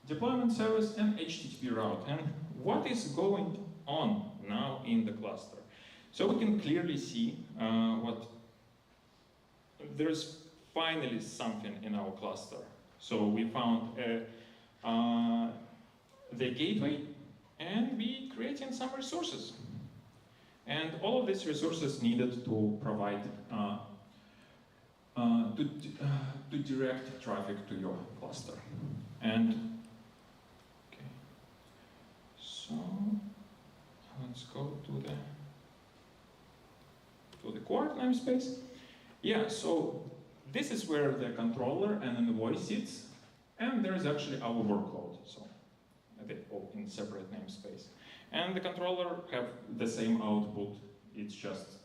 deployment service, and HTTP route. And what is going on now in the cluster? So we can clearly see there's finally something in our cluster. So we found the gateway, and we creating some resources. And all of these resources needed to provide, to direct traffic to your cluster. And, okay, so let's go to the Kuart namespace. Yeah, so this is where the controller and envoy sits, and there is actually our workload. So they all in separate namespace. And the controller have the same output. It's just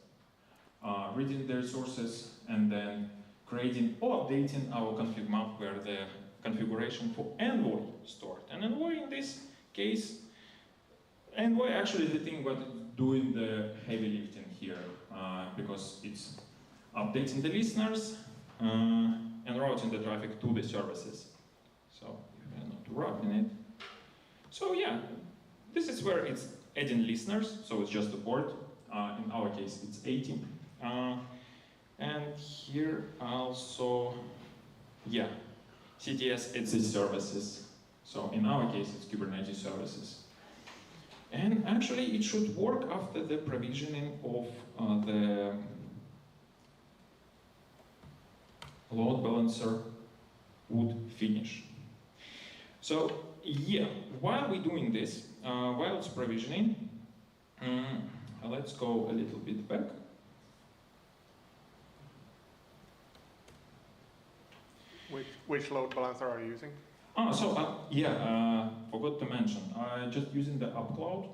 reading the resources and then creating or updating our config map where the configuration for envoy stored. And envoy in this case, envoy actually the thing what doing the heavy lifting here because it's updating the listeners and routing the traffic to the services. So we are not wrapping it. So yeah, this is where it's adding listeners, so it's just a port. In our case, it's 80. And here also, yeah, CTS adds its services. So in our case, it's Kubernetes services. And actually, it should work after the provisioning of the load balancer would finish. So yeah, while we're doing this, while it's provisioning, let's go a little bit back. Which load balancer are you using? Forgot to mention. I'm just using the UpCloud,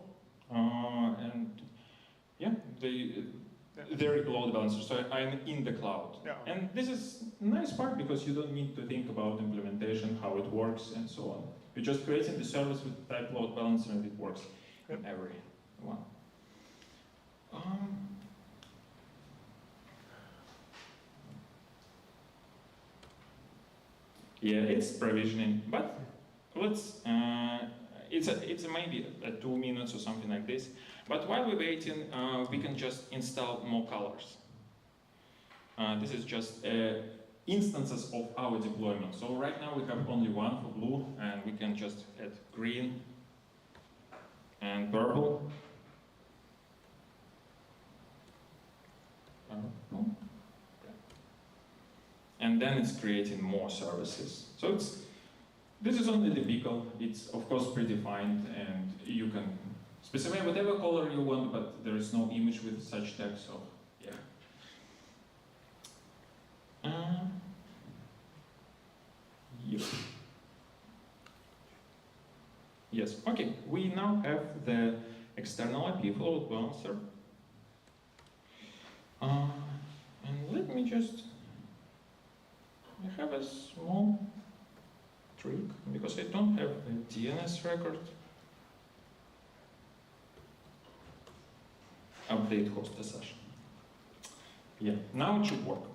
and yeah, they're load balancer, so I'm in the cloud. Yeah. And this is a nice part because you don't need to think about implementation, how it works, and so on. You're just creating the service with type load balancer, and it works in every one. Yeah, it's provisioning, but let's. It's maybe 2 minutes or something like this. But while we're waiting, we can just install more colors. This is just instances of our deployment. So right now we have only one for blue, and we can just add green and purple. And then it's creating more services. So this is only the beacon. It's of course predefined, and you can specify whatever color you want, but there is no image with such text. So yeah. Yes. Okay. We now have the external IP for load balancer. And let me just. I have a small trick because I don't have a DNS record. Update host session. Yeah, now it should work.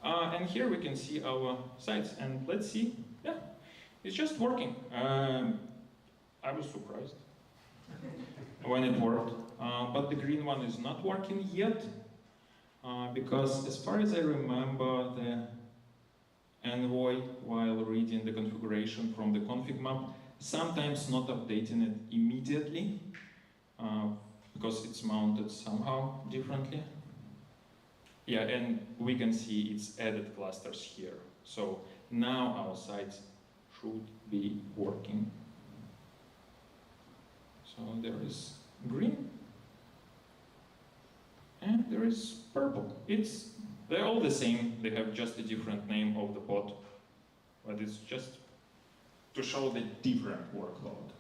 And here we can see our sites, and let's see. Yeah, it's just working. I was surprised when it worked, but the green one is not working yet. Because as far as I remember, the envoy, while reading the configuration from the config map, sometimes not updating it immediately, because it's mounted somehow differently. Yeah, and we can see its added clusters here. So now our sites should be working. So there is green, and there is purple. They're all the same. They have just a different name of the pod, but it's just to show the different workload.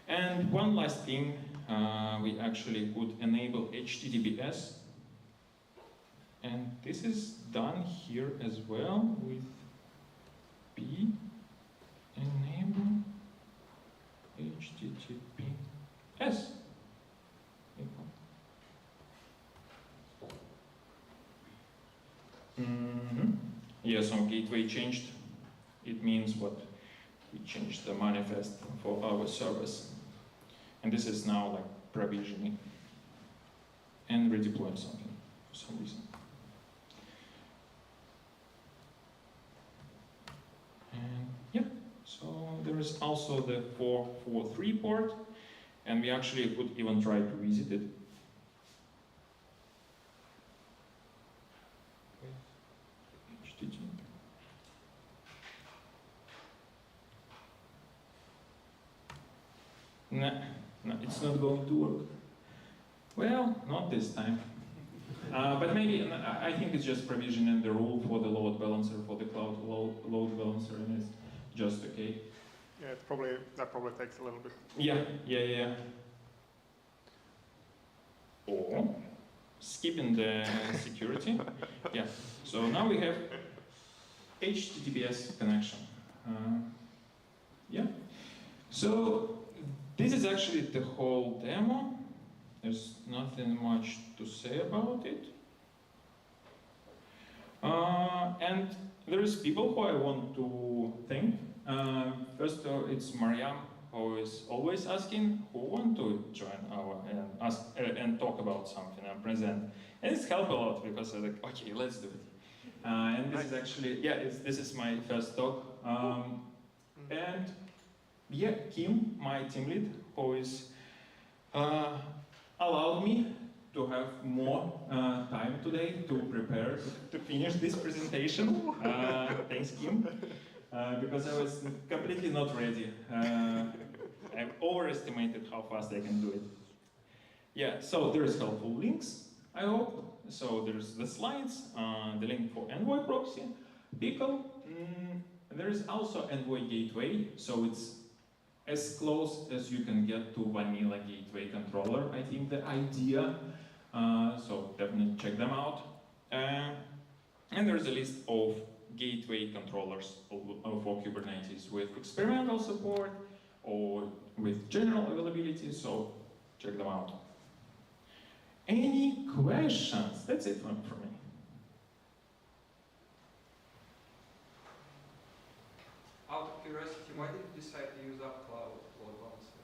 And one last thing, we actually could enable HTTPS, and this is done here as well with P, enable HTTPS. Yeah, so gateway changed. It means what? We changed the manifest for our service. And this is now like provisioning and redeploying something for some reason. And yeah, so there is also the 443 port, and we actually could even try to visit it. No, it's not going to work. Well, not this time. But maybe, I think it's just provisioning the rule for the load balancer, for the cloud load balancer, and it's just okay. Yeah, that probably takes a little bit. Yeah. Or skipping the security. Yeah, so now we have HTTPS connection. Yeah, so this is actually the whole demo. There's nothing much to say about it. And there is people who I want to thank. First, it's Mariam, who is always asking who want to join our and talk about something and present. And it's helped a lot because I'm like, okay, let's do it. And this is actually, this is my first talk. And yeah, Kim, my team lead, who is allowed me to have more time today to prepare to finish this presentation. Thanks, Kim, because I was completely not ready. I overestimated how fast I can do it. Yeah, so there's helpful links, I hope. So there's the slides, the link for Envoy proxy, Pickle. There is also Envoy gateway, so it's as close as you can get to vanilla gateway controller, I think the idea. So definitely check them out. And there's a list of gateway controllers for Kubernetes with experimental support or with general availability, so check them out. Any questions? That's it from me. Out of curiosity, why did you decide to use UpCloud load balancer?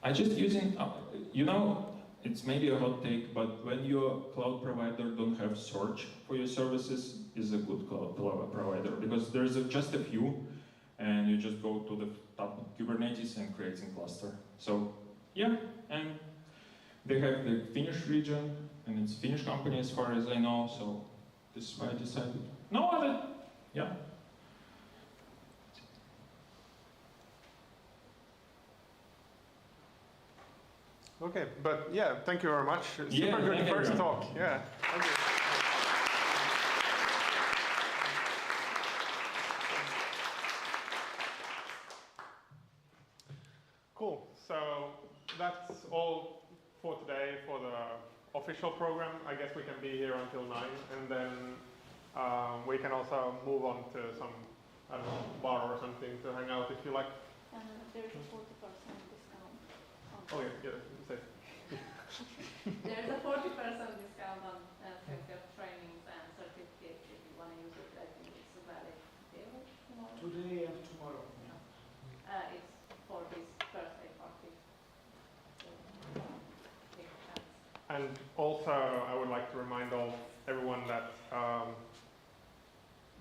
I just using, it's maybe a hot take, but when your cloud provider don't have search for your services, is a good cloud provider because there's just a few, and you just go to the top Kubernetes and creating cluster. So yeah, and they have the Finnish region, and it's Finnish company as far as I know. So this is why I decided. No other, yeah. Okay, but yeah, thank you very much. Super Yeah, good thank you. first talk. Yeah. Thank you. Cool. So that's all for today for the official program. I guess we can be here until 9, and then we can also move on to some, I don't know, bar or something to hang out if you like. There's a 40% discount. Oh yeah, say. There's a 40% discount on CNCF trainings and certificates if you want to use it. I think it's a valid deal tomorrow. Today and tomorrow. It's for this birthday party. So, take a chance. And also, I would like to remind everyone that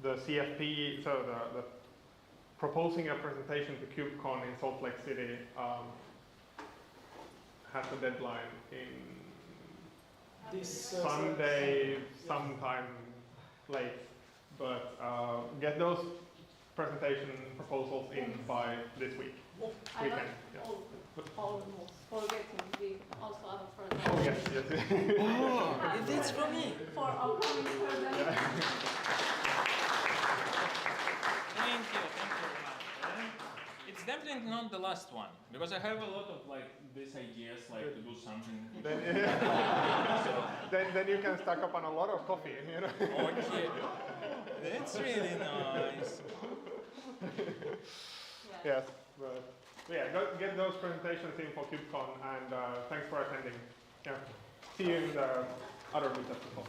the CFP, so the proposing a presentation to KubeCon in Salt Lake City has a deadline in this Sunday, sometime late, but get those presentation proposals in by this week. I Weekend. almost forgetting. We also have a further. Oh yes, yes. Oh, it's for me. For upcoming further. Thank you very much. It's definitely not the last one, because I have a lot of these ideas, to do something. Then you can stack up on a lot of coffee, you know. Okay, that's really nice. Yes, but yeah, get those presentations in for KubeCon, and thanks for attending. Yeah, see you in the other meetups as well.